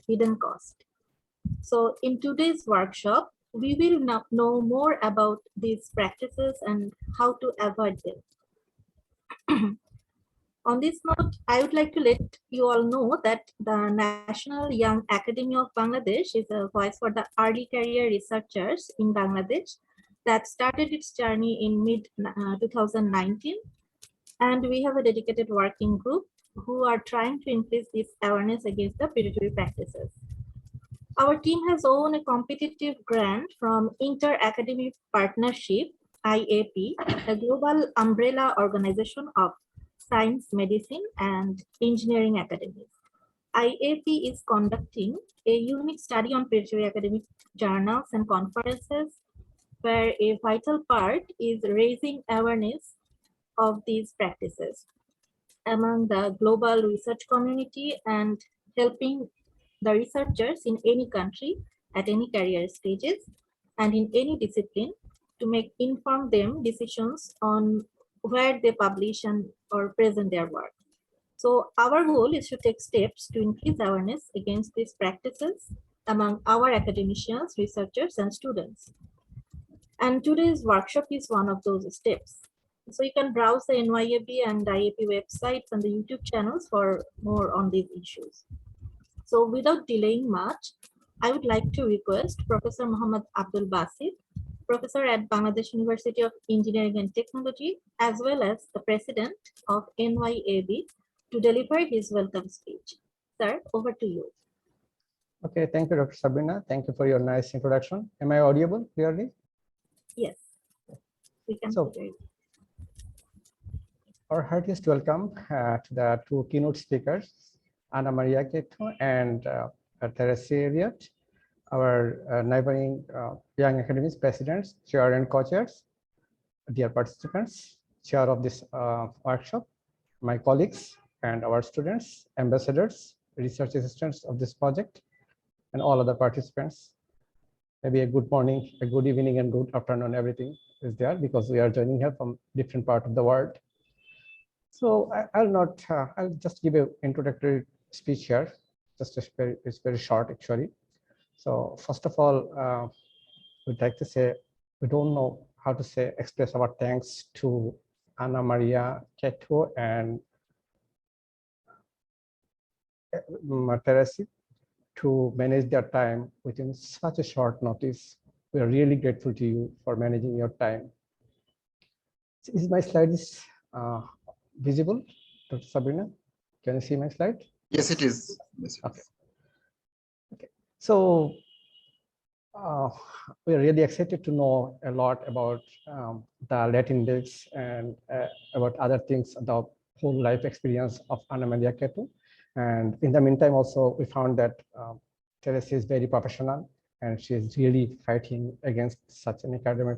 hidden cost. So in today's workshop, we will know more about these practices and how to avoid them. On this note, I would like to let you all know that the National Young Academy of Bangladesh is a voice for the early career researchers in Bangladesh that started its journey in mid-2019. And we have a dedicated working group who are trying to increase this awareness against the predatory practices. Our team has won a competitive grant from Inter-Academic Partnership, IAP, a global umbrella organization of science, medicine, and engineering academies. IAP is conducting a unique study on predatory academic journals and conferences, where a vital part is raising awareness of these practices among the global research community and helping the researchers in any country at any career stages and in any discipline to make informed them decisions on where they publish and or present their work. So our goal is to take steps to increase awareness against these practices among our academicians, researchers, and students. And today's workshop is one of those steps. So you can browse the NYAB and IAP websites and the YouTube channels for more on these issues. So without delaying much, I would like to request Professor Muhammad Abdul Basit, Professor at Bangladesh University of Engineering and Technology, as well as the President of NYAB, to deliver his welcome speech. Sir, over to you. Okay, thank you, Dr. Sabrina. Thank you for your nice introduction. Am I audible clearly? Yes, we can. So, our heartiest welcome to the two keynote speakers, Anna Maria Keto and Teresa Elliott, our neighboring Young Academies presidents, chair and co-chairs, dear participants, chair of this workshop, my colleagues and our students, ambassadors, research assistants of this project, and all other participants. Maybe a good morning, a good evening, and good afternoon, everything is there because we are joining here from different parts of the world. So I'll just give an introductory speech here. It's very short actually. So first of all, we'd like to say, we don't know how to express our thanks to Anna Maria Keto and Teresa to manage their time within such a short notice. We are really grateful to you for managing your time. Is my slide visible, Dr. Sabrina? Can you see my slide? Yes, it is. Yes. Okay. Okay. So we are really excited to know a lot about the Latin index and about other things, the whole life experience of Anna Maria Keto. And in the meantime, also, we found that Teresa is very professional and she is really fighting against such an academic,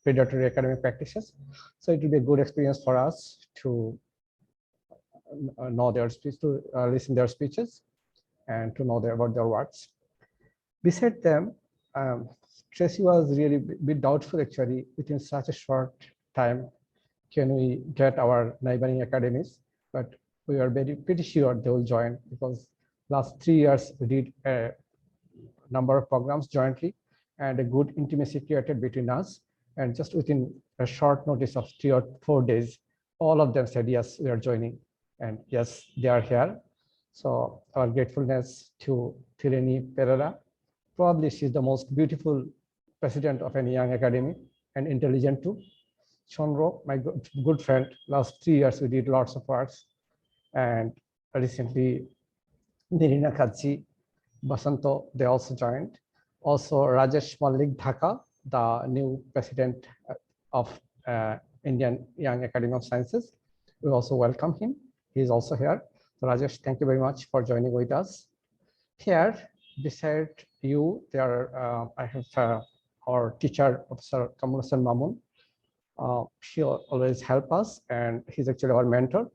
predatory academic practices. So it will be a good experience for us to know their speech, to listen their speeches and to know about their works. Beside them, Tracy was really a bit doubtful actually, within such a short time, can we get our neighboring academies? But we are pretty sure they will join because last 3 years we did a number of programs jointly and a good intimacy created between us. And just within a short notice of 3 or 4 days, all of them said, yes, we are joining. And yes, they are here. So our gratefulness to Tireni Pereira. Probably she's the most beautiful president of any young academy and intelligent too. Chonro, my good friend, last 3 years we did lots of works. And recently, Nirina Khaji, Basanto, they also joined. Also, Rajesh Malik Dhaka, the new president of Indian Young Academy of Sciences. We also welcome him. He's also here. So Rajesh, thank you very much for joining with us. Here, beside you, I have our teacher, Professor Kamul Hassan Mamun. She always help us, and he's actually our mentor.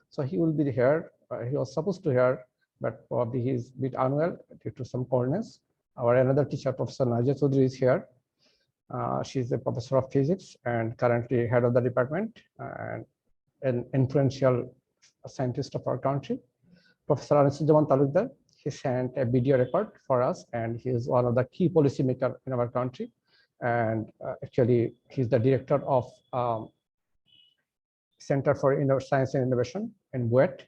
So he will be here. He was supposed to here, but probably he's a bit unwell due to some illness. Our another teacher, Professor Najia Choudhury, is here. She's a professor of physics and currently head of the department and an influential scientist of our country. Professor Anisuzzaman Talukdar, he sent a video record for us, and he is one of the key policymakers in our country. And actually, he's the director of Center for Science and Innovation in BUET.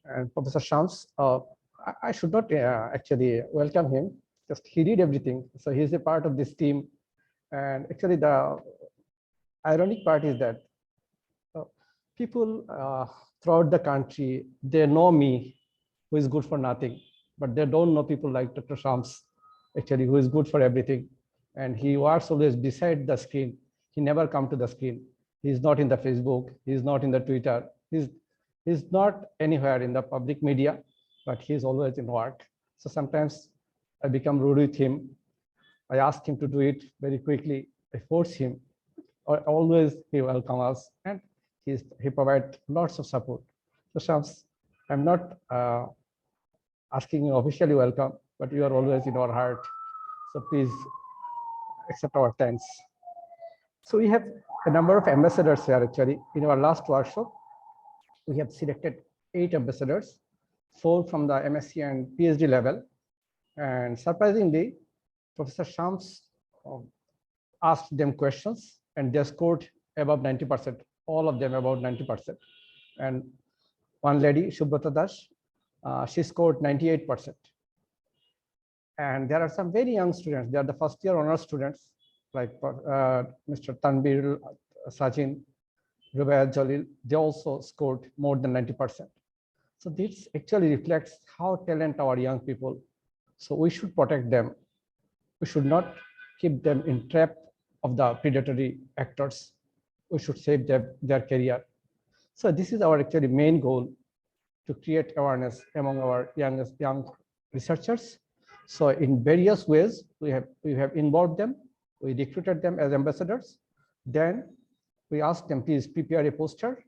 And Professor Shams, I should not actually welcome him, just he did everything. So he's a part of this team. And actually the ironic part is that people throughout the country, they know me, who is good for nothing, but they don't know people like Dr. Shams, actually, who is good for everything. And he works always beside the screen. He never come to the screen. He's not in the Facebook. He's not in the Twitter. He's not anywhere in the public media, but he's always in work. So sometimes I become rude with him. I ask him to do it very quickly. I force him. Always he welcomes us, and he provides lots of support. So Shams, I'm not asking you officially welcome, but you are always in our heart. So please accept our thanks. So we have a number of ambassadors here actually. In our last workshop, we have selected 8 ambassadors, 4 from the MSc and PhD level. And surprisingly, Professor Shams asked them questions and they scored above 90%, all of them about 90%. And one lady, Subrata Das, she scored 98%. And there are some very young students. They are the first year honors students, like Mr. Tanbir, Sajin, Rubayat Jalil. They also scored more than 90%. So this actually reflects how talented our young people. So we should protect them. We should not keep them in trap of the predatory actors. We should save their career. So this is our actually main goal, to create awareness among our young researchers. So in various ways, we have involved them. We recruited them as ambassadors. Then we asked them, please prepare a poster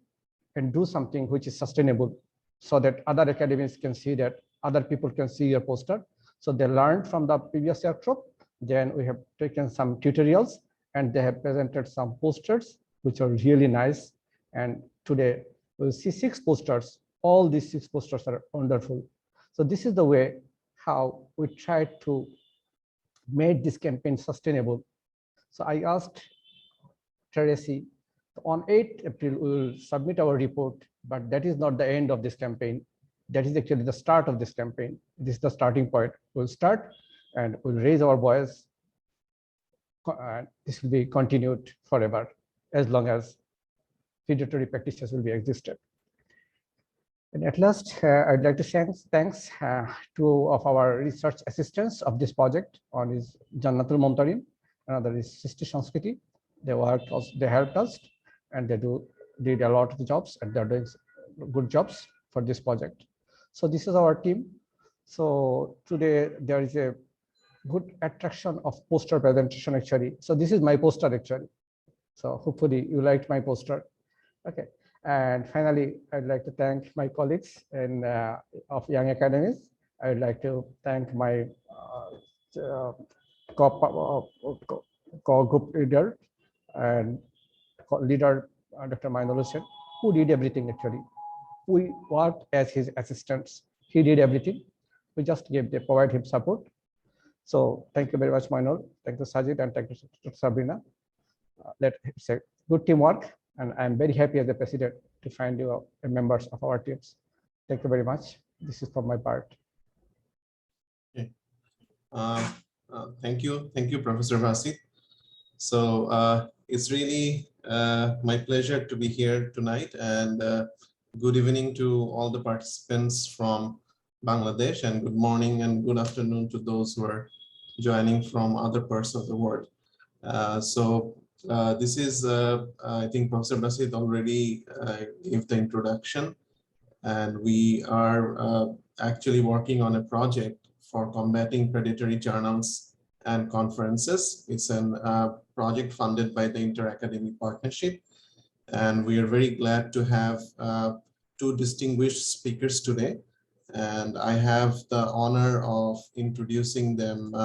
and do something which is sustainable, so that other academics can see that, other people can see your poster. So they learned from the previous workshop. Then we have taken some tutorials and they have presented some posters, which are really nice. And today we'll see 6 posters. All these 6 posters are wonderful. So this is the way how we try to make this campaign sustainable. So I asked Tracy, on 8th April, we will submit our report, but that is not the end of this campaign. That is actually the start of this campaign. This is the starting point. We'll start and we'll raise our voice. This will be continued forever, as long as predatory practices will be existed. And at last, I'd like to thanks 2 of our research assistants of this project. One is Jannatul Montarim, another is Sisti Sanskriti. They helped us, and they did a lot of the jobs, and they're doing good jobs for this project. So this is our team. So today there is a good attraction of poster presentation actually. So this is my poster actually. So hopefully you liked my poster. Okay. And finally, I'd like to thank my colleagues in, of Young Academies. I'd like to thank my co-group leader and leader, Dr. Mainul Hussain, who did everything actually. We worked as his assistants. He did everything. We just provide him support. So thank you very much, Mainul. Thank you, Sajid, and thank you, Dr. Sabrina. Let's say good teamwork. And I'm very happy as a president to find you members of our teams. Thank you very much. This is from my part. Okay. Thank you, Professor Vasit. So it's really my pleasure to be here tonight, and good evening to all the participants from Bangladesh, and good morning and good afternoon to those who are joining from other parts of the world. This is, I think Professor Basit already gave the introduction, and we are actually working on a project for combating predatory journals and conferences. It's a project funded by the Inter-Academic Partnership, and we are very glad to have 2 distinguished speakers today. And I have the honor of introducing them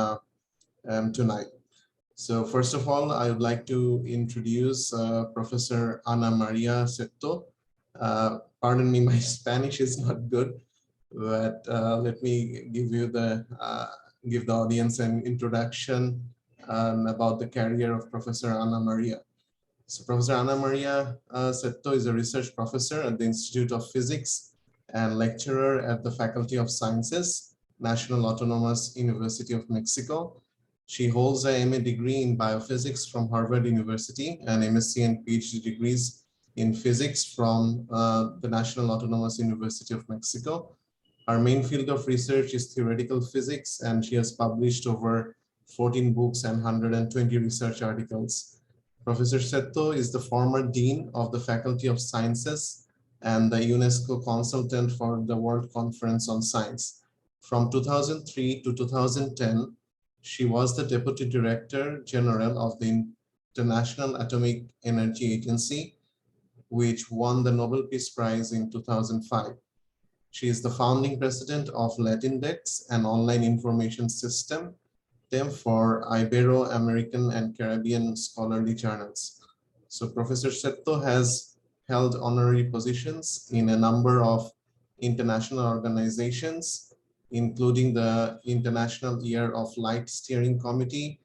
tonight. So first of all, I would like to introduce Professor Ana Maria Seto. Pardon me, my Spanish is not good, but let me give the audience an introduction about the career of Professor Ana Maria. So Professor Ana Maria Setto is a research professor at the Institute of Physics and lecturer at the Faculty of Sciences, National Autonomous University of Mexico. She holds a MA degree in biophysics from Harvard University and MSc and PhD degrees in physics from the National Autonomous University of Mexico. Her main field of research is theoretical physics, and she has published over 14 books and 120 research articles. Professor Setto is the former Dean of the Faculty of Sciences and the UNESCO consultant for the World Conference on Science. From 2003 to 2010, she was the Deputy Director General of the International Atomic Energy Agency, which won the Nobel Peace Prize in 2005. She is the founding president of Latindex, an online information system for Ibero-American and Caribbean scholarly journals. So Professor Setto has held honorary positions in a number of international organizations, including the International Year of Light Steering Committee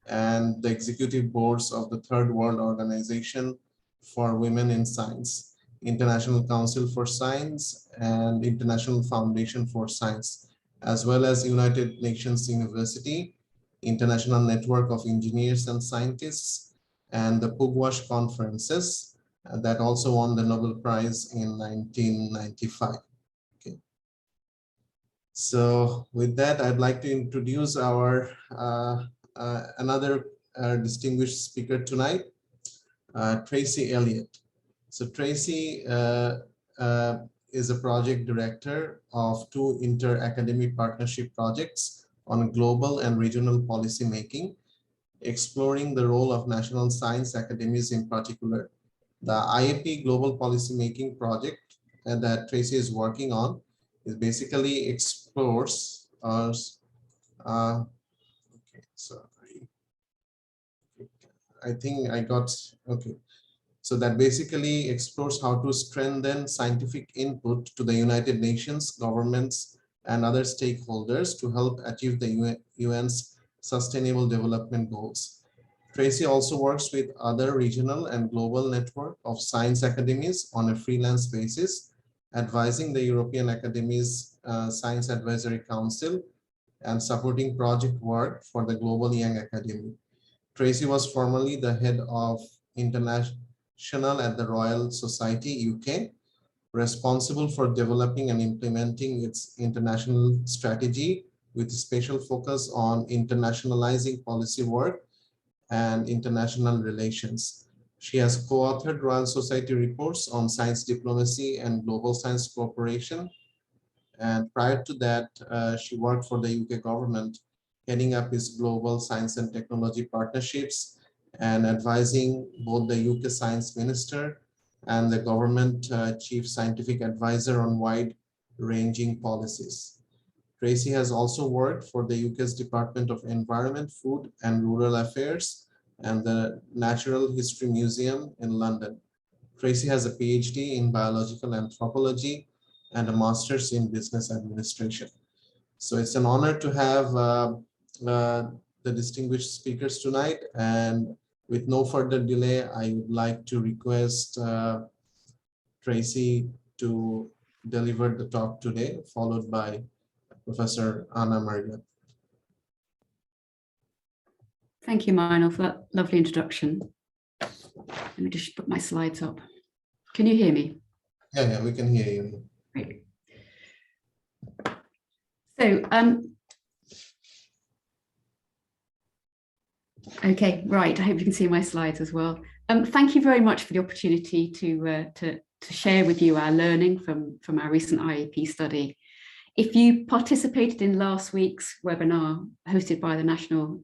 and the executive boards of the Third World Organization for Women in Science, International Council for Science, and International Foundation for Science, as well as United Nations University, International Network of Engineers and Scientists, and the Pugwash conferences that also won the Nobel Prize in 1995. Okay. So with that, I'd like to introduce our another distinguished speaker tonight, Tracy Elliott. So Tracy is a project director of 2 inter-academic partnership projects on global and regional policy making, exploring the role of national science academies in particular. The IAP Global Policy Making project that Tracy is working on is basically explores okay, sorry. I think I got, okay. So that basically explores how to strengthen scientific input to the United Nations, governments, and other stakeholders to help achieve the UN's Sustainable Development Goals. Tracy also works with other regional and global network of science academies on a freelance basis, advising the European Academies Science Advisory Council and supporting project work for the Global Young Academy. Tracy was formerly the head of international at the Royal Society UK, responsible for developing and implementing its international strategy with special focus on internationalizing policy work and international relations. She has co-authored Royal Society reports on science diplomacy and global science cooperation. And prior to that, she worked for the UK government, heading up its global science and technology partnerships and advising both the UK Science Minister and the government chief scientific advisor on wide-ranging policies. Tracy has also worked for the UK's Department of Environment, Food and Rural Affairs and the Natural History Museum in London. Tracy has a PhD in biological anthropology and a master's in business administration. So it's an honor to have the distinguished speakers tonight. And with no further delay, I would like to request Tracy to deliver the talk today, followed by Professor Ana Maria. Thank you, Meinl, for that lovely introduction. Let me just put my slides up. Can you hear me? Yeah, we can hear you. Great. So, okay, right. I hope you can see my slides as well. Thank you very much for the opportunity to share with you our learning from our recent IAP study. If you participated in last week's webinar hosted by the National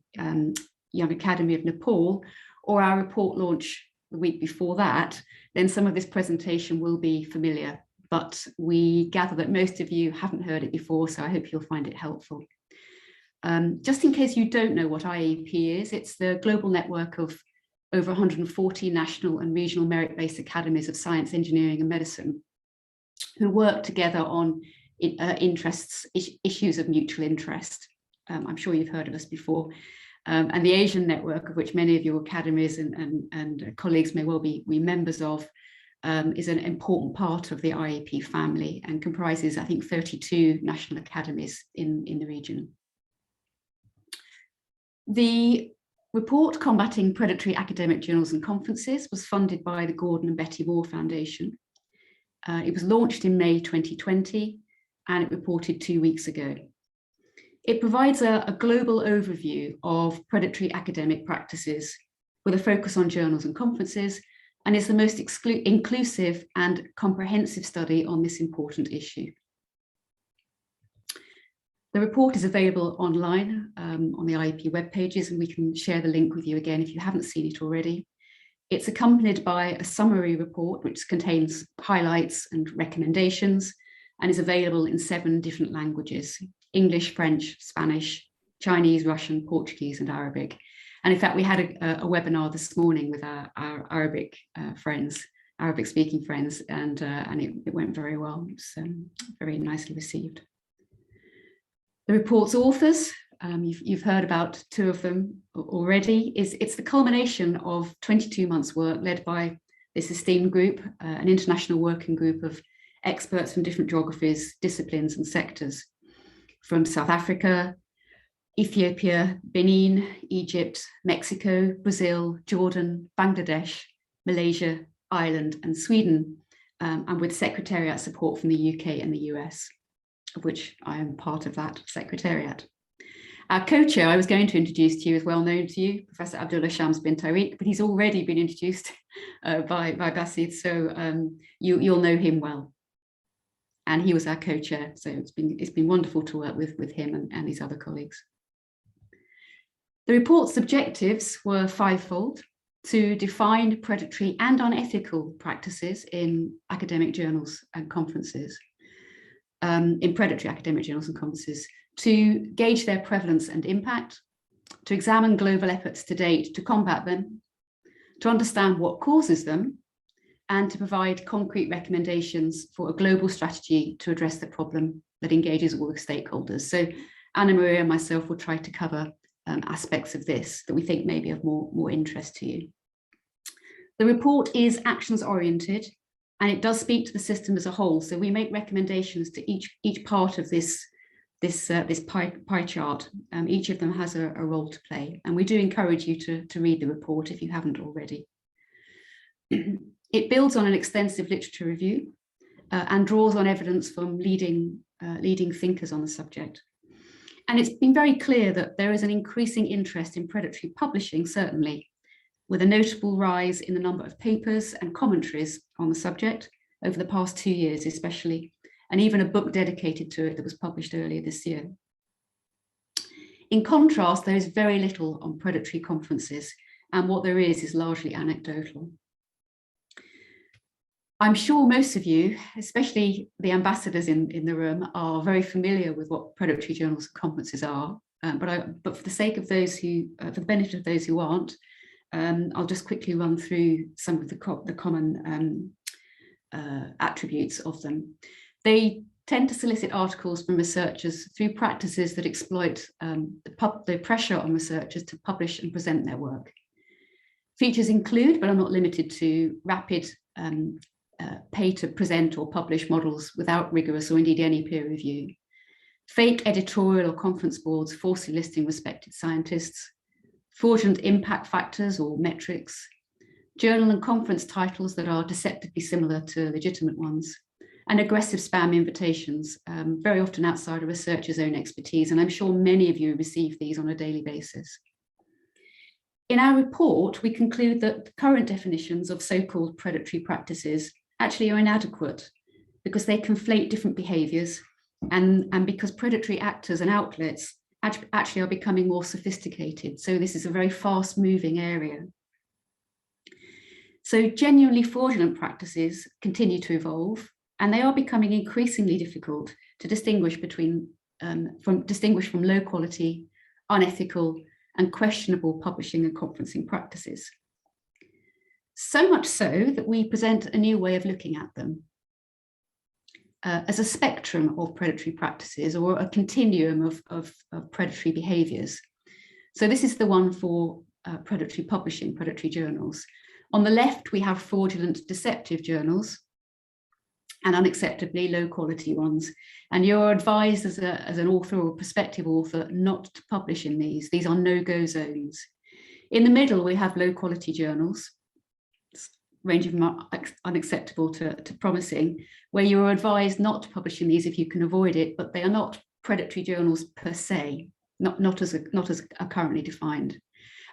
Young Academy of Nepal, or our report launch the week before that, then some of this presentation will be familiar, but we gather that most of you haven't heard it before, so I hope you'll find it helpful. Just in case you don't know what IAP is, it's the global network of over 140 national and regional merit-based academies of science, engineering and medicine who work together on issues of mutual interest. I'm sure you've heard of us before. And the Asian network, of which many of your academies and colleagues may well be members of, is an important part of the IAP family and comprises, I think, 32 national academies in the region. The report Combating Predatory Academic Journals and Conferences was funded by the Gordon and Betty Moore Foundation. It was launched in May 2020 and it reported 2 weeks ago. It provides a global overview of predatory academic practices with a focus on journals and conferences, and is the most inclusive and comprehensive study on this important issue. The report is available online on the IAP web pages, and we can share the link with you again if you haven't seen it already. It's accompanied by a summary report which contains highlights and recommendations and is available in 7 different languages: English, French, Spanish, Chinese, Russian, Portuguese, and Arabic. And in fact, we had a webinar this morning with our Arabic friends, Arabic-speaking friends, and it went very well. It's very nicely received. The report's authors, you've heard about 2 of them already. It's the culmination of 22 months' work led by this esteemed group, an international working group of experts from different geographies, disciplines, and sectors, from South Africa, Ethiopia, Benin, Egypt, Mexico, Brazil, Jordan, Bangladesh, Malaysia, Ireland, and Sweden, and with secretariat support from the UK and the US, of which I am part of that secretariat. Our co-chair I was going to introduce to you is well known to you, Professor Abdullah Shams bin Tariq, but he's already been introduced by Basid, so you'll know him well. And he was our co-chair, so it's been wonderful to work with him and his other colleagues. The report's objectives were 5-fold: to define predatory and unethical practices in academic journals and conferences, in predatory academic journals and conferences, to gauge their prevalence and impact, to examine global efforts to date to combat them, to understand what causes them, and to provide concrete recommendations for a global strategy to address the problem that engages all the stakeholders. So Anna Maria and myself will try to cover aspects of this that we think may be of more interest to you. The report is actions oriented, and it does speak to the system as a whole. So we make recommendations to each part of this pie chart. Each of them has a role to play, and we do encourage you to read the report if you haven't already. It builds on an extensive literature review and draws on evidence from leading thinkers on the subject. And it's been very clear that there is an increasing interest in predatory publishing, certainly, with a notable rise in the number of papers and commentaries on the subject over the past 2 years, especially, and even a book dedicated to it that was published earlier this year. In contrast, there is very little on predatory conferences, and what there is largely anecdotal. I'm sure most of you, especially the ambassadors in the room, are very familiar with what predatory journals and conferences are, but for the sake of those who, for the benefit of those who aren't, I'll just quickly run through some of the common attributes of them. They tend to solicit articles from researchers through practices that exploit the pressure on researchers to publish and present their work. Features include, but are not limited to, rapid pay to present or publish models without rigorous or indeed any peer review, fake editorial or conference boards falsely listing respected scientists, fraudulent impact factors or metrics, journal and conference titles that are deceptively similar to legitimate ones, and aggressive spam invitations, very often outside a researcher's own expertise. And I'm sure many of you receive these on a daily basis. In our report, we conclude that current definitions of so-called predatory practices actually are inadequate because they conflate different behaviours and because predatory actors and outlets actually are becoming more sophisticated. So this is a very fast-moving area. So genuinely fraudulent practices continue to evolve, and they are becoming increasingly difficult to distinguish from low quality, unethical, and questionable publishing and conferencing practices. So much so that we present a new way of looking at them. as a spectrum of predatory practices or a continuum of predatory behaviours. So this is the one for predatory publishing, predatory journals. On the left, we have fraudulent, deceptive journals and unacceptably low quality ones. And you're advised as an author or prospective author not to publish in these. These are no-go zones. In the middle, we have low quality journals, ranging from unacceptable to promising, where you're advised not to publish in these if you can avoid it, but they are not predatory journals per se, not as are currently defined.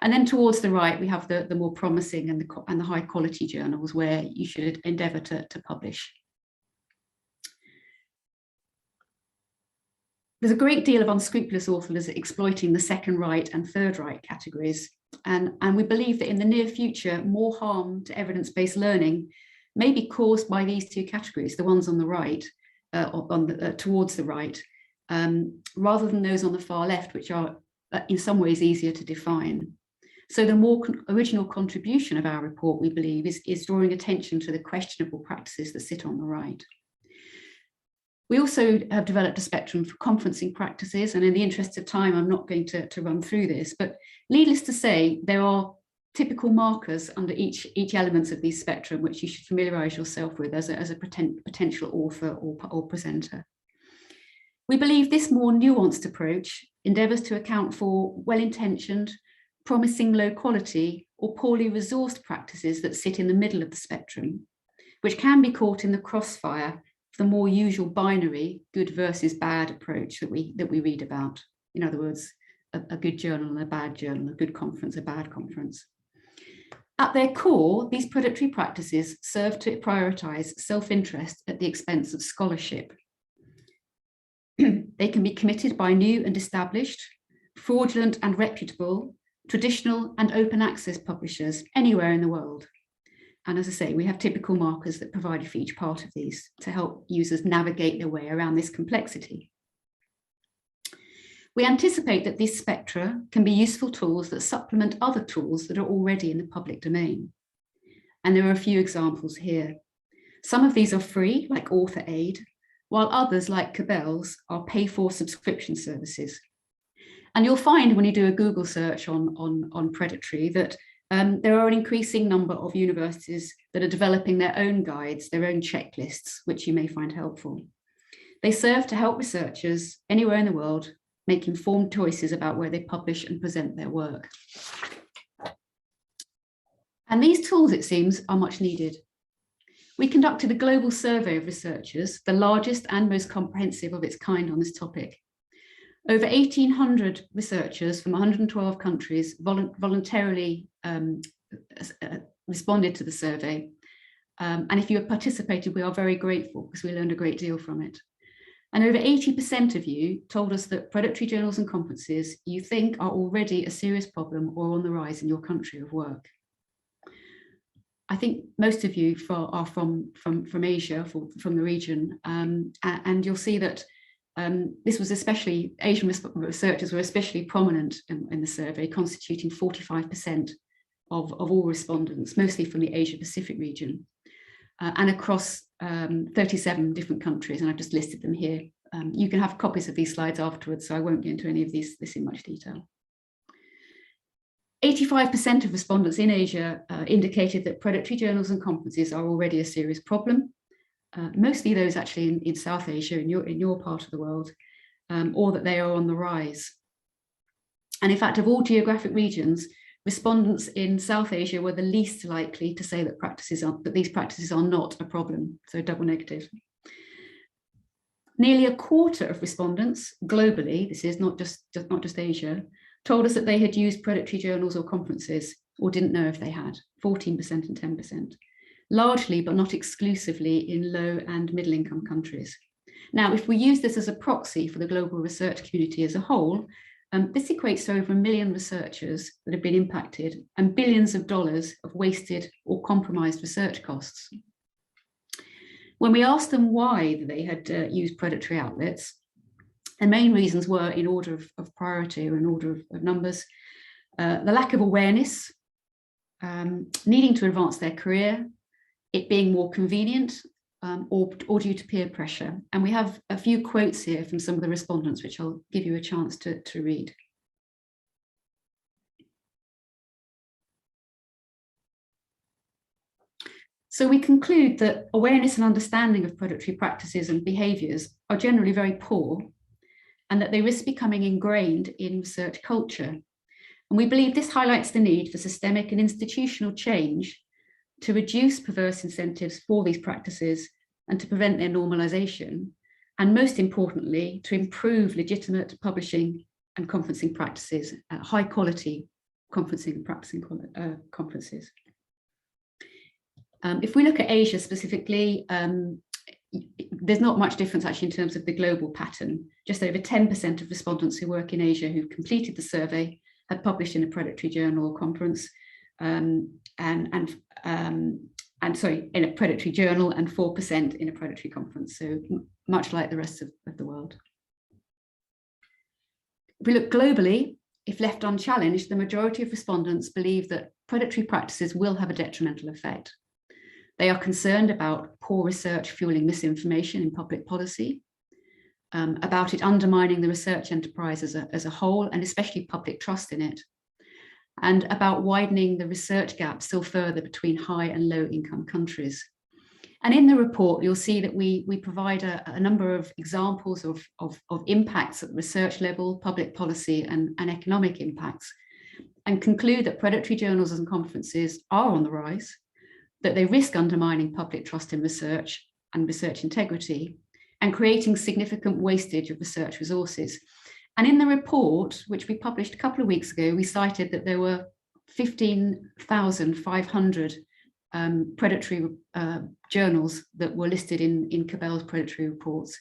And then towards the right, we have the more promising and the high quality journals where you should endeavour to publish. There's a great deal of unscrupulous authors exploiting the second right and third right categories. And we believe that in the near future, more harm to evidence-based learning may be caused by these two categories, the ones on the right, towards the right, rather than those on the far left, which are in some ways easier to define. So the more original contribution of our report, we believe, is drawing attention to the questionable practices that sit on the right. We also have developed a spectrum for conferencing practices, and in the interest of time, I'm not going to run through this, but needless to say, there are typical markers under each element of these spectrum, which you should familiarise yourself with as a potential author or presenter. We believe this more nuanced approach endeavours to account for well-intentioned, promising low quality or poorly resourced practices that sit in the middle of the spectrum, which can be caught in the crossfire the more usual binary good versus bad approach that we read about. In other words, a good journal and a bad journal, a good conference, a bad conference. At their core, these predatory practices serve to prioritise self-interest at the expense of scholarship. They can be committed by new and established, fraudulent and reputable, traditional and open access publishers anywhere in the world. And as I say, we have typical markers that provide for each part of these to help users navigate their way around this complexity. We anticipate that these spectra can be useful tools that supplement other tools that are already in the public domain. And there are a few examples here. Some of these are free, like Author Aid, while others, like Cabell's, are pay-for subscription services. And you'll find when you do a Google search on predatory that there are an increasing number of universities that are developing their own guides, their own checklists, which you may find helpful. They serve to help researchers anywhere in the world make informed choices about where they publish and present their work. And these tools, it seems, are much needed. We conducted a global survey of researchers, the largest and most comprehensive of its kind on this topic. Over 1,800 researchers from 112 countries voluntarily responded to the survey. And if you have participated, we are very grateful because we learned a great deal from it. And over 80% of you told us that predatory journals and conferences you think are already a serious problem or on the rise in your country of work. I think most of you are from Asia, from the region, and you'll see that this was especially, Asian researchers were especially prominent in the survey, constituting 45% of all respondents, mostly from the Asia Pacific region, and across 37 different countries, and I've just listed them here. You can have copies of these slides afterwards, so I won't get into any of this in much detail. 85% of respondents in Asia indicated that predatory journals and conferences are already a serious problem. Mostly those actually in South Asia, in your part of the world, or that they are on the rise. And in fact, of all geographic regions, respondents in South Asia were the least likely to say that these practices are not a problem, so double negative. Nearly a quarter of respondents globally, this is not just Asia, told us that they had used predatory journals or conferences or didn't know if they had, 14% and 10%. Largely, but not exclusively, in low and middle income countries. Now, if we use this as a proxy for the global research community as a whole, this equates to over 1 million researchers that have been impacted and billions of dollars of wasted or compromised research costs. When we asked them why they had used predatory outlets, the main reasons were, in order of priority or in order of numbers, the lack of awareness, needing to advance their career, it being more convenient, or due to peer pressure. And we have a few quotes here from some of the respondents, which I'll give you a chance to read. So we conclude that awareness and understanding of predatory practices and behaviours are generally very poor, and that they risk becoming ingrained in research culture. And we believe this highlights the need for systemic and institutional change to reduce perverse incentives for these practices and to prevent their normalisation, and most importantly, to improve legitimate publishing and conferencing practices, high quality conferencing and practicing conferences. If we look at Asia specifically, there's not much difference actually in terms of the global pattern. Just over 10% of respondents who work in Asia who completed the survey had published in a predatory journal or conference, in a predatory journal, and 4% in a predatory conference. So much like the rest of the world. If we look globally, if left unchallenged, the majority of respondents believe that predatory practices will have a detrimental effect. They are concerned about poor research fueling misinformation in public policy, about it undermining the research enterprise as a whole, and especially public trust in it, and about widening the research gap still further between high and low income countries. And in the report, you'll see that we provide a number of examples of impacts at the research level, public policy and economic impacts, and conclude that predatory journals and conferences are on the rise, that they risk undermining public trust in research and research integrity, and creating significant wastage of research resources. And in the report, which we published a couple of weeks ago, we cited that there were 15,500 predatory journals that were listed in Cabell's predatory reports.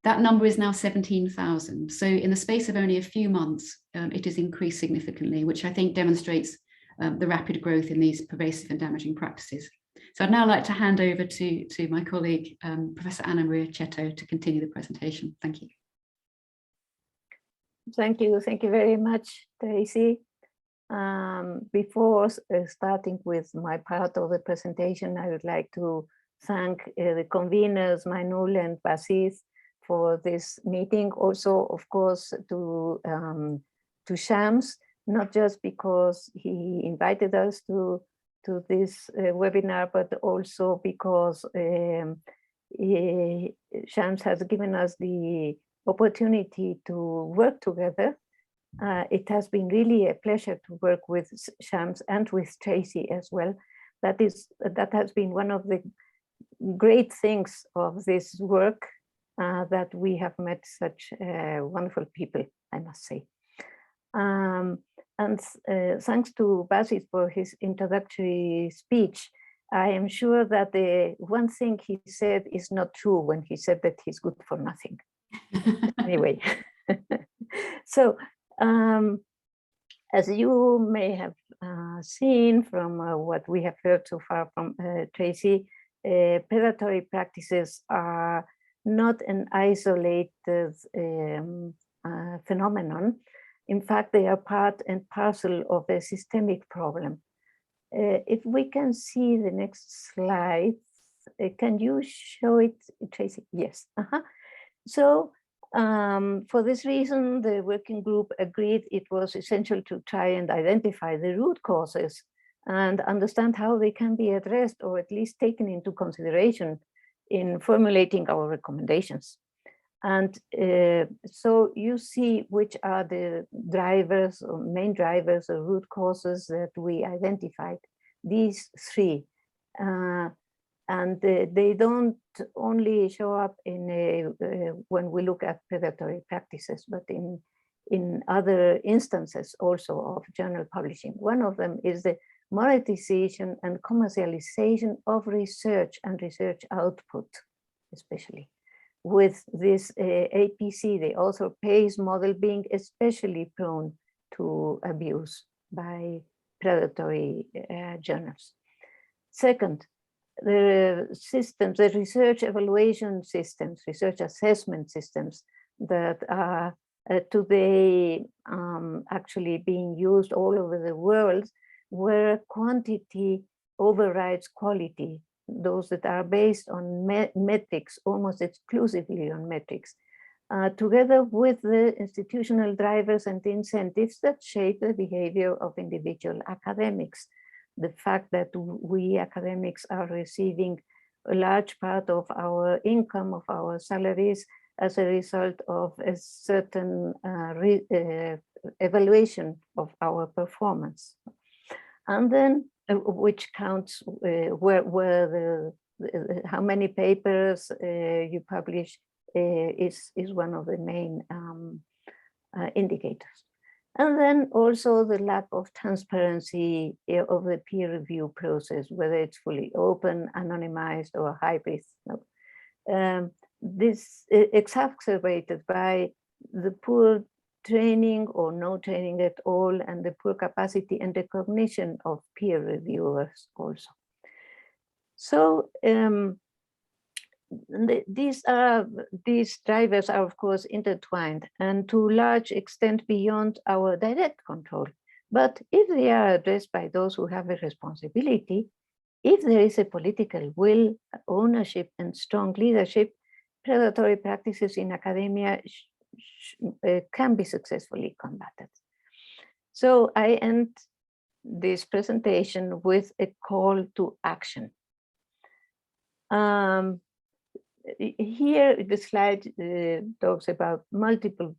That number is now 17,000. So in the space of only a few months, it has increased significantly, which I think demonstrates the rapid growth in these pervasive and damaging practices. So I'd now like to hand over to my colleague, Professor Anna Maria Chetto, to continue the presentation. Thank you. Thank you very much, Tracy. Before starting with my part of the presentation, I would like to thank the conveners, Mainul and Basis, for this meeting. Also, of course, to Shams, not just because he invited us to this webinar, but also because Shams has given us the opportunity to work together. It has been really a pleasure to work with Shams and with Tracy as well. That has been one of the great things of this work, that we have met such wonderful people, I must say. And thanks to Basis for his introductory speech. I am sure that the one thing he said is not true when he said that he's good for nothing. Anyway, so as you may have seen from what we have heard so far from Tracy, predatory practices are not an isolated phenomenon. In fact, they are part and parcel of a systemic problem. If we can see the next slide, can you show it, Tracy? Yes. So for this reason, the working group agreed it was essential to try and identify the root causes and understand how they can be addressed, or at least taken into consideration in formulating our recommendations. And so you see which are the drivers or main drivers or root causes that we identified, these three. And they don't only show up in when we look at predatory practices, but in other instances also of journal publishing. One of them is the monetization and commercialization of research and research output, especially. With this APC, the author pays model, being especially prone to abuse by predatory journals. Second, the systems, the research evaluation systems, research assessment systems that are today actually being used all over the world, where quantity overrides quality. those that are based on metrics, almost exclusively on metrics, together with the institutional drivers and incentives that shape the behavior of individual academics. The fact that we academics are receiving a large part of our income, of our salaries, as a result of a certain evaluation of our performance. And then which counts how many papers you publish is one of the main indicators. And then also the lack of transparency of the peer review process, whether it's fully open, anonymized, or hybrid. This exacerbated by the poor training or no training at all, and the poor capacity and recognition of peer reviewers also. So these drivers are of course intertwined and to a large extent beyond our direct control. But if they are addressed by those who have a responsibility, if there is a political will, ownership, and strong leadership, predatory practices in academia can be successfully combated. So I end this presentation with a call to action. Here, the slide talks about multiple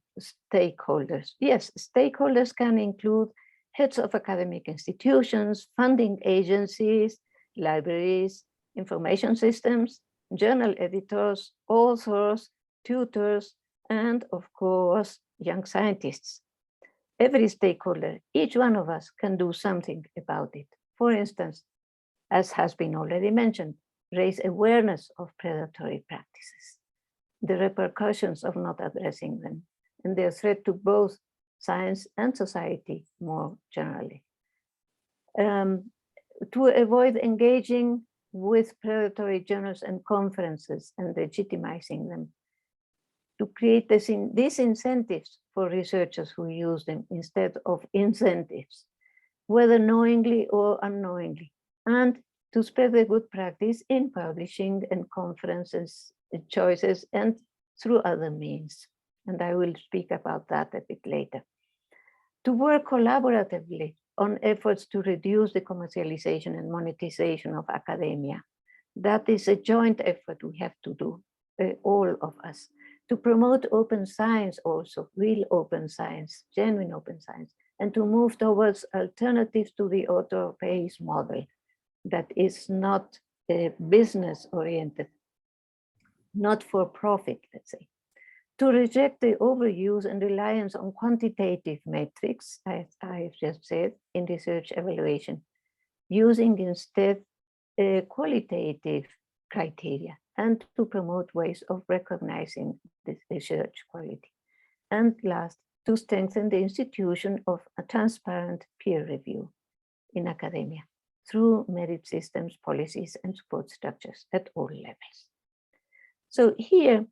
stakeholders. Yes, stakeholders can include heads of academic institutions, funding agencies, libraries, information systems, journal editors, authors, tutors, and of course, young scientists. Every stakeholder, each one of us can do something about it. For instance, as has been already mentioned, raise awareness of predatory practices, the repercussions of not addressing them, and their threat to both science and society more generally. To avoid engaging with predatory journals and conferences and legitimizing them, to create disincentives for researchers who use them instead of incentives, whether knowingly or unknowingly, and to spread the good practice in publishing and conferences choices and through other means. And I will speak about that a bit later. To work collaboratively on efforts to reduce the commercialization and monetization of academia. That is a joint effort we have to do, all of us. To promote open science also, real open science, genuine open science, and to move towards alternatives to the author pays model that is not business oriented, not for profit, let's say. To reject the overuse and reliance on quantitative metrics, as I've just said, in research evaluation, using instead qualitative criteria, and to promote ways of recognizing this research quality. And last, to strengthen the institution of a transparent peer review in academia through merit systems, policies, and support structures at all levels. So here,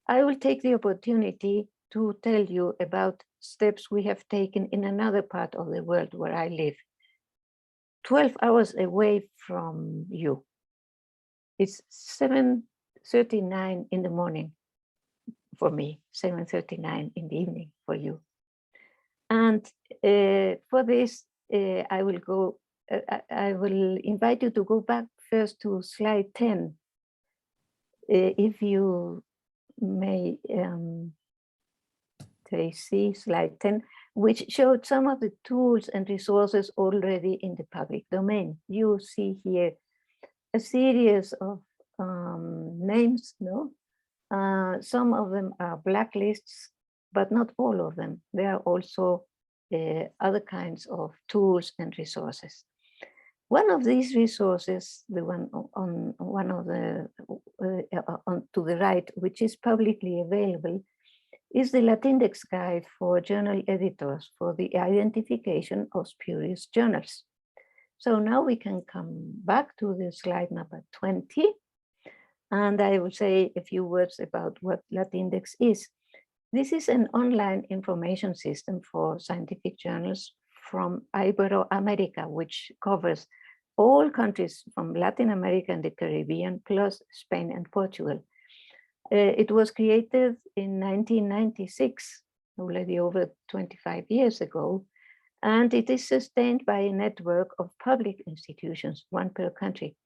I will take the opportunity to tell you about steps we have taken in another part of the world where I live, 12 hours away from you. It's 7:39 in the morning for me, 7:39 in the evening for you. And for this, I will invite you to go back first to slide 10. If you may see slide 10, which showed some of the tools and resources already in the public domain. You see here a series of names, no? Some of them are blacklists, but not all of them. There are also other kinds of tools and resources. One of these resources, the one on one of the to the right, which is publicly available, is the Latindex guide for journal editors for the identification of spurious journals. So now we can come back to the slide number 20, and I will say a few words about what Latindex is. This is an online information system for scientific journals from Iberoamerica, which covers all countries from Latin America and the Caribbean, plus Spain and Portugal. It was created in 1996, already over 25 years ago, and it is sustained by a network of public institutions, one per country.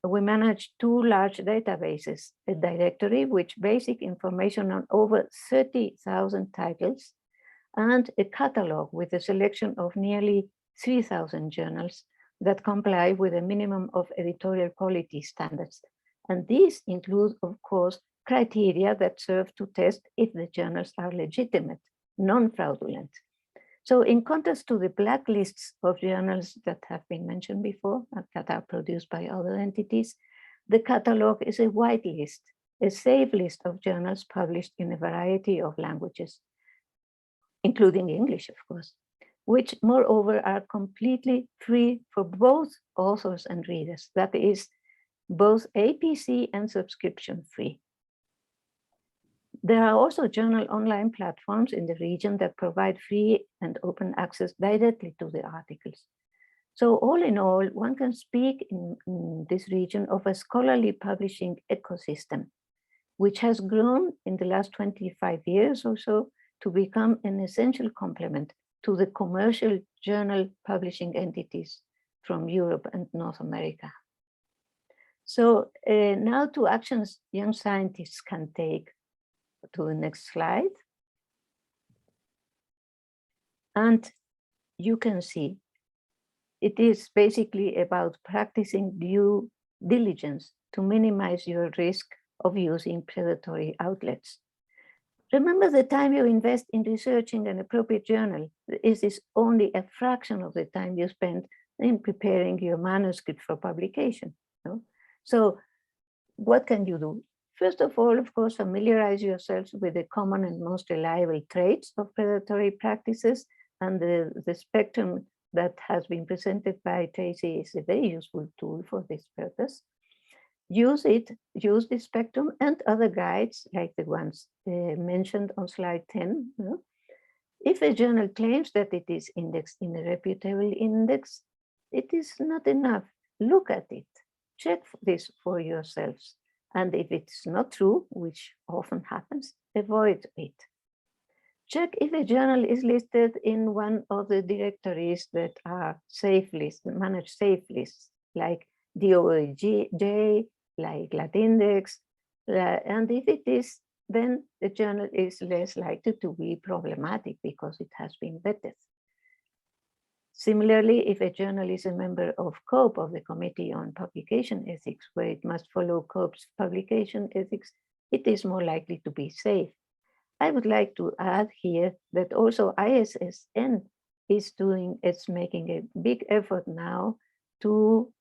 We manage two large databases, a directory with basic information on over 30,000 titles, and a catalog with a selection of nearly 3,000 journals that comply with a minimum of editorial quality standards. And these include, of course, criteria that serve to test if the journals are legitimate, non-fraudulent. So in contrast to the blacklists of journals that have been mentioned before, that are produced by other entities, the catalog is a white list, a safe list of journals published in a variety of languages, including English, of course, which moreover are completely free for both authors and readers. That is both APC and subscription free. There are also journal online platforms in the region that provide free and open access directly to the articles. So all in all, one can speak in this region of a scholarly publishing ecosystem, which has grown in the last 25 years or so to become an essential complement to the commercial journal publishing entities from Europe and North America. So now to actions young scientists can take. To the next slide. And you can see it is basically about practicing due diligence to minimize your risk of using predatory outlets. Remember, the time you invest in researching an appropriate journal is only a fraction of the time you spend in preparing your manuscript for publication. No? So what can you do? First of all, of course, familiarize yourselves with the common and most reliable traits of predatory practices, and the spectrum that has been presented by Tracy is a very useful tool for this purpose. Use the spectrum and other guides like the ones mentioned on slide 10. You know? If a journal claims that it is indexed in a reputable index, it is not enough. Look at it, check this for yourselves. And if it's not true, which often happens, avoid it. Check if a journal is listed in one of the directories that are safe lists, managed safe lists, like DOAJ, like Latindex. And if it is, then the journal is less likely to be problematic because it has been vetted. Similarly, if a journal is a member of COPE, of the Committee on Publication Ethics, where it must follow COPE's publication ethics, it is more likely to be safe. I would like to add here that also ISSN is making a big effort now to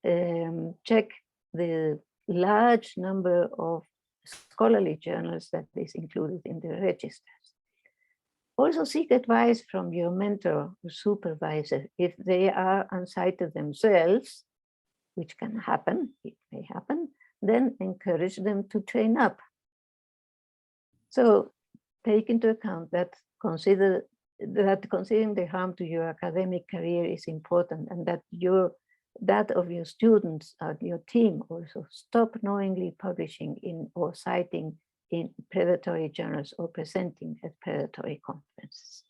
check the large number of scholarly journals that is included in the registers. Also seek advice from your mentor or supervisor. If they are unsighted themselves, which can happen, it may happen, then encourage them to train up. So take into account that considering the harm to your academic career is important, and that that of your students and your team also stop knowingly publishing in or citing in predatory journals or presenting at predatory conferences.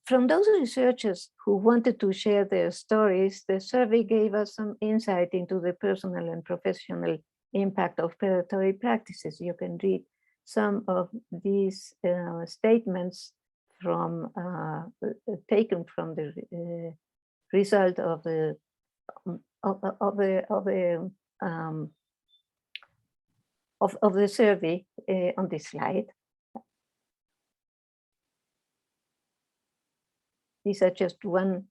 From those researchers who wanted to share their stories, the survey gave us some insight into the personal and professional impact of predatory practices. You can read some of these statements from taken from the result of the survey on this slide. These are just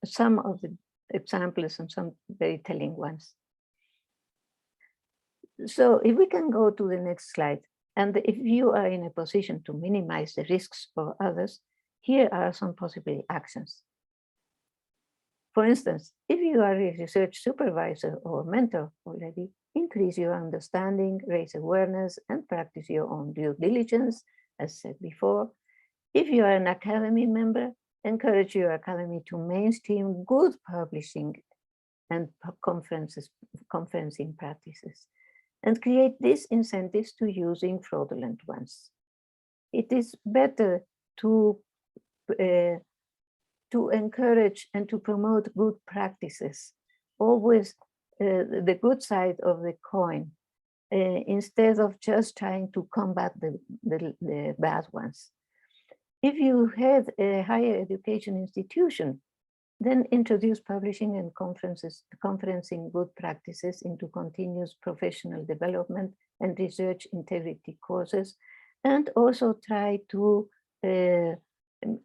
some of the examples and some very telling ones. So if we can go to the next slide, and if you are in a position to minimize the risks for others, here are some possible actions. For instance, if you are a research supervisor or mentor already, increase your understanding, raise awareness, and practice your own due diligence, as said before. If you are an academy member, encourage your academy to mainstream good publishing and conferencing practices, and create disincentives to using fraudulent ones. It is better to encourage and to promote good practices, always the good side of the coin, instead of just trying to combat the bad ones. If you have a higher education institution, then introduce publishing and conferencing good practices into continuous professional development and research integrity courses, and also try to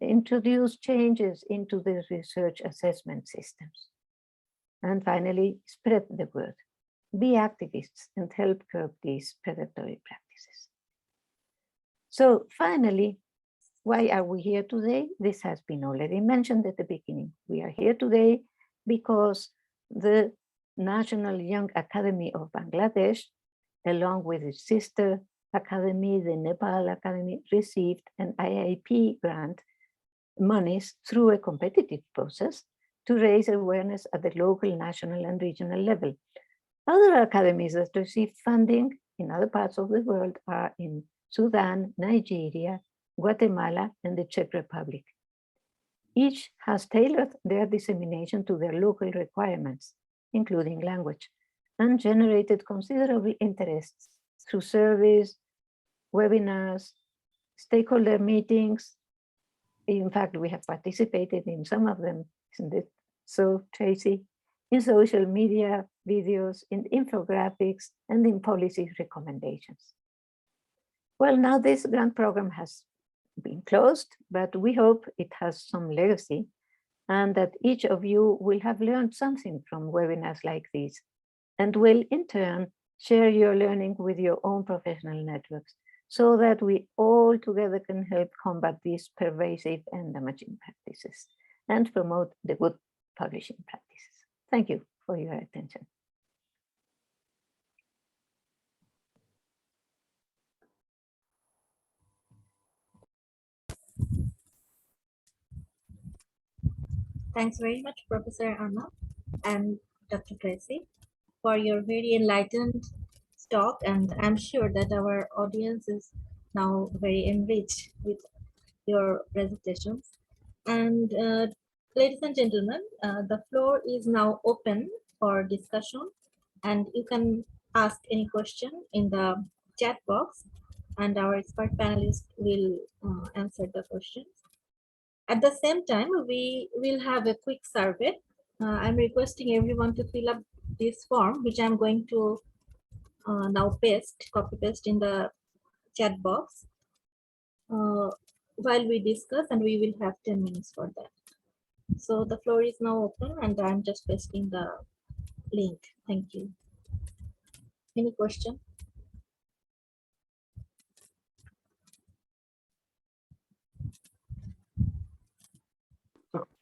introduce changes into the research assessment systems. And finally, spread the word. Be activists and help curb these predatory practices. So finally, why are we here today? This has been already mentioned at the beginning. We are here today because the National Young Academy of Bangladesh, along with its sister academy, the Nepal Academy, received an IAP grant monies through a competitive process to raise awareness at the local, national, and regional level. Other academies that receive funding in other parts of the world are in Sudan, Nigeria, Guatemala, and the Czech Republic. Each has tailored their dissemination to their local requirements, including language, and generated considerable interest through surveys, webinars, stakeholder meetings. In fact, we have participated in some of them, isn't it so, Tracy? In social media, videos, in infographics, and in policy recommendations. Well, now this grant program has been closed, but we hope it has some legacy and that each of you will have learned something from webinars like these and will in turn share your learning with your own professional networks so that we all together can help combat these pervasive and damaging practices and promote the good publishing practices. Thank you for your attention. Thanks very much, Professor Anna and Dr. Tracy, for your very enlightened talk, and I'm sure that our audience is now very enriched with your presentations. And ladies and gentlemen, the floor is now open for discussion, and you can ask any question in the chat box, and our expert panelists will answer the questions. At the same time, we will have a quick survey. I'm requesting everyone to fill up this form, which I'm going to now copy paste in the chat box while we discuss, and we will have 10 minutes for that. So the floor is now open, and I'm just pasting the link. Thank you. Any question?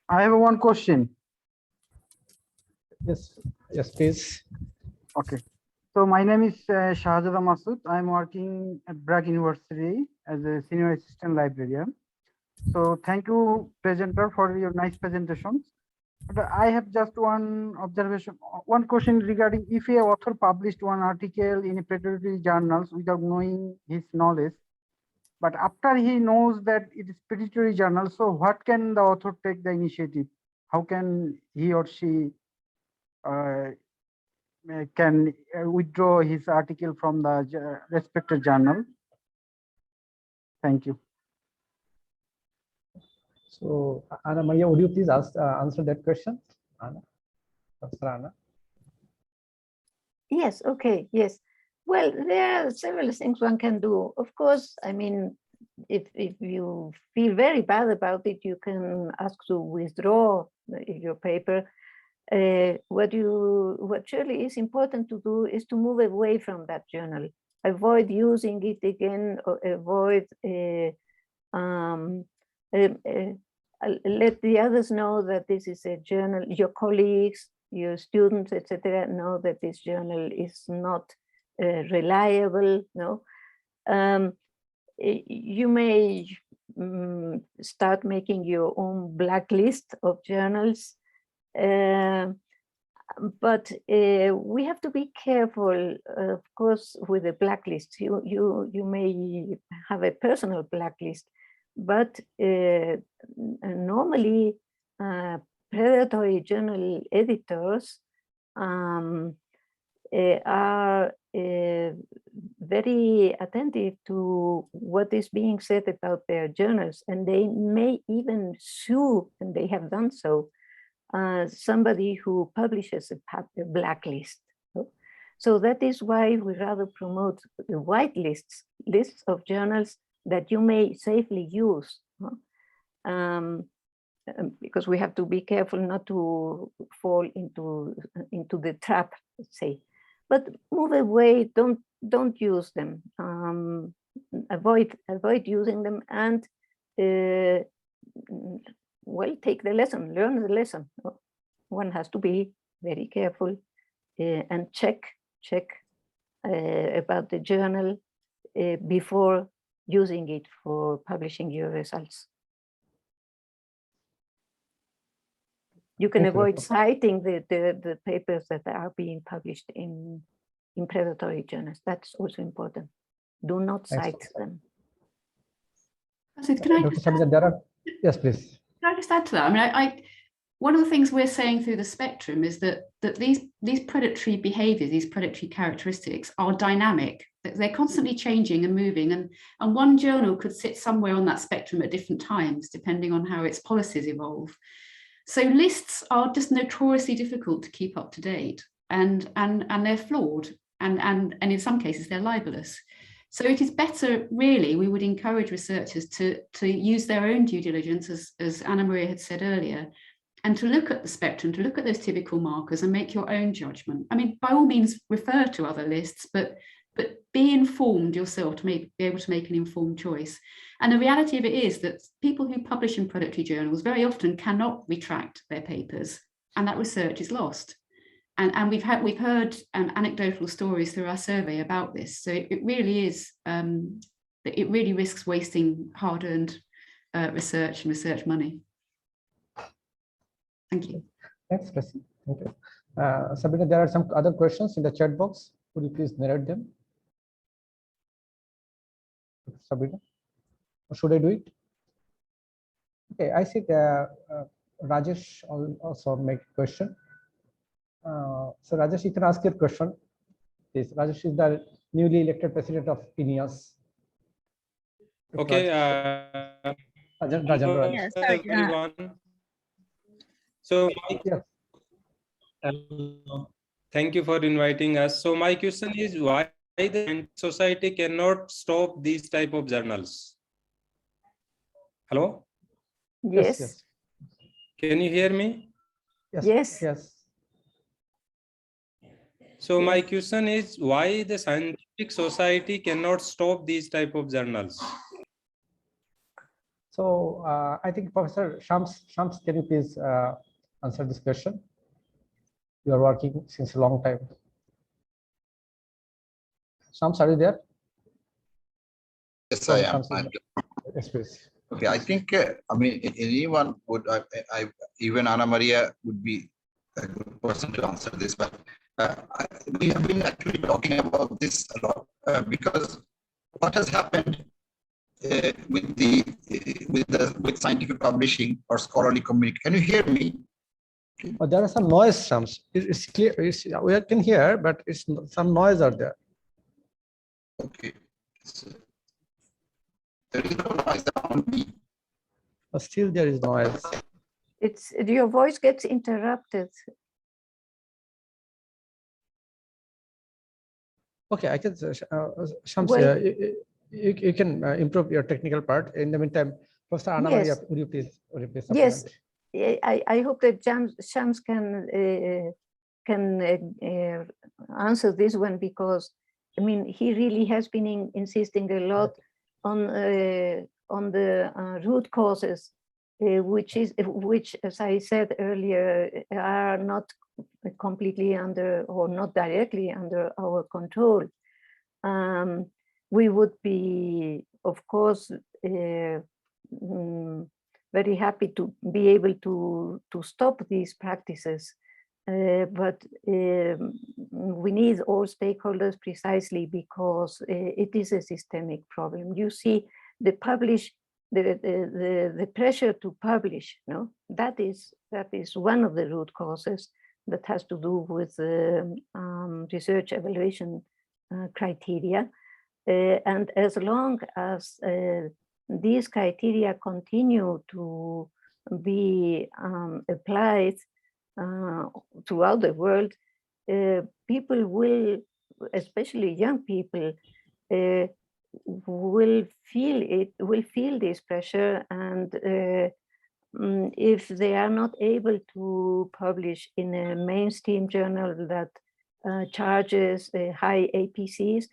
I have one question. Yes, yes, please. Okay. So my name is Shahzada Masood. I'm working at Bragg University as a senior assistant librarian. So thank you, presenter, for your nice presentations. But I have just one observation, one question regarding if a author published one article in a predatory journals without knowing his knowledge, but after he knows that it is predatory journal, so what can the author take the initiative? How can he or she can withdraw his article from the respected journal? Thank you. So, Anna Maria, would you please answer that question, Anna? Professor Anna? Yes, okay, yes. Well, there are several things one can do. Of course, I mean, if you feel very bad about it, you can ask to withdraw your paper. What surely is important to do is to move away from that journal. Avoid using it again, or avoid let the others know that this is a journal, your colleagues, your students, etc., know that this journal is not reliable. No, you may start making your own blacklist of journals. But we have to be careful, of course, with the blacklist. You may have a personal blacklist, but normally predatory journal editors are very attentive to what is being said about their journals, and they may even sue, and they have done so, somebody who publishes a blacklist. So that is why we rather promote the white lists of journals that you may safely use. Because we have to be careful not to fall into the trap, let's say. But move away, don't use them. Avoid using them, and well, take the lesson, learn the lesson. One has to be very careful and check about the journal before using it for publishing your results. You can avoid citing the papers that are being published in predatory journals. That's also important. Do not cite them. So can I just yes, please. Can I just add to that? I mean, one of the things we're saying through the spectrum is that these predatory behaviors, these predatory characteristics are dynamic. They're constantly changing and moving, and one journal could sit somewhere on that spectrum at different times, depending on how its policies evolve. So lists are just notoriously difficult to keep up to date, and they're flawed, and in some cases they're libelous. So it is better, really, we would encourage researchers to use their own due diligence, as Anna Maria had said earlier, and to look at the spectrum, to look at those typical markers and make your own judgment. I mean, by all means, refer to other lists, but be informed yourself to be able to make an informed choice. And the reality of it is that people who publish in predatory journals very often cannot retract their papers, and that research is lost. And we've heard anecdotal stories through our survey about this. So it really is, it really risks wasting hard-earned research and research money. Thank you. Thanks, Tracy. Thank you. Sabrina, there are some other questions in the chat box. Would you please narrate them? Sabrina, or should I do it? Okay, I see Rajesh also make a question. So Rajesh, you can ask your question. Please. Rajesh is the newly elected president of NYAB. Okay. Yes, everyone. So, thank you for inviting us. So my question is, why the society cannot stop these type of journals? Hello? Yes. Can you hear me? Yes. So my question is, why the scientific society cannot stop these type of journals? So I think Professor Shams, can you please answer this question? You are working since a long time. Shams, are you there? Yes, I am. Yes, please. Okay, I think, I mean, anyone would, even Anna Maria would be a good person to answer this, but we have been actually talking about this a lot because what has happened with scientific publishing or scholarly communication. Can you hear me? Oh, there are some noise, Shams. It's clear. We can hear, but it's some noise are there. Okay. So, there is no noise around me. But still there is noise. It's your voice gets interrupted. Okay, I can. Shams, Well, you can improve your technical part. In the meantime, Professor Anna Maria, would you please supplement? Yes, I hope that Shams can answer this one, because I mean, he really has been insisting a lot on the root causes, which, as I said earlier, are not completely under, or not directly under, our control. We would be, of course, very happy to be able to stop these practices, but we need all stakeholders precisely because it is a systemic problem. You see, the pressure to publish, no, that is one of the root causes that has to do with research evaluation criteria. And as long as these criteria continue to be applied throughout the world, people will, especially young people, will feel this pressure, and if they are not able to publish in a mainstream journal that charges high APCs,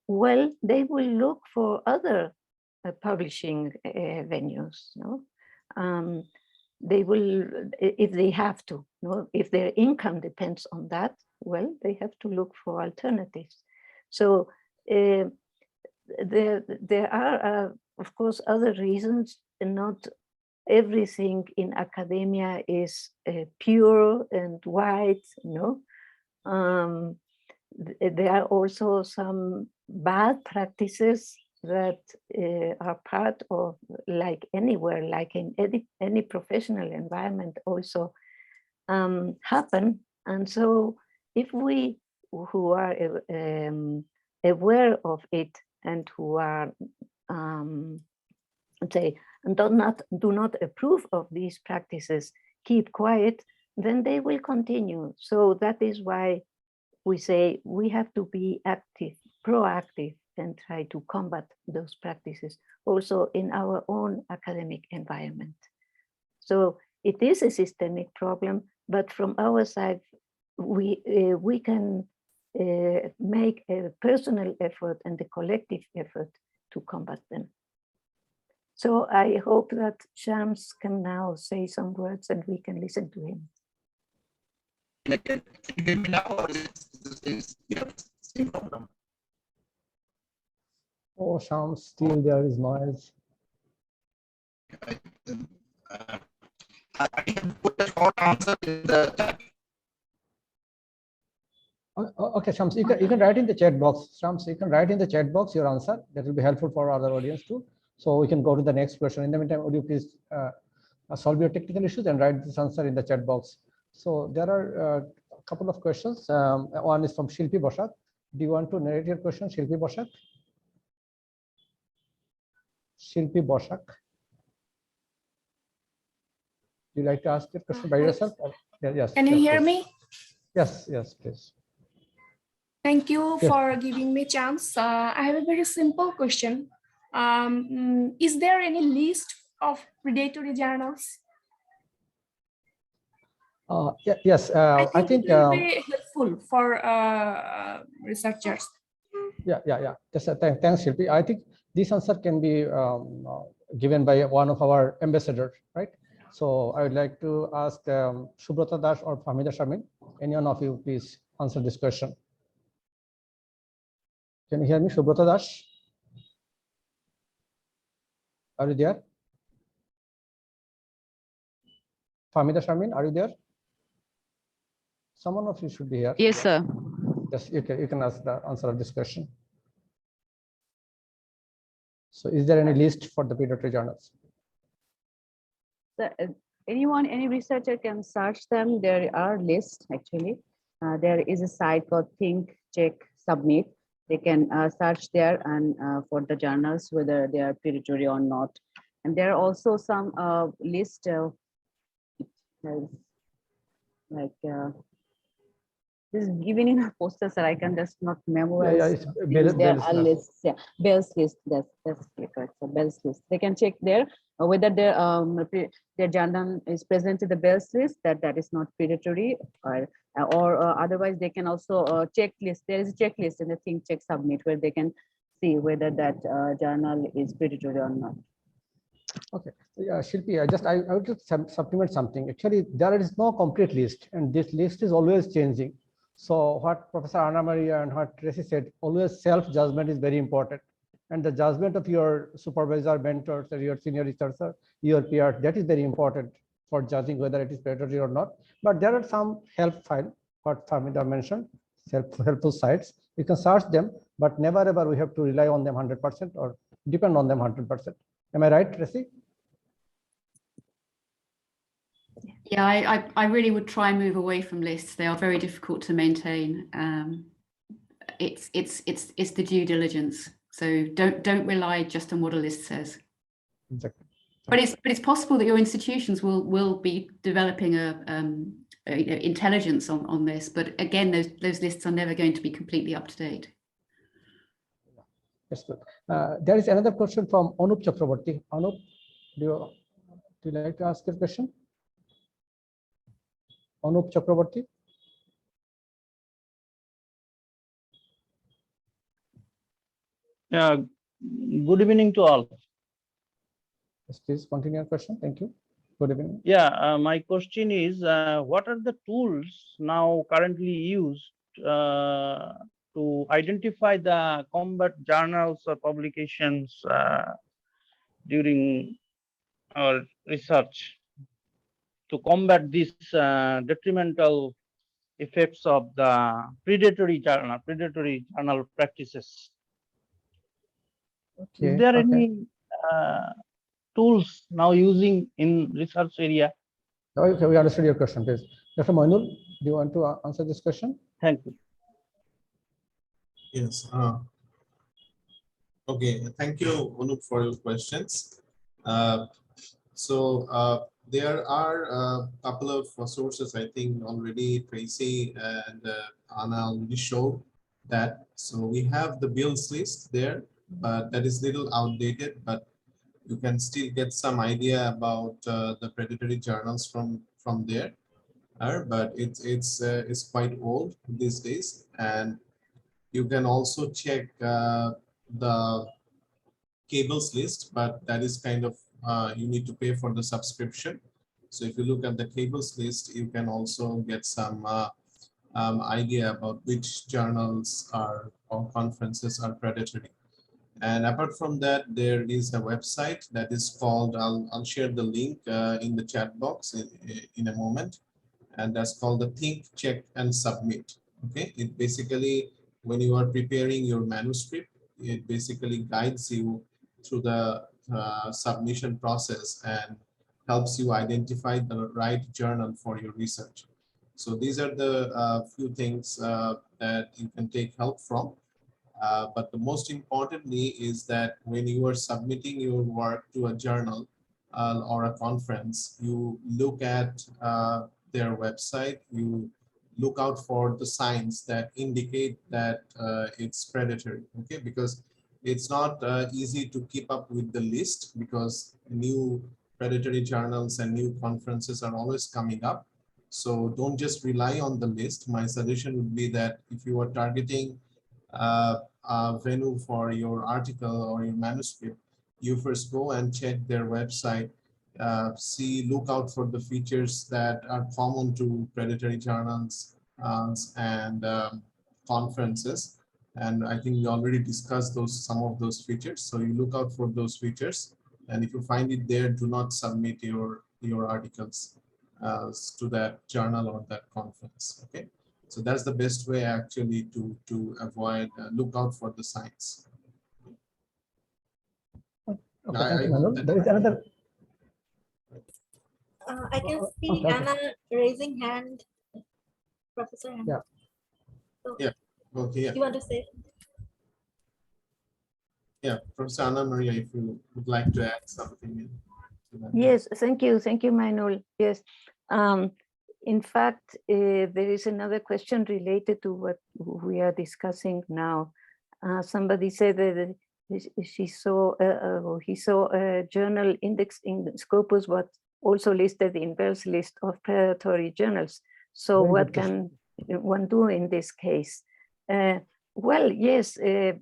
well, they will look for other publishing venues. No? They will, if they have to, no? If their income depends on that, well, they have to look for alternatives. So there are, of course, other reasons. Not everything in academia is pure and white, no? There are also some bad practices that are part of, like anywhere, like in any professional environment also happen. And so if we who are aware of it and who are say do not approve of these practices, keep quiet, then they will continue. So that is why we say we have to be active, proactive, and try to combat those practices also in our own academic environment. So it is a systemic problem, but from our side, we can make a personal effort and a collective effort to combat them. So I hope that Shams can now say some words and we can listen to him. Can you hear me now, or is same problem? Oh, Shams, still there is noise. I can put a short answer in the chat. Okay, Shams, you can write in the chat box. Shams, you can write in the chat box your answer. That will be helpful for other audience too. So we can go to the next question. In the meantime, would you please solve your technical issues and write this answer in the chat box. So there are a couple of questions. One is from Shilpi Bosak. Do you want to narrate your question, Shilpi Bosak? Shilpi Bosak. Would you like to ask your question by yourself? Yes. Can you hear me? Yes, please. Thank you for giving me a chance. I have a very simple question. Is there any list of predatory journals? Yes, I think it will be helpful for researchers. Yeah. Thanks, Shilpi. I think this answer can be given by one of our ambassadors, right? So I would like to ask Subrata Das or Famida Shamin. Any one of you, please answer this question. Can you hear me, Subrata Das? Are you there? Famida Shamin, are you there? Someone of you should be here. Yes, sir. Yes, you can ask the answer of this question. So is there any list for the predatory journals? So, any researcher can search them. There are lists actually. There is a site called Think, Check, Submit. They can search there and for the journals, whether they are predatory or not. And there are also some list this is given in a poster, so I can just not memorize. There are lists. Yeah, Bell's list. That's correct. So Bell's list. They can check there whether their journal is present in the Bell's list. That is not predatory, or otherwise they can also checklist. There is a checklist in the Think, Check, Submit where they can see whether that journal is predatory or not. Okay, yeah, Shilpi, I would just supplement something. Actually, there is no complete list, and this list is always changing. So what Professor Anna Maria and what Tracy said, always self-judgment is very important. And the judgment of your supervisor, mentors, or your senior researcher, your peers, that is very important. for judging whether it is predatory or not. But there are some help file, what Farmida mentioned, helpful sites. You can search them, but never ever we have to rely on them 100% or depend on them 100%. Am I right, Tracy? Yeah, I really would try and move away from lists. They are very difficult to maintain. It's the due diligence. So don't rely just on what a list says. Exactly. But it's possible that your institutions will be developing intelligence on this. But again, those lists are never going to be completely up to date. Yes, good. There is another question from Anup Chakraborty. Anup, do you like to ask a question? Anup Chakraborty. Yeah, good evening to all. Yes, please continue your question. Thank you. Good evening. Yeah, my question is, what are the tools now currently used to identify the combat journals or publications during our research to combat these detrimental effects of the predatory journal practices? Okay, is there any tools now using in research area? Okay, we understood your question, please. Dr. Moinul, do you want to answer this question? Thank you. Yes. Okay, thank you, Anup, for your questions. There are a couple of sources, I think already Tracy and Anna already showed that. So we have the bills list there, but that is little outdated, but you can still get some idea about the predatory journals from there. But it's quite old these days, and you can also check the cables list, but that is kind of you need to pay for the subscription. So if you look at the cables list, you can also get some idea about which journals or conferences are predatory. And apart from that, there is a website that is called, I'll share the link in the chat box in a moment. And that's called the Think, Check, and Submit. Okay, it basically, when you are preparing your manuscript, it basically guides you through the submission process and helps you identify the right journal for your research. So these are the few things that you can take help from. But the most importantly is that when you are submitting your work to a journal or a conference, you look at their website, you look out for the signs that indicate that it's predatory, okay? Because it's not easy to keep up with the list because new predatory journals and new conferences are always coming up. So don't just rely on the list. My suggestion would be that if you are targeting a venue for your article or your manuscript, you first go and check their website, look out for the features that are common to predatory journals and conferences. And I think we already discussed some of those features. So you look out for those features, and if you find it there, do not submit your articles to that journal or that conference. Okay. So that's the best way actually to avoid, look out for the signs. Okay, thank you, Manuel. There is another. I can see Anna raising hand, Professor Anna. Yeah. So, yeah. Okay. Yeah. You want to say? Yeah, Professor Anna Maria, if you would like to add something. Yes, thank you, Manuel. Yes. In fact, there is another question related to what we are discussing now. Somebody said that he saw a journal indexed in Scopus, but also listed in Bell's list of predatory journals. So what can one do in this case? Well, yes, a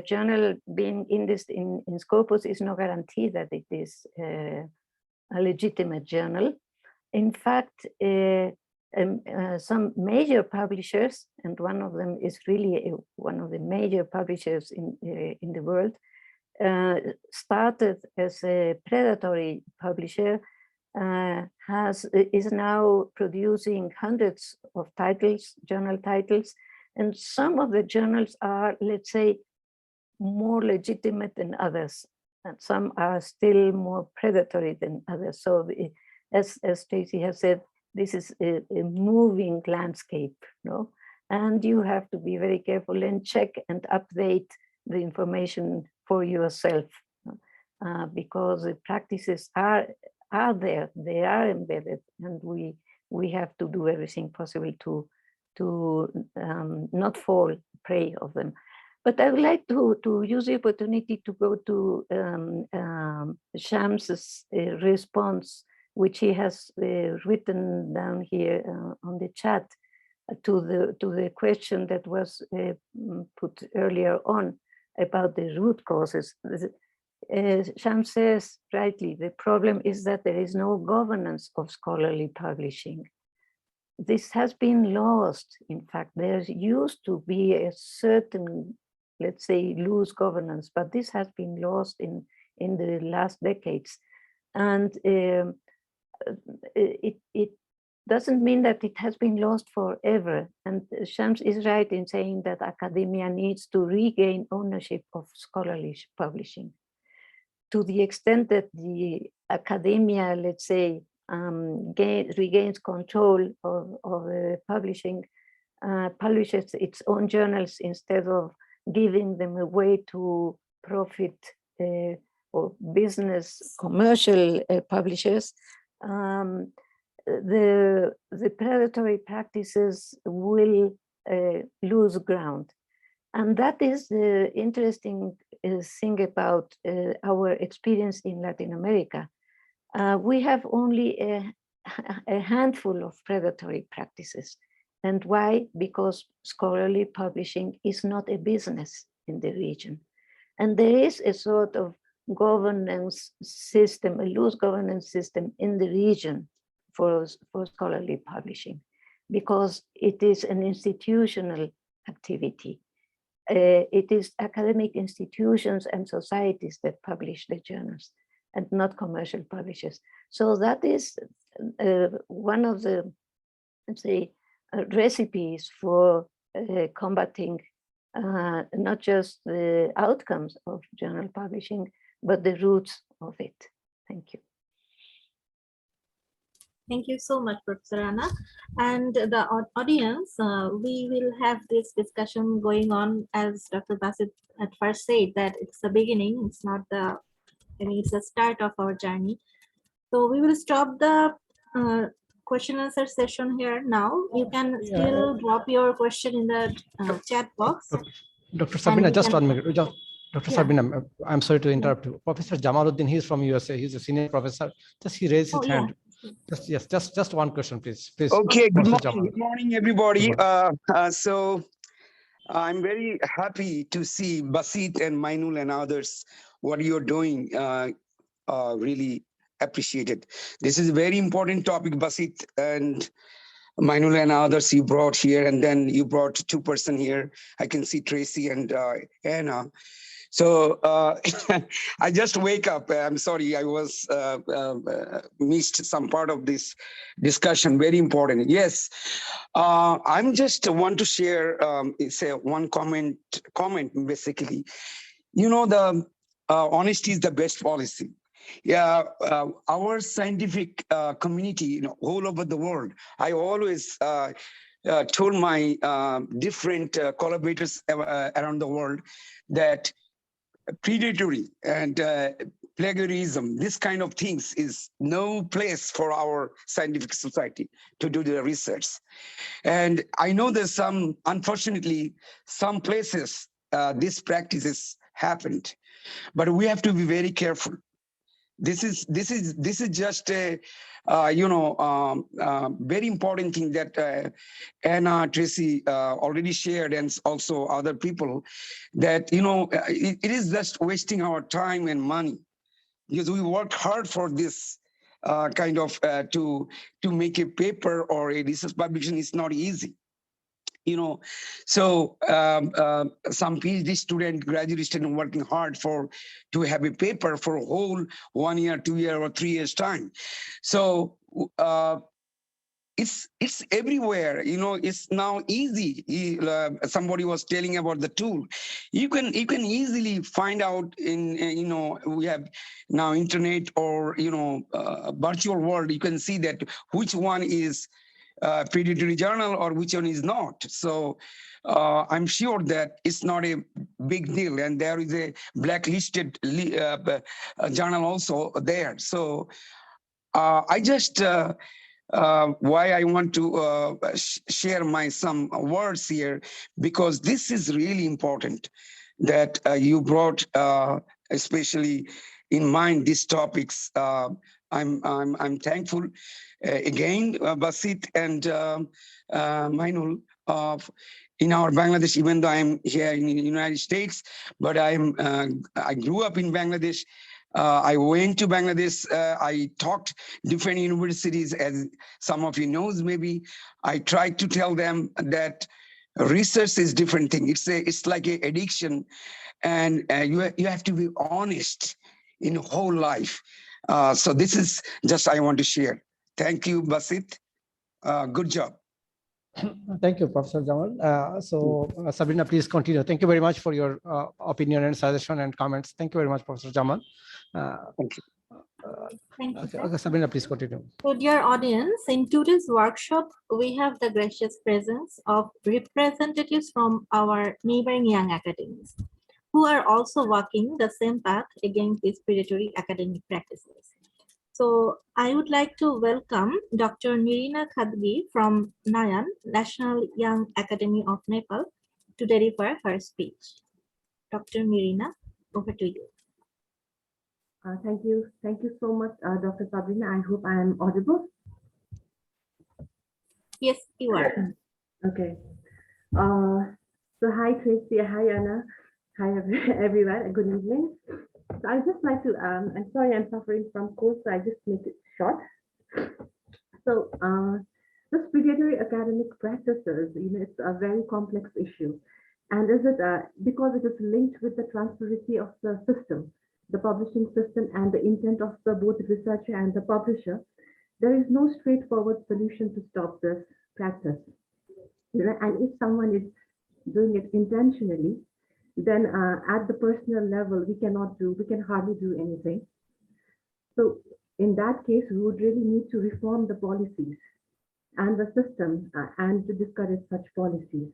journal being indexed in Scopus is no guarantee that it is a legitimate journal. In fact, some major publishers, and one of them is really one of the major publishers in the world, started as a predatory publisher is now producing hundreds of titles, journal titles, and some of the journals are, let's say, more legitimate than others, and some are still more predatory than others. So as Tracy has said, this is a moving landscape, no? And you have to be very careful and check and update the information for yourself, because the practices are there, they are embedded, and we have to do everything possible to not fall prey of them. But I would like to use the opportunity to go to Shams's response, which he has written down here on the chat to the question that was put earlier on about the root causes. Shams says rightly, the problem is that there is no governance of scholarly publishing. This has been lost. In fact, there used to be a certain, let's say, loose governance, but this has been lost in the last decades. And it doesn't mean that it has been lost forever. And Shams is right in saying that academia needs to regain ownership of scholarly publishing. To the extent that the academia, let's say, regains control of publishing, publishes its own journals instead of giving them away to profit or business commercial publishers, the predatory practices will lose ground. And that is the interesting thing about our experience in Latin America. We have only a handful of predatory practices. And why? Because scholarly publishing is not a business in the region. And there is a sort of governance system, a loose governance system in the region for scholarly publishing, because it is an institutional activity. It is academic institutions and societies that publish the journals and not commercial publishers. So that is one of the, let's say, recipes for combating not just the outcomes of journal publishing, but the roots of it. Thank you. Thank you so much, Professor Anna. And the audience, we will have this discussion going on, as Dr. Basit at first said, that it's the beginning, it's not the, I mean, it's the start of our journey. So we will stop the question answer session here now. You can still drop your question in the chat box. Dr. Sabina, just 1 minute. Dr. Sabina, I'm sorry to interrupt you. Professor Jamaluddin, he's from USA. He's a senior professor. Just he raised his hand. Just one question, please. Okay, good morning, everybody. So I'm very happy to see Basit and Mainul and others, what you're doing, really appreciated. This is a very important topic, Basit and Mainul and others you brought here, and then you brought 2 persons here. I can see Tracy and Anna. So I just wake up. I'm sorry, I was missed some part of this discussion. Very important. Yes, I'm just want to share. Say one comment basically. You know, the honesty is the best policy. Yeah, our scientific community, you know, all over the world. I always told my different collaborators around the world that predatory and plagiarism, this kind of things is no place for our scientific society to do the research. And I know there's some, unfortunately, some places these practices happened, but we have to be very careful. This is just a very important thing that Anna, Tracy already shared, and also other people, that it is just wasting our time and money, because we work hard for this kind of to make a paper or a research publication is not easy. you know. So some PhD student, graduate student working hard to have a paper for a whole 1 year, 2 year, or 3 years time. So it's everywhere, you know. It's now easy. Somebody was telling about the tool. You can easily find out in you know, we have now internet, or you know, virtual world. You can see that which one is predatory journal or which one is not. So I'm sure that it's not a big deal, and there is a blacklisted journal also there. So I just why I want to share some words here, because this is really important that you brought, especially in mind, these topics. I'm thankful again, Basit and Mainul, in our Bangladesh, even though I'm here in the United States, but I grew up in Bangladesh. I went to Bangladesh. I taught different universities, as some of you knows maybe. I tried to tell them that research is different thing. It's like an addiction, and you have to be honest in whole life. So this is just I want to share. Thank you, Basit. Good job. Thank you, Professor Jamal. Sabrina, please continue. Thank you very much for your opinion and suggestion and comments. Thank you very much, Professor Jamal. Thank you. Thank you. Okay, Sabrina, please continue. So, dear audience, in today's workshop, we have the gracious presence of representatives from our neighboring young academies, who are also walking the same path against these predatory academic practices. So I would like to welcome Dr. Nirina Khadgi from NYAN, National Young Academy of Nepal, to deliver her speech. Dr. Nirina, over to you. Thank you. Thank you so much, Dr. Sabrina. I hope I am audible. Yes, you are. Okay. So hi, Tracy. Hi, Anna. Hi, everyone. Good evening. So I'd just like to, I'm sorry, I'm suffering from cold, so I just make it short. So this predatory academic practices, you know, it's a very complex issue. And is it because it is linked with the transparency of the system, the publishing system, and the intent of both the researcher and the publisher, there is no straightforward solution to stop this practice. You know, and if someone is doing it intentionally, then at the personal level, we can hardly do anything. So in that case, we would really need to reform the policies and the system and to discourage such policies.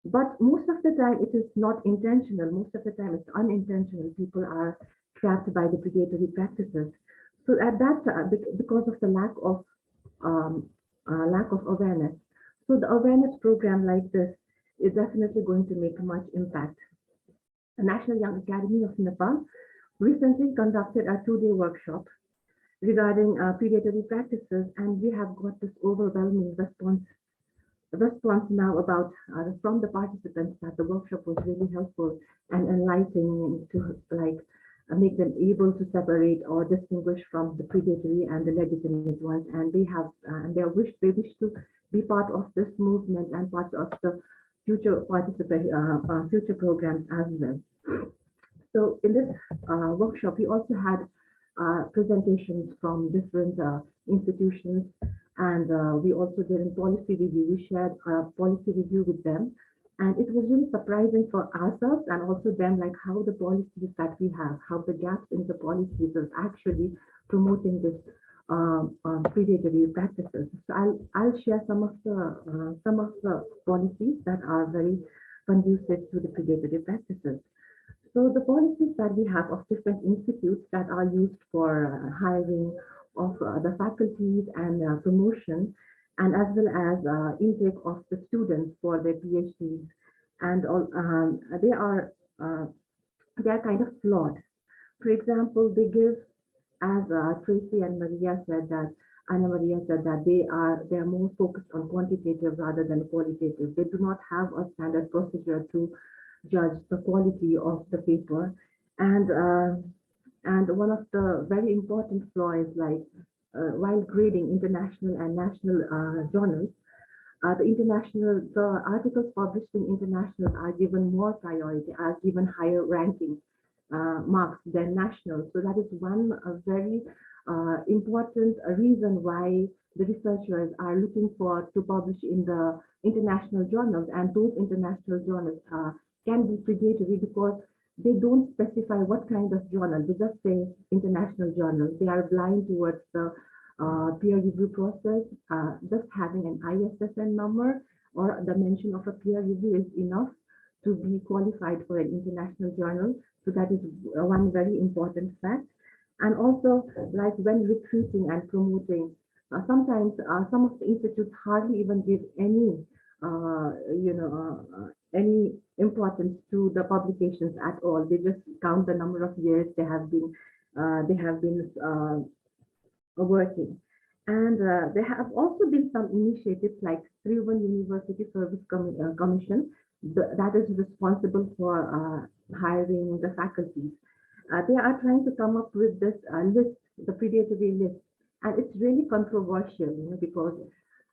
But most of the time, it is not intentional. Most of the time, it's unintentional. People are trapped by the predatory practices. So at that time, because of the lack of awareness, so the awareness program like this is definitely going to make much impact. The National Young Academy of Nepal recently conducted a 2-day workshop regarding predatory practices, and we have got this overwhelming response now about from the participants that the workshop was really helpful and enlightening to make them able to separate or distinguish from the predatory and the legitimate ones, and they wish to be part of this movement and part of the future programs as well. So in this workshop, we also had presentations from different institutions, and we also did a policy review. We shared a policy review with them, and it was really surprising for ourselves and also them, like how the policies that we have, how the gaps in the policies are actually promoting this predatory practices. So I'll share some of the policies that are very conducive to the predatory practices. So the policies that we have of different institutes that are used for hiring of the faculties and promotion, and as well as intake of the students for their PhDs, and all they are kind of flawed. For example, they give, as Tracy and Anna Maria said that they are more focused on quantitative rather than qualitative. They do not have a standard procedure to judge the quality of the paper, and one of the very important flaws, like while grading international and national journals, the articles published in international are given more priority, are given higher ranking marks than national. So that is one very important reason why the researchers are looking for to publish in the international journals, and those international journals can be predatory because they don't specify what kind of journal. They just say international journal. They are blind towards the peer review process. Just having an ISSN number or the mention of a peer review is enough to be qualified for an international journal. So that is one very important fact. And also, like when recruiting and promoting, sometimes some of the institutes hardly even give any, any importance to the publications at all. They just count the number of years they have been working. And there have also been some initiatives like Tribhuvan University Service Commission that is responsible for hiring the faculties. They are trying to come up with this list, the predatory list, and it's really controversial, because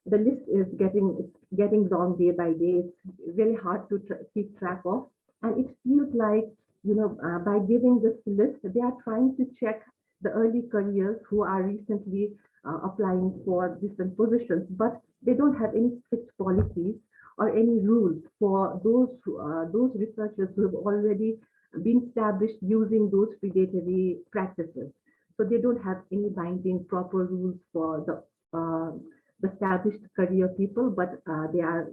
the list is getting long day by day. It's very hard to keep track of, and it feels like, by giving this list, they are trying to check the early careers who are recently applying for different positions, but they don't have any strict policies or any rules for those researchers who have already been established using those predatory practices. So they don't have any binding proper rules for the established career people, but they are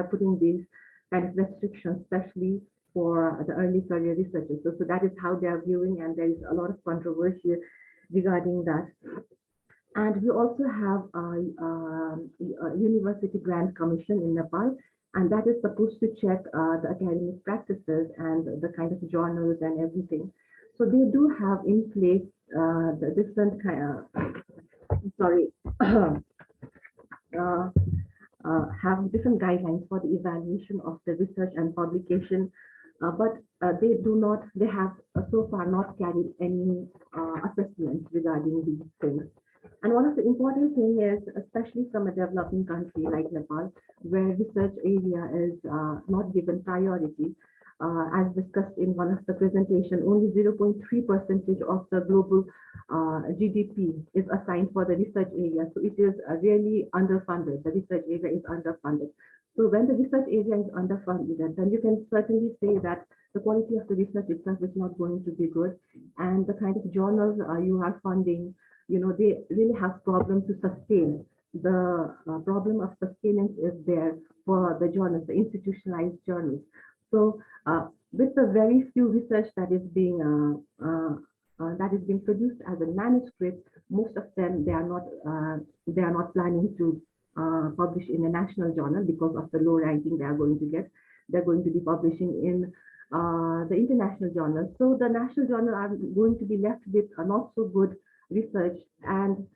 putting these kind of restrictions, especially for the early career researchers. So that is how they are viewing, and there is a lot of controversy regarding that. And we also have a University Grant Commission in Nepal, and that is supposed to check the academic practices and the kind of journals and everything. So they do have in place the different kind of, have different guidelines for the evaluation of the research and publication, but they have so far not carried any assessments regarding these things. And one of the important things is, especially from a developing country like Nepal, where research area is not given priority, as discussed in one of the presentation, only 0.3% of the global GDP is assigned for the research area. So it is really underfunded. The research area is underfunded. So when the research area is underfunded, then you can certainly say that the quality of the research itself is not going to be good. And the kind of journals you are funding, they really have problems to sustain. The problem of sustenance is there for the journals, the institutionalized journals. So with the very few research that is being produced as a manuscript, most of them they are not planning to publish in a national journal because of the low ranking they are going to get. They're going to be publishing in the international journals. So the national journal are going to be left with a not so good research, and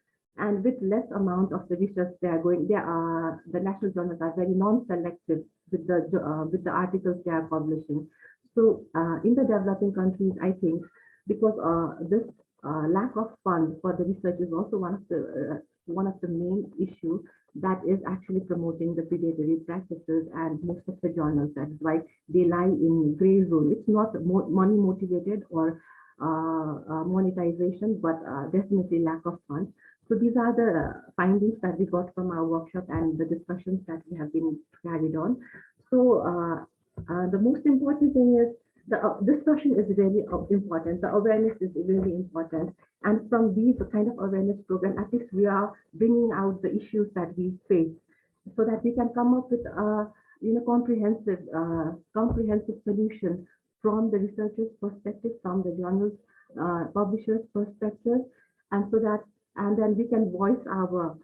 with less amount of the research the national journals are very non-selective with the articles they are publishing. So in the developing countries, I think because this lack of funds for the research is also one of the main issues that is actually promoting the predatory practices and most of the journals. That is why they lie in gray zone. It's not money motivated or monetization, but definitely lack of funds. So these are the findings that we got from our workshop and the discussions that we have been carried on. So the most important thing is the discussion is really important. The awareness is really important. And from these kind of awareness program, at least we are bringing out the issues that we face so that we can come up with a comprehensive solution from the researchers' perspective, from the journals publishers' perspective, and then we can voice our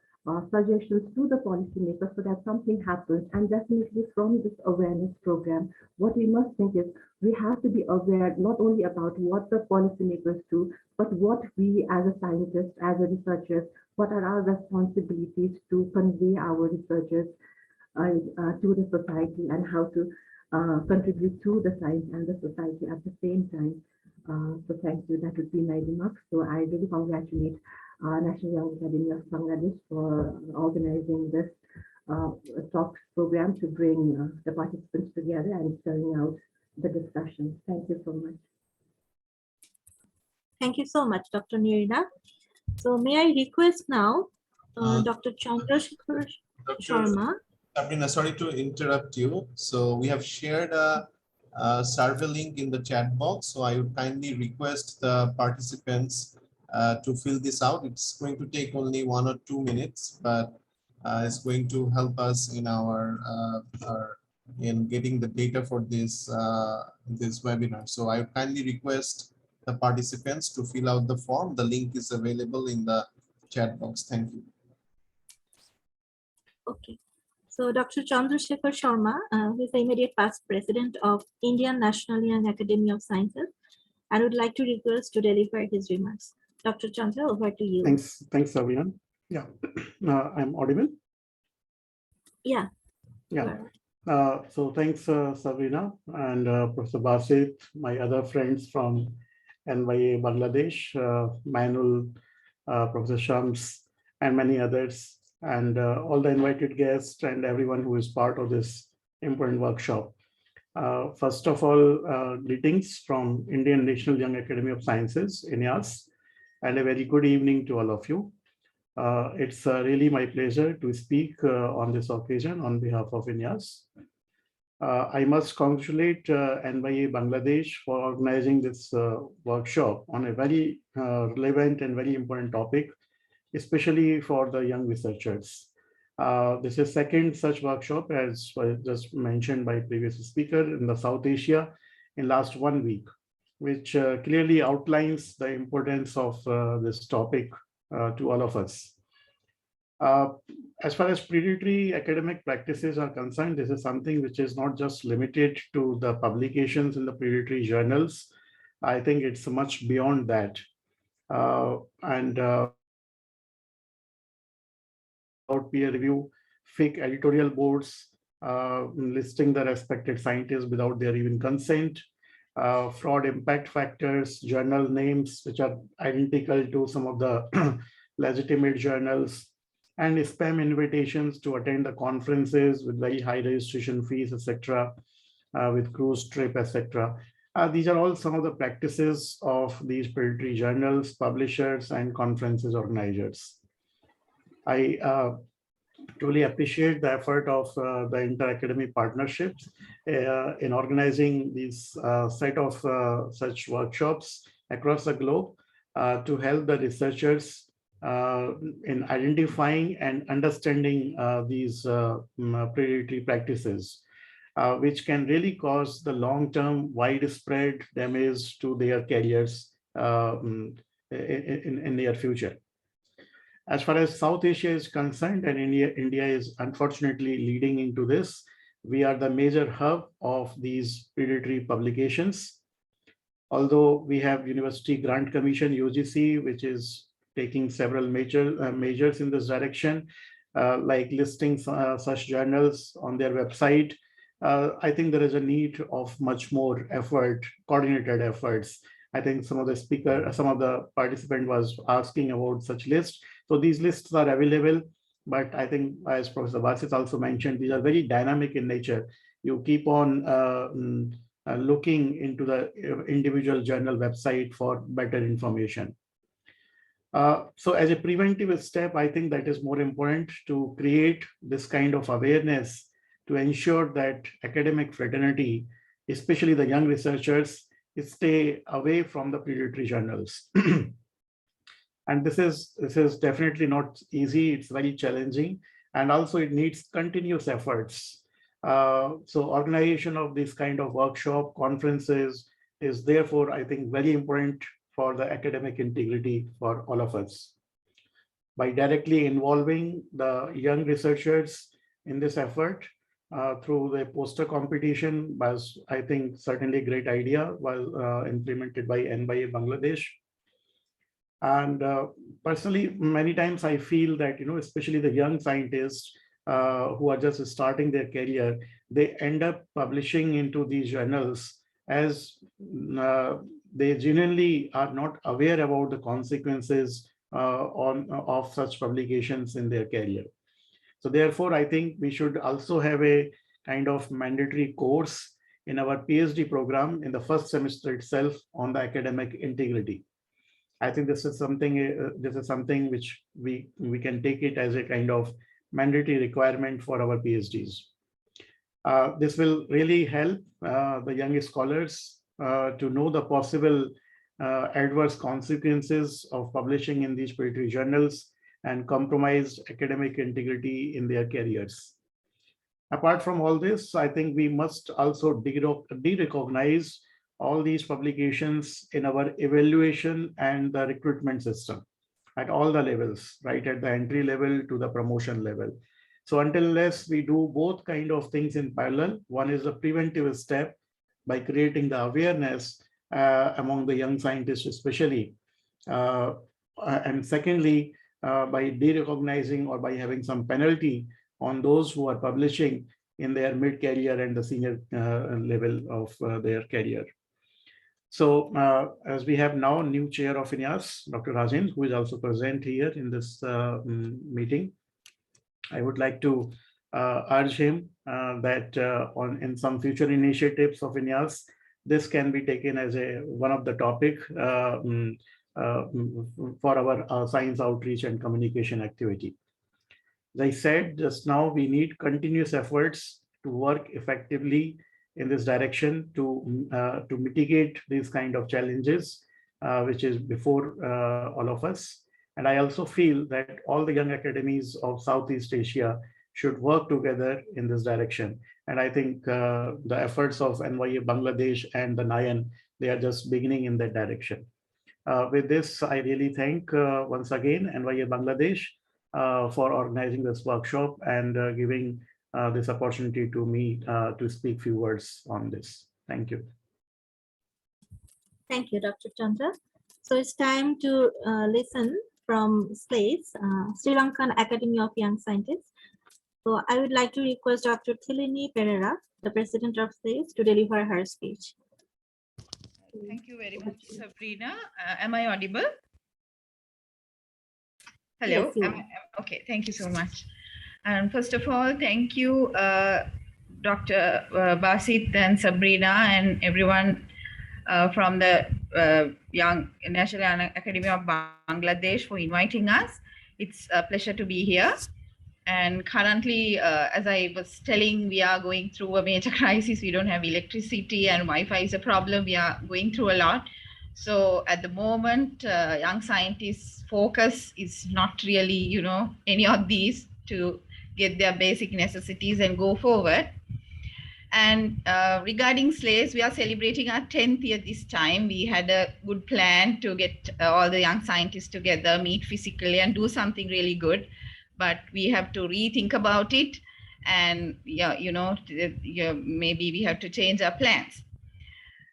suggestions to the policymakers so that something happens. And definitely from this awareness program, what we must think is we have to be aware not only about what the policymakers do, but what we as a scientist, as a researchers, what are our responsibilities to convey our researchers to the society, and how to contribute to the science and the society at the same time. So thank you. That would be my remarks. So I really congratulate National Young Academy of Bangladesh for organizing this talk program to bring the participants together and carrying out the discussion. Thank you so much. Thank you so much, Dr. Nirina. So may I request now Dr. Chandrasekhar Sharma. Sabrina, sorry to interrupt you. So we have shared a survey link in the chat box. So I would kindly request the participants to fill this out. It's going to take only 1 or 2 minutes, but it's going to help us in in getting the data for this this webinar. So I would kindly request the participants to fill out the form. The link is available in the chat box. Thank you. Okay. So Dr. Chandrasekhar Sharma, who is the immediate past president of Indian National Young Academy of Sciences, I would like to request to deliver his remarks. Dr. Chandra, over to you. Thanks, Sabrina. Yeah, I'm audible. Yeah. Yeah. So thanks, Sabrina and Professor Basit, my other friends from NYA Bangladesh, Mainul, Professor Shams, and many others, and all the invited guests and everyone who is part of this important workshop. First of all, greetings from Indian National Young Academy of Sciences, NYAS, and a very good evening to all of you. It's really my pleasure to speak on this occasion on behalf of NYAS. I must congratulate NYA Bangladesh for organizing this workshop on a very relevant and very important topic, especially for the young researchers. This is second such workshop, as was just mentioned by previous speaker, in the South Asia in last 1 week, which clearly outlines the importance of this topic to all of us. As far as predatory academic practices are concerned, this is something which is not just limited to the publications in the predatory journals. I think it's much beyond that. Without peer review, fake editorial boards listing the respected scientists without their even consent, fraud impact factors, journal names which are identical to some of the legitimate journals, and spam invitations to attend the conferences with very high registration fees, etc., with cruise trip, etc. These are all some of the practices of these predatory journals, publishers, and conferences organizers. I truly appreciate the effort of the inter-academic partnerships in organizing these set of such workshops across the globe to help the researchers in identifying and understanding these predatory practices, which can really cause the long-term widespread damage to their careers in near future. As far as South Asia is concerned, and India is unfortunately leading into this, we are the major hub of these predatory publications. Although we have University Grant Commission, UGC, which is taking several measures in this direction, like listing such journals on their website, I think there is a need of much more effort, coordinated efforts. I think some of the participant was asking about such lists. So these lists are available, but I think, as Professor Basit also mentioned, these are very dynamic in nature. You keep on looking into the individual journal website for better information. So as a preventive step, I think that is more important to create this kind of awareness to ensure that academic fraternity, especially the young researchers, stay away from the predatory journals. And this is definitely not easy. It's very challenging, and also it needs continuous efforts. So organization of this kind of workshop conferences is therefore, I think, very important for the academic integrity for all of us. By directly involving the young researchers in this effort through the poster competition was, I think, certainly a great idea, was implemented by NYA Bangladesh. And personally, many times I feel that, especially the young scientists who are just starting their career, they end up publishing into these journals as they genuinely are not aware about the consequences of such publications in their career. So therefore, I think we should also have a kind of mandatory course in our PhD program in the first semester itself on the academic integrity. I think this is something which we can take it as a kind of mandatory requirement for our PhDs. This will really help the young scholars to know the possible adverse consequences of publishing in these predatory journals and compromised academic integrity in their careers. Apart from all this, I think we must also de-recognize all these publications in our evaluation and the recruitment system at all the levels, right at the entry level to the promotion level. So unless we do both kind of things in parallel, one is a preventive step by creating the awareness among the young scientists especially. And secondly, by de-recognizing or by having some penalty on those who are publishing in their mid-career and the senior level of their career. So as we have now new chair of NYAS, Dr. Rajen, who is also present here in this meeting, I would like to urge him that in some future initiatives of NYAS, this can be taken as one of the topic for our science outreach and communication activity. As I said just now, we need continuous efforts to work effectively in this direction to mitigate these kind of challenges, which is before all of us. And I also feel that all the young academies of Southeast Asia should work together in this direction. And I think the efforts of NYAB Bangladesh and the NYAN, they are just beginning in that direction. With this, I really thank once again NYAB Bangladesh for organizing this workshop and giving this opportunity to me to speak few words on this. Thank you. Thank you, Dr. Chandra. So it's time to listen from SLACE, Sri Lankan Academy of Young Scientists. So I would like to request Dr. Thilini Pereira, the president of SLACE, to deliver her speech. Thank you very much, Sabrina. Am I audible? Hello. Yes, okay, thank you so much. And first of all, thank you, Dr. Basit and Sabrina and everyone from the National Academy of Bangladesh for inviting us. It's a pleasure to be here. And currently, as I was telling, we are going through a major crisis. We don't have electricity and Wi-Fi is a problem. We are going through a lot. So at the moment, young scientists' focus is not really, any of these to get their basic necessities and go forward. And regarding SLACE, we are celebrating our 10th year this time. We had a good plan to get all the young scientists together, meet physically and do something really good. But we have to rethink about it. And maybe we have to change our plans.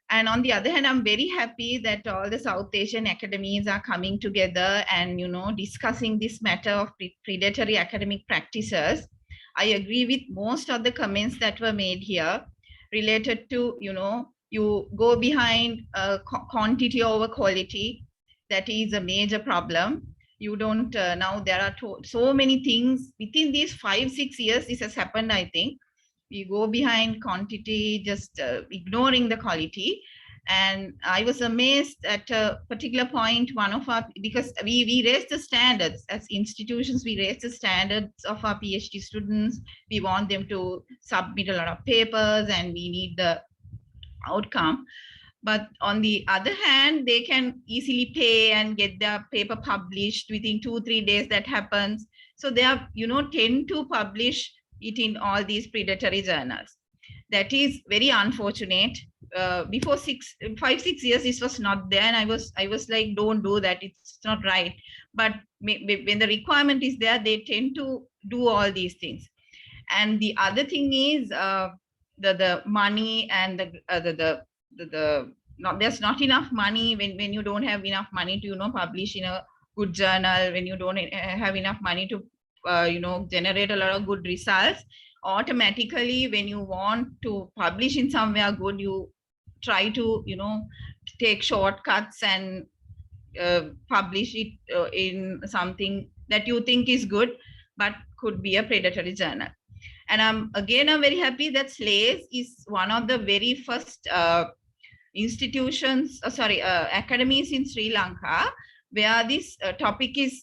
And on the other hand, I'm very happy that all the South Asian academies are coming together and, discussing this matter of predatory academic practices. I agree with most of the comments that were made here related to, you go behind quantity over quality. That is a major problem. You don't, now there are so many things within these 5-6 years, this has happened, I think. We go behind quantity, just ignoring the quality. And I was amazed at a particular point, because we raised the standards as institutions, we raised the standards of our PhD students. We want them to submit a lot of papers and we need the outcome. But on the other hand, they can easily pay and get their paper published within 2-3 days. That happens. So they are, tend to publish it in all these predatory journals. That is very unfortunate. Before 5-6 years, this was not there, and I was like, don't do that. It's not right. But when the requirement is there, they tend to do all these things. And the other thing is the money and there's not enough money when you don't have enough money to publish in a good journal, when you don't have enough money to generate a lot of good results. Automatically, when you want to publish in somewhere good, you try to take shortcuts and publish it in something that you think is good. but could be a predatory journal. And I'm very happy that SLACE is one of the very first academies in Sri Lanka where this topic is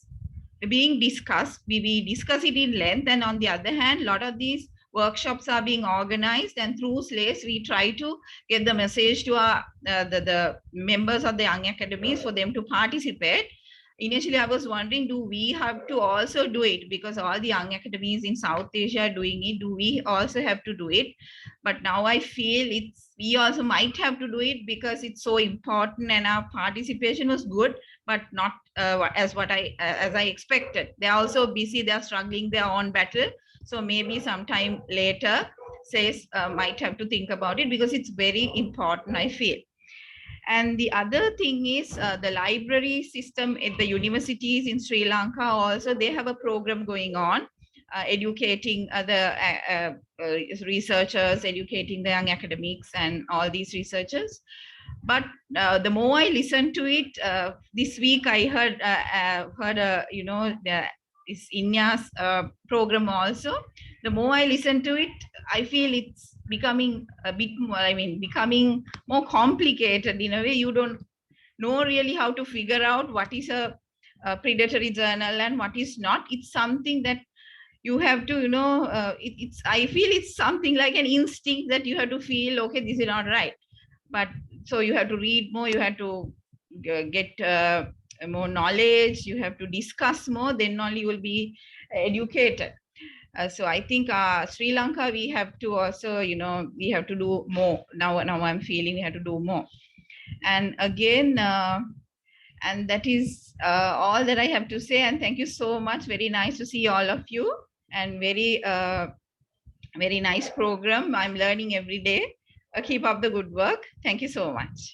being discussed. We discuss it in length, and on the other hand, a lot of these workshops are being organized, and through SLACE we try to get the message to our the members of the young academies for them to participate. Initially, I was wondering, do we have to also do it? Because all the young academies in South Asia are doing it. Do we also have to do it? But now I feel we also might have to do it because it's so important, and our participation was good, but not as I expected. They're also busy. They're struggling their own battle. So maybe sometime later, SLACE might have to think about it because it's very important, I feel. And the other thing is the library system at the universities in Sri Lanka also, they have a program going on, educating other researchers, educating the young academics and all these researchers. But the more I listened to it, this week I heard is Inya's program also. The more I listen to it, I feel it's becoming a bit more, becoming more complicated in a way. You don't know really how to figure out what is a predatory journal and what is not. It's something that you have to, I feel it's something like an instinct that you have to feel, okay, this is not right. But so you have to read more, you have to get more knowledge, you have to discuss more, then only you will be educated. So I think Sri Lanka, we have to also, we have to do more. Now I'm feeling we have to do more. And again, and that is all that I have to say. And thank you so much. Very nice to see all of you, and very nice program. I'm learning every day. Keep up the good work. Thank you so much.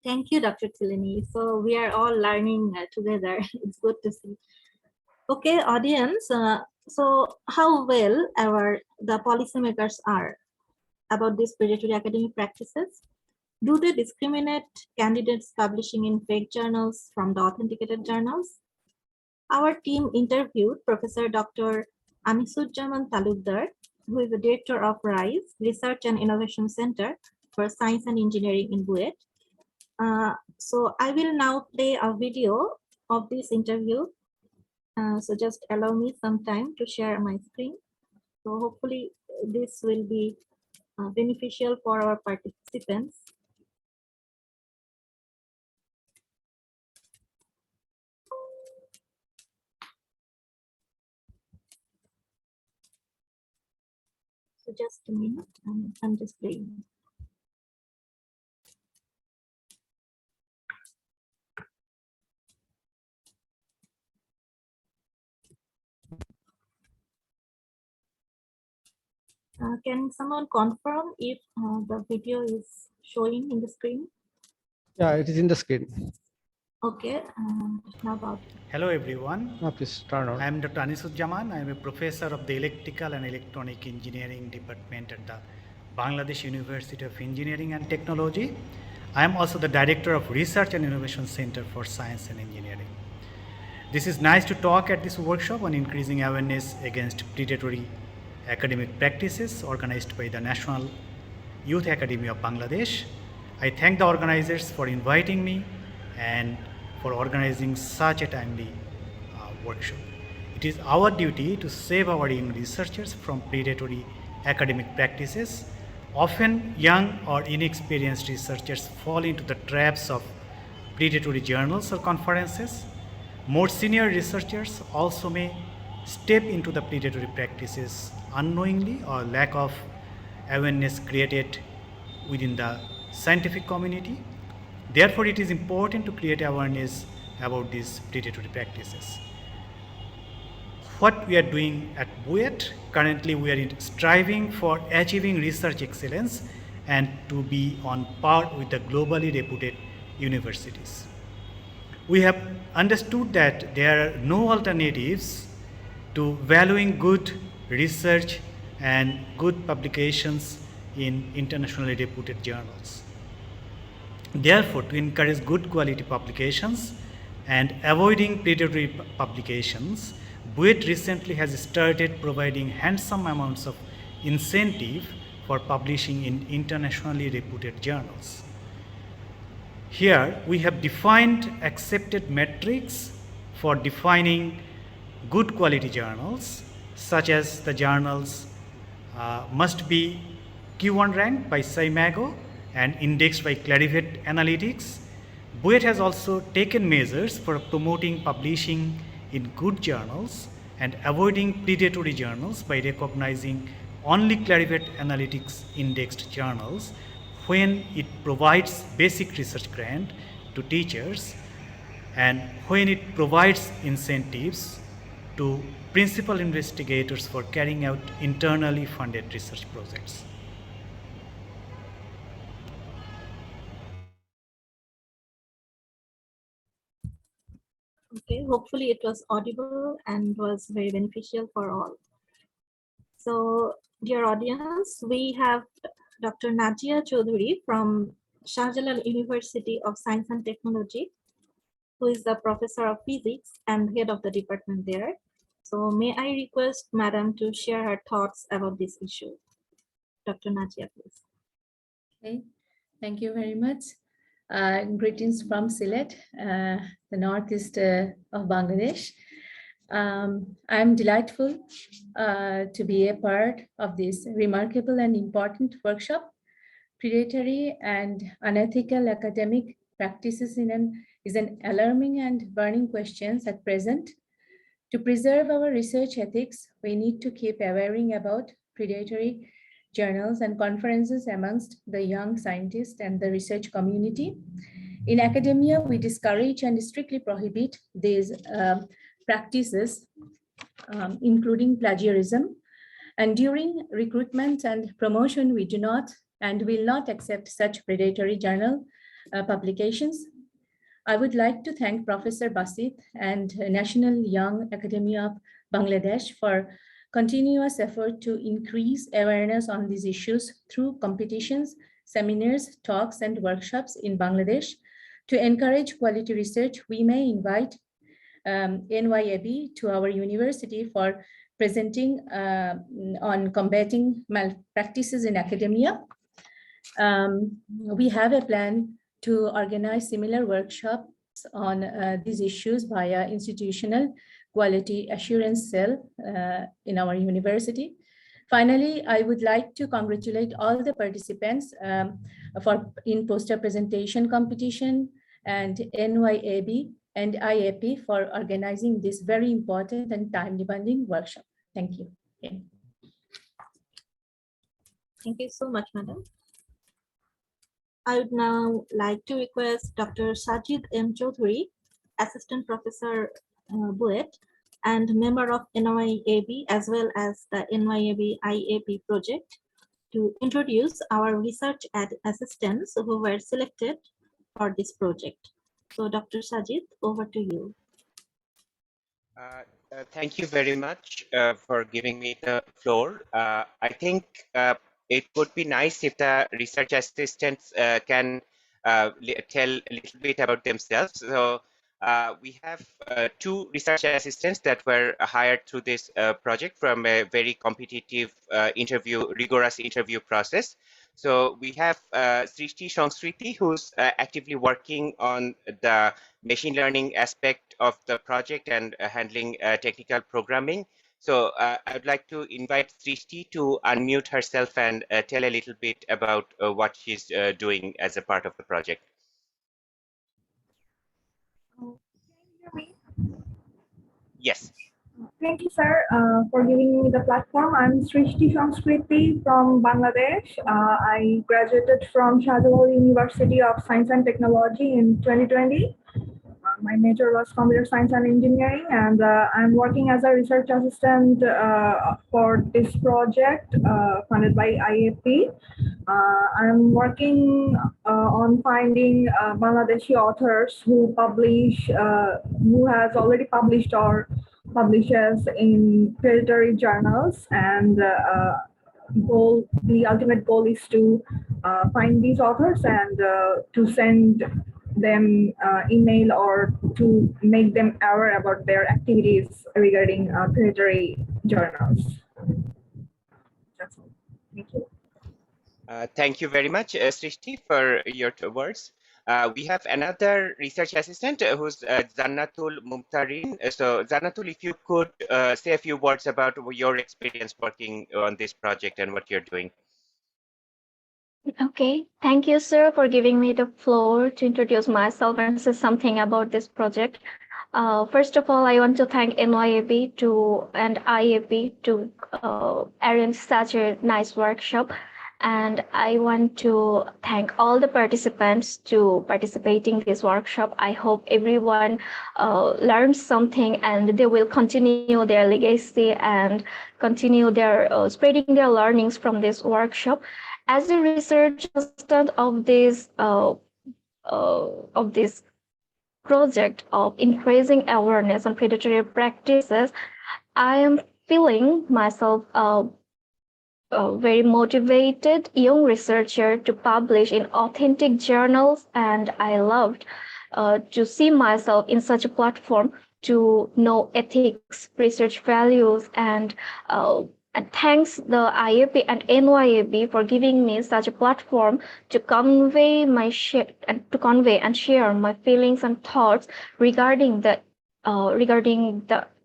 Thank you, Dr. Tilini. So we are all learning together. It's good to see. Okay, audience. So how well the policymakers are about these predatory academic practices? Do they discriminate candidates publishing in fake journals from the authenticated journals? Our team interviewed Professor Dr. Anisuzzaman Talukdar, who is the director of RISE, Research and Innovation Center for Science and Engineering in BUET. So I will now play a video of this interview. So just allow me some time to share my screen. So hopefully this will be beneficial for our participants. So just a minute, I'm just playing. Can someone confirm if the video is showing in the screen? Yeah, it is in the screen. Okay, now about. Hello everyone. Please turn on. I am Dr. Anisuzzaman. I am a professor of the Electrical and Electronic Engineering Department at the Bangladesh University of Engineering and Technology. I am also the Director of Research and Innovation Center for Science and Engineering. This is nice to talk at this workshop on increasing awareness against predatory academic practices organized by the National Youth Academy of Bangladesh. I thank the organizers for inviting me and for organizing such a timely workshop. It is our duty to save our young researchers from predatory academic practices. Often young or inexperienced researchers fall into the traps of predatory journals or conferences. More senior researchers also may step into the predatory practices unknowingly, or lack of awareness created within the scientific community. Therefore, it is important to create awareness about these predatory practices. What we are doing at BUET, currently we are striving for achieving research excellence and to be on par with the globally reputed universities. We have understood that there are no alternatives to valuing good research and good publications in internationally reputed journals. Therefore, to encourage good quality publications and avoiding predatory publications, BUET recently has started providing handsome amounts of incentive for publishing in internationally reputed journals. Here we have defined accepted metrics for defining good quality journals, such as the journals must be Q1 ranked by SciMago and indexed by Clarivate Analytics. BUET has also taken measures for promoting publishing in good journals and avoiding predatory journals by recognizing only Clarivate Analytics indexed journals when it provides basic research grant to teachers and when it provides incentives to principal investigators for carrying out internally funded research projects. Okay, hopefully it was audible and was very beneficial for all. So, dear audience, we have Dr. Najia Choudhury from Shah Jalal University of Science and Technology, who is the professor of physics and head of the department there. So may I request Madam to share her thoughts about this issue. Dr. Najia, please. Okay, thank you very much. Greetings from Sylhet, the northeast of Bangladesh. I'm delightful to be a part of this remarkable and important workshop. Predatory and unethical academic practices is an alarming and burning question at present. To preserve our research ethics, we need to keep awareing about predatory journals and conferences amongst the young scientists and the research community. In academia, we discourage and strictly prohibit these practices, including plagiarism. And during recruitment and promotion, we do not and will not accept such predatory journal publications. I would like to thank Professor Basit and National Young Academy of Bangladesh for continuous effort to increase awareness on these issues through competitions, seminars, talks, and workshops in Bangladesh. To encourage quality research, we may invite NYAB to our university for presenting on combating malpractices in academia. We have a plan to organize similar workshops on these issues via institutional quality assurance cell in our university. Finally, I would like to congratulate all the participants in poster presentation competition and NYAB and IAP for organizing this very important and time-demanding workshop. Thank you. Okay. Thank you so much, Madam. I would now like to request Dr. Sajid M. Choudhury, Assistant Professor BUET and member of NYAB as well as the NYAB-IAP project, to introduce our research assistants who were selected for this project. So Dr. Sajid, over to you. Thank you very much for giving me the floor. I think it would be nice if the research assistants can tell a little bit about themselves. So we have two research assistants that were hired through this project from a very competitive rigorous interview process. So we have Srishti Sangskriti, who's actively working on the machine learning aspect of the project and handling technical programming. So I would like to invite Srishti to unmute herself and tell a little bit about what she's doing as a part of the project. Can you hear me? Yes. Thank you, sir, for giving me the platform. I'm Srishti Sangskriti from Bangladesh. I graduated from Shah Jalal University of Science and Technology in 2020. My major was computer science and engineering, and I'm working as a research assistant for this project funded by IAP. I'm working on finding Bangladeshi authors who who has already published or publishes in predatory journals, and the ultimate goal is to find these authors and to send them email or to make them aware about their activities regarding predatory journals. That's all. Thank you. Thank you very much, Srishti, for your words. We have another research assistant who's Zannatul Mumtarin. So Zannatul, if you could say a few words about your experience working on this project and what you're doing. Okay, thank you, sir, for giving me the floor to introduce myself and say something about this project. First of all, I want to thank NYAB and IAP to arrange such a nice workshop. And I want to thank all the participants to participating in this workshop. I hope everyone learns something and they will continue their legacy and continue their spreading their learnings from this workshop. As a research assistant of this project of increasing awareness on predatory practices, I am feeling myself a very motivated young researcher to publish in authentic journals, and I loved to see myself in such a platform to know ethics, research values, and thanks the IAP and NYAB for giving me such a platform to convey and share my feelings and thoughts regarding the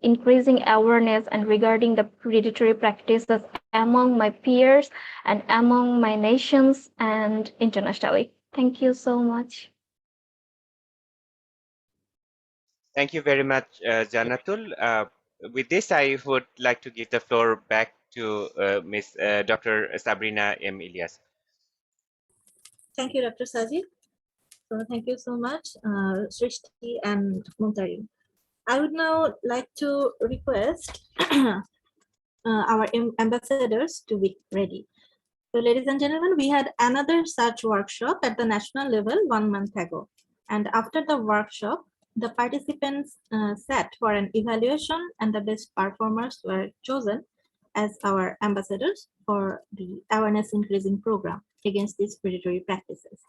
increasing awareness and regarding the predatory practices among my peers and among my nations and internationally. Thank you so much. Thank you very much, Janatul. With this, I would like to give the floor back to Ms. Dr. Sabrina M. Ilyas. Thank you, Dr. Sajid. So thank you so much, Srishti and Muntari. I would now like to request our ambassadors to be ready. So ladies and gentlemen, we had another such workshop at the national level 1 month ago. And after the workshop, the participants sat for an evaluation and the best performers were chosen as our ambassadors for the awareness increasing program against these predatory practices.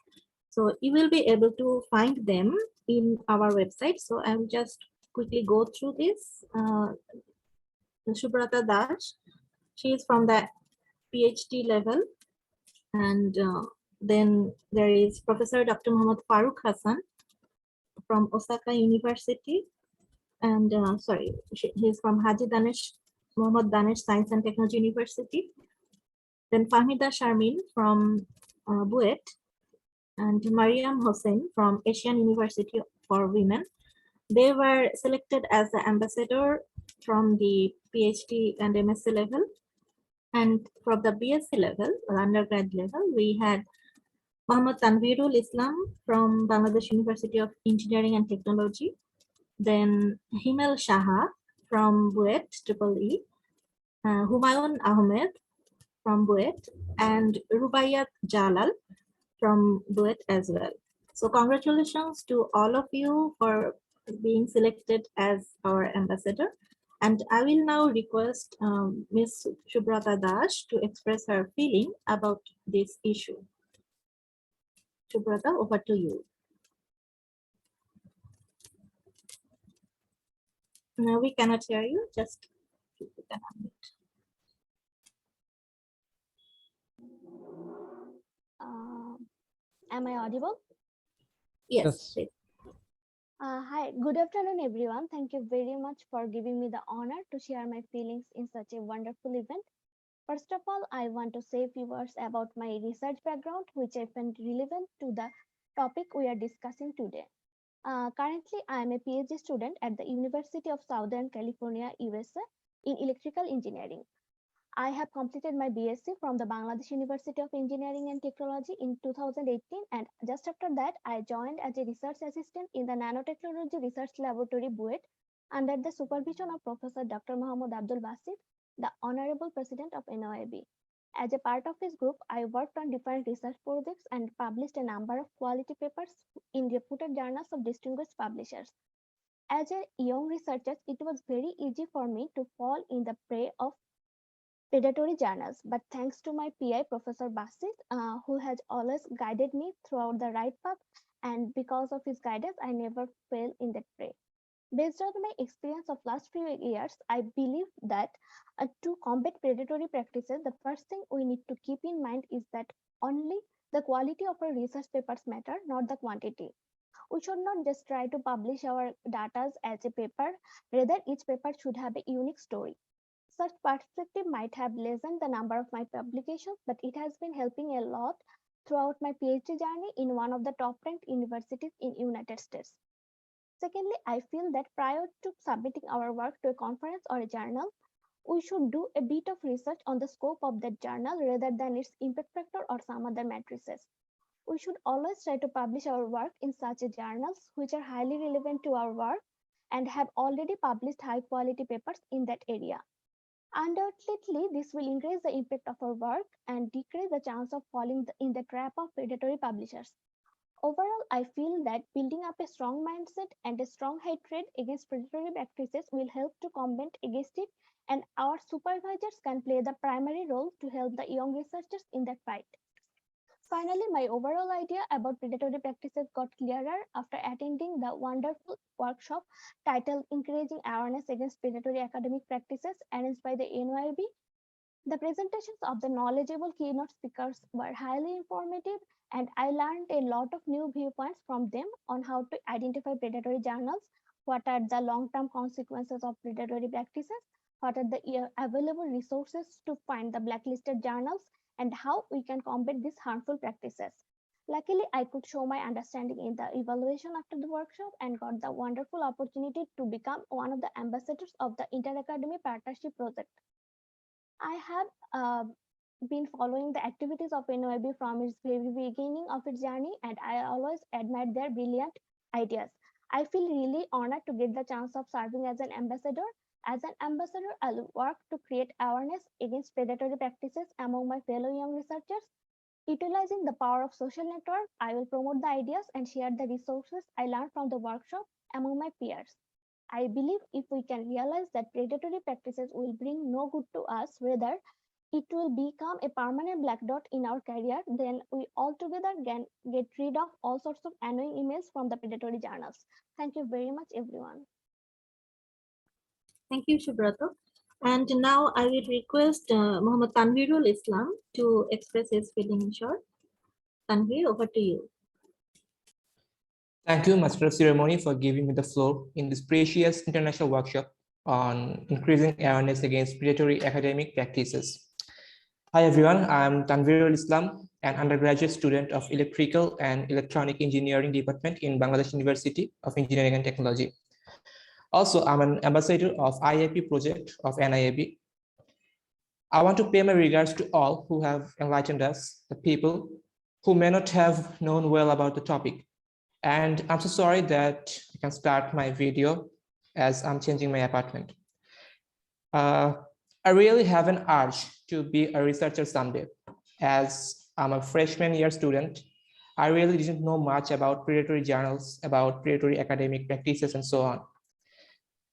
So you will be able to find them in our website. So I will just quickly go through this. Subrata Das, she is from the PhD level. And then there is Professor Dr. Muhammad Farooq Hassan from Osaka University. And he is from Haji Danish, Muhammad Danish Science and Technology University. Then Fahmida Sharmin from Buet, and Mariam Hossein from Asian University for Women. They were selected as the ambassador from the PhD and MSc level. And from the BSc level or undergrad level, we had Muhammad Tanvirul Islam from Bangladesh University of Engineering and Technology. Then Himel Shaha from Buet, EEE. Humayun Ahmed from Buet, and Rubaiyat Jalal from Buet as well. So congratulations to all of you for being selected as our ambassador. And I will now request Ms. Subrata Das to express her feeling about this issue. Subrata, over to you. No, we cannot hear you. Just keep it on mute. Am I audible? Yes. Hi, good afternoon, everyone. Thank you very much for giving me the honor to share my feelings in such a wonderful event. First of all, I want to say a few words about my research background, which I find relevant to the topic we are discussing today. Currently, I am a PhD student at the University of Southern California, USA, in electrical engineering. I have completed my BSc from the Bangladesh University of Engineering and Technology in 2018, and just after that, I joined as a research assistant in the Nanotechnology Research Laboratory Buet under the supervision of Professor Dr. Muhammad Abdul Basit, the Honorable President of NYAB. As a part of his group, I worked on different research projects and published a number of quality papers in reputed journals of distinguished publishers. As a young researcher, it was very easy for me to fall in the prey of predatory journals, but thanks to my PI, Professor Basit, who has always guided me throughout the right path and because of his guidance, I never fell in that prey. Based on my experience of last few years, I believe that to combat predatory practices, the first thing we need to keep in mind is that only the quality of our research papers matter, not the quantity. We should not just try to publish our data as a paper, rather each paper should have a unique story. Such perspective might have lessened the number of my publications, but it has been helping a lot throughout my PhD journey in one of the top-ranked universities in United States. Secondly, I feel that prior to submitting our work to a conference or a journal, we should do a bit of research on the scope of that journal rather than its impact factor or some other matrices. We should always try to publish our work in such journals which are highly relevant to our work and have already published high quality papers in that area. Undoubtedly, this will increase the impact of our work and decrease the chance of falling in the trap of predatory publishers. Overall, I feel that building up a strong mindset and a strong hatred against predatory practices will help to combat against it, and our supervisors can play the primary role to help the young researchers in that fight. Finally, my overall idea about predatory practices got clearer after attending the wonderful workshop titled Encouraging Awareness Against Predatory Academic Practices arranged by the NYAB. The presentations of the knowledgeable keynote speakers were highly informative, and I learned a lot of new viewpoints from them on how to identify predatory journals, what are the long-term consequences of predatory practices, what are the available resources to find the blacklisted journals, and how we can combat these harmful practices. Luckily, I could show my understanding in the evaluation after the workshop and got the wonderful opportunity to become one of the ambassadors of the Inter-Academy Partnership Project. I have been following the activities of NYAB from its very beginning of its journey, and I always admired their brilliant ideas. I feel really honored to get the chance of serving as an ambassador. As an ambassador, I'll work to create awareness against predatory practices among my fellow young researchers. Utilizing the power of social network, I will promote the ideas and share the resources I learned from the workshop among my peers. I believe if we can realize that predatory practices will bring no good to us, rather it will become a permanent black dot in our career, then we altogether can get rid of all sorts of annoying emails from the predatory journals. Thank you very much, everyone. Thank you, Subrata. And now I will request Muhammad Tanvirul Islam to express his feeling in short. Tanvir, over to you. Thank you, Master of Ceremony, for giving me the floor in this precious international workshop on increasing awareness against predatory academic practices. Hi, everyone. I'm Tanvirul Islam, an undergraduate student of Electrical and Electronic Engineering Department in Bangladesh University of Engineering and Technology. Also, I'm an ambassador of IAP project of NYAB. I want to pay my regards to all who have enlightened us, the people who may not have known well about the topic. And I'm so sorry that I can start my video as I'm changing my apartment. I really have an urge to be a researcher someday. As I'm a freshman year student, I really didn't know much about predatory journals, about predatory academic practices, and so on.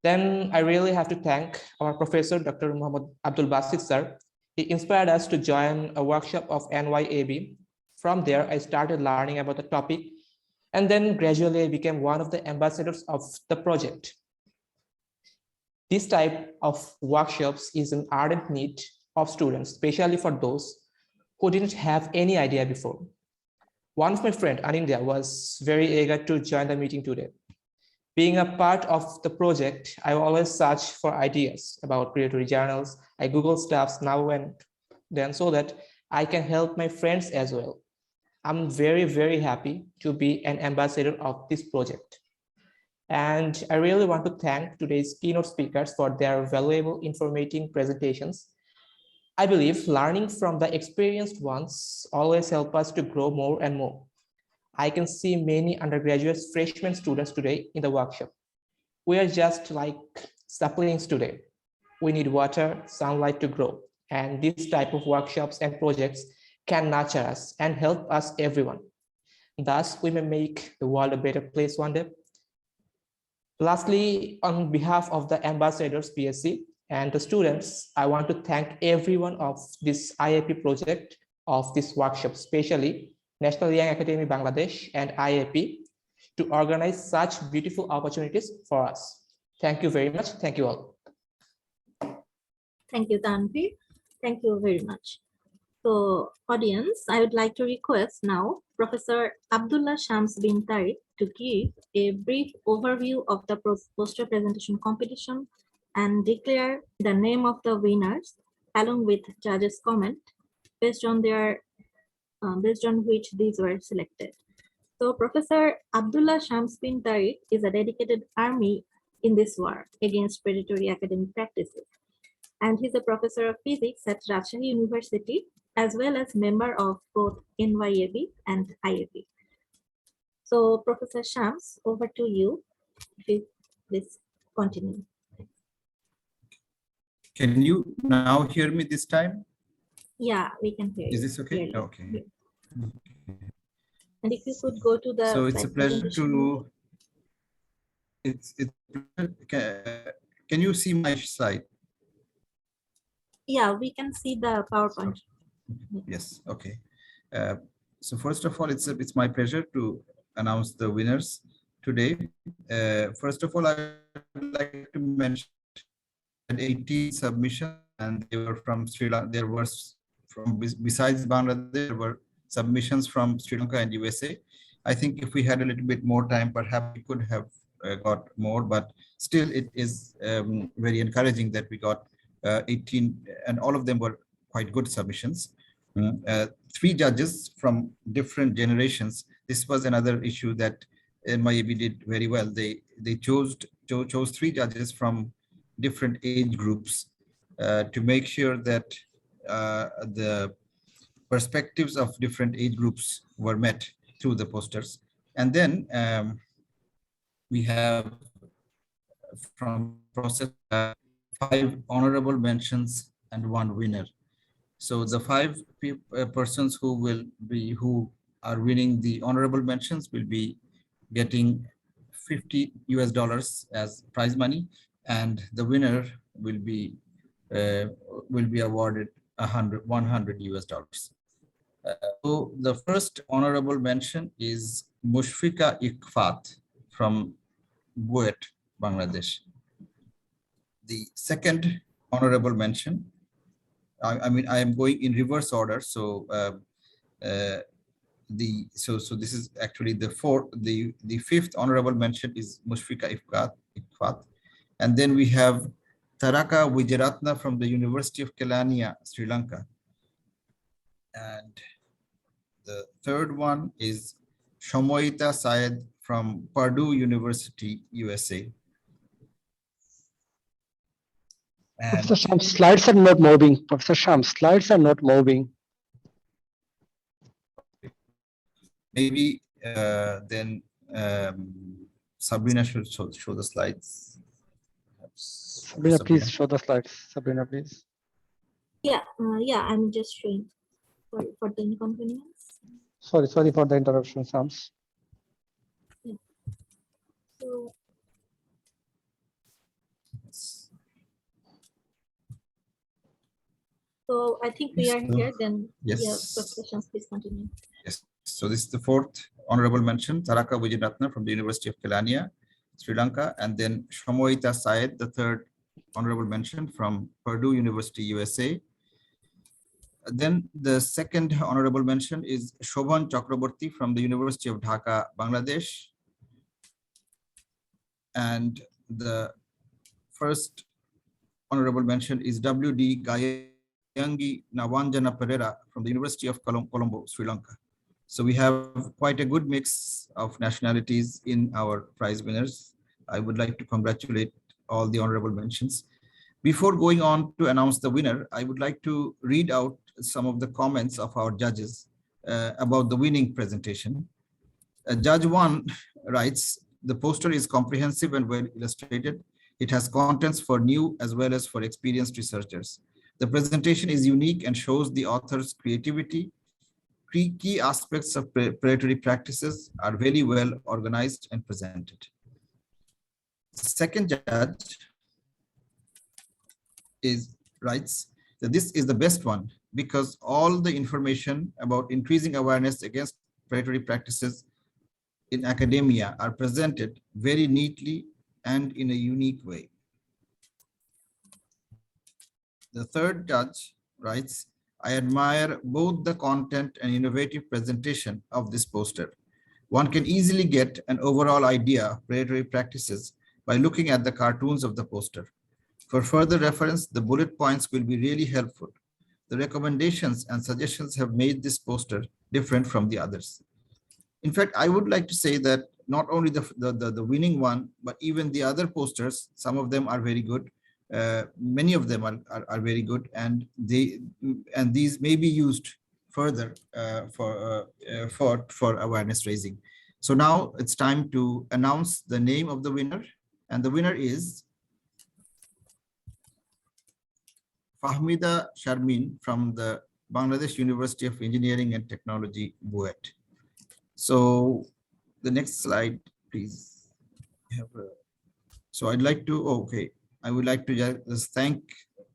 Then I really have to thank our professor, Dr. Muhammad Abdul Basit sir. He inspired us to join a workshop of NYAB. From there, I started learning about the topic, and then gradually I became one of the ambassadors of the project. This type of workshops is an ardent need of students, especially for those who didn't have any idea before. One of my friends, Anindya, was very eager to join the meeting today. Being a part of the project, I always search for ideas about predatory journals. I Google stuff now and then so that I can help my friends as well. I'm very, very happy to be an ambassador of this project. And I really want to thank today's keynote speakers for their valuable informative presentations. I believe learning from the experienced ones always help us to grow more and more. I can see many undergraduate freshman students today in the workshop. We are just like saplings today. We need water, sunlight to grow. And this type of workshops and projects can nurture us and help us everyone. Thus, we may make the world a better place one day. Lastly, on behalf of the ambassadors PSC and the students, I want to thank everyone of this IAP project, of this workshop, especially National Young Academy Bangladesh, and IAP to organize such beautiful opportunities for us. Thank you very much. Thank you all. Thank you, Tanvir. Thank you very much. So, audience, I would like to request now Professor Abdullah Shams bin Tariq to give a brief overview of the poster presentation competition and declare the name of the winners along with judges' comment based on which these were selected. So, Professor Abdullah Shams bin Tariq is a dedicated army in this war against predatory academic practices, and he's a professor of physics at Rajshahi University, as well as member of both NYAB and IAP. So, Professor Shams, over to you. If you please continue. Can you now hear me this time? Yeah, we can hear you. Is this okay? Clearly. Okay. Yeah. And if you could go to the So it's a pleasure to. Can you see my slide? Yeah, we can see the PowerPoint. Yes. Okay. So first of all, it's my pleasure to announce the winners today. First of all, I would like to mention 18 submissions, and they were from Sri Lanka. There was besides Bangladesh, there were submissions from Sri Lanka and USA. I think if we had a little bit more time, perhaps we could have got more, but still it is very encouraging that we got 18, and all of them were quite good submissions. 3 judges from different generations. This was another issue that NYAB did very well. They chose 3 judges from different age groups to make sure that the perspectives of different age groups were met through the posters. And then we have from process 5 honorable mentions and 1 winner. So the 5 persons who are winning the honorable mentions will be getting $50 as prize money, and the winner will be awarded $100. So the first honorable mention is Mushfika Ikfat from Buet, Bangladesh. The second honorable mention, I mean, I am going in reverse order. So so this is actually the 5th honorable mention is Mushfika Ikfat. And then we have Taraka Wijaratna from the University of Kelaniya, Sri Lanka. And the third one is Shomoita Syed from Purdue University, USA. Professor Shams, slides are not moving. Professor Shams, slides are not moving. Maybe then Sabrina should show the slides. Sabrina, please show the slides. Sabrina, please. Yeah, I'm just showing for the inconvenience. Sorry for the interruption, Shams. Yeah. So, so I think we are here then. Yes. Yeah, Professor Shams, please continue. Yes. So this is the 4th honorable mention, Taraka Wijaratna from the University of Kelaniya, Sri Lanka, and then Shomoita Syed, the 3rd honorable mention from Purdue University, USA. Then the 2nd honorable mention is Shobhan Chakraborty from the University of Dhaka, Bangladesh. And the 1st honorable mention is W.D. Gayangi Nawanjana Pereira from the University of Colombo, Sri Lanka. So we have quite a good mix of nationalities in our prize winners. I would like to congratulate all the honorable mentions. Before going on to announce the winner, I would like to read out some of the comments of our judges about the winning presentation. Judge 1 writes, the poster is comprehensive and well illustrated. It has contents for new as well as for experienced researchers. The presentation is unique and shows the author's creativity. Key aspects of predatory practices are very well organized and presented. The second judge writes that this is the best one because all the information about increasing awareness against predatory practices in academia are presented very neatly and in a unique way. The third judge writes, I admire both the content and innovative presentation of this poster. One can easily get an overall idea of predatory practices by looking at the cartoons of the poster. For further reference, the bullet points will be really helpful. The recommendations and suggestions have made this poster different from the others. In fact, I would like to say that not only the winning one, but even the other posters, some of them are very good. Many of them are very good, and these may be used further for awareness raising. So now it's time to announce the name of the winner, and the winner is Fahmida Sharmin from the Bangladesh University of Engineering and Technology, BUET. So the next slide, please. So I'd like to, okay, I would like to just thank,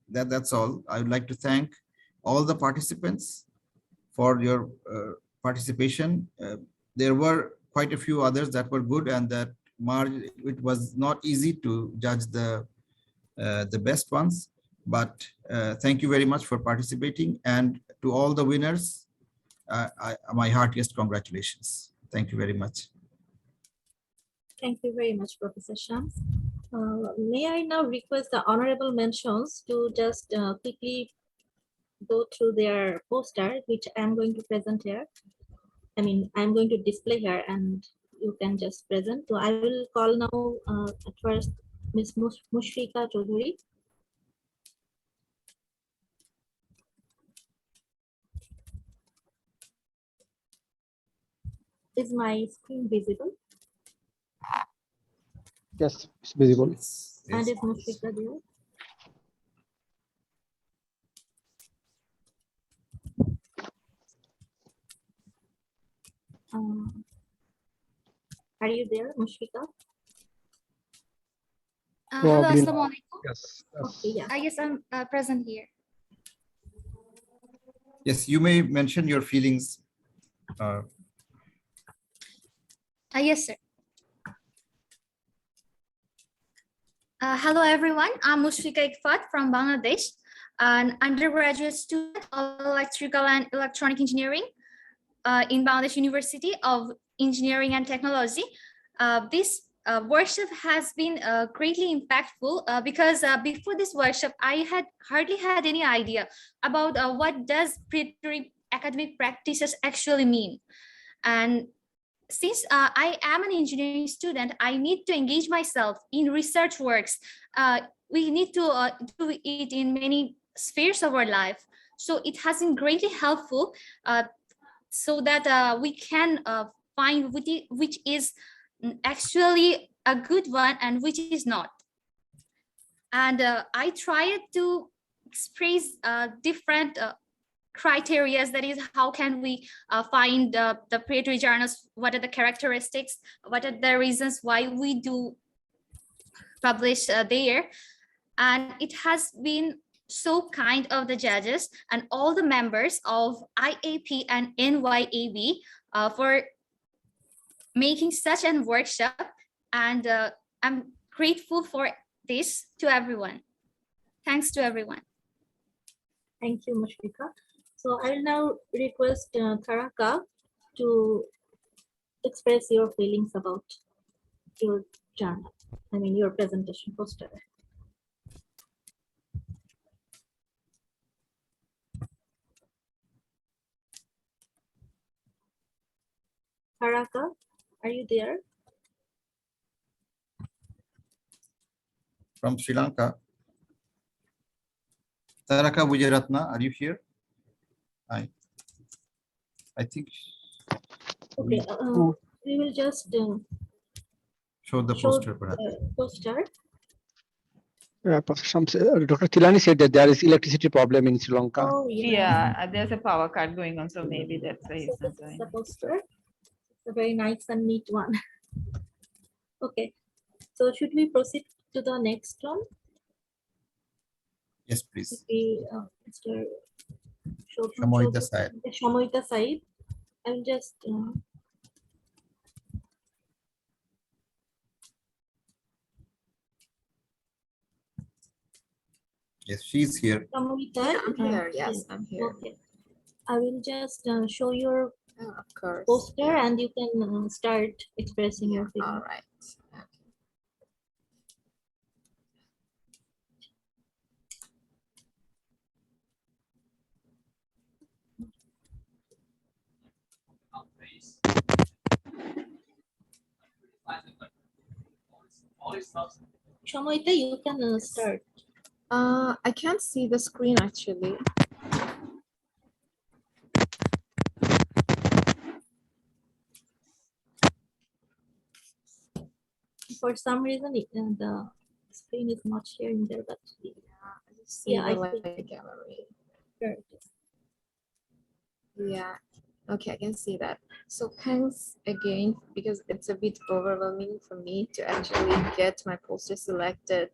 that's all. I would like to thank all the participants for your participation. There were quite a few others that were good, and that it was not easy to judge the best ones. But thank you very much for participating, and to all the winners, my heartiest congratulations. Thank you very much. Thank you very much, Professor Shams. May I now request the honorable mentions to just quickly go through their poster, which I'm going to present here. I mean, I'm going to display here, and you can just present. So I will call now at first Ms. Mushrika Chaudhuri. Is my screen visible? Yes, it's visible. And is Mushrika there? Are you there, Mushrika? Hello, Assalamualaikum. Yes. Okay, yeah. Yes, I'm present here. Yes, you may mention your feelings. Yes, sir. Hello, everyone. I'm Mushrika Ikfat from Bangladesh, an undergraduate student of electrical and electronic engineering in Bangladesh University of Engineering and Technology. This workshop has been greatly impactful because before this workshop, I had hardly had any idea about what does predatory academic practices actually mean. And since I am an engineering student, I need to engage myself in research works. We need to do it in many spheres of our life. So it has been greatly helpful so that we can find which is actually a good one and which is not. And I tried to express different criteria, that is, how can we find the predatory journals, what are the characteristics, what are the reasons why we do publish there. And it has been so kind of the judges and all the members of IAP and NYAB for making such a workshop, and I'm grateful for this to everyone. Thanks to everyone. Thank you, Mushrika. So I will now request Taraka to express your feelings about your journal, I mean your presentation poster. Taraka, are you there? From Sri Lanka. Taraka Wijayaratna, are you here? I think. Okay, we will just show the poster, perhaps. Poster. Professor Shams, Dr. Tilani said that there is electricity problem in Sri Lanka. Oh, yeah, there's a power cut going on, so maybe that's why he's not joining. The poster. It's a very nice and neat one. Okay, so should we proceed to the next one? Yes, please. Mr. Shamoita Said. Shamoita Said. I'll just Yes, she's here. I'm here. Yes, I'm here. Okay. I will just show your of course. poster and you can start expressing your feelings. All right. Shamoita, you can start. I can't see the screen actually. For some reason, the screen is not sharing there, but Yeah, I the see. gallery. Sure. Yeah. Okay, I can see that. So thanks again, because it's a bit overwhelming for me to actually get my poster selected.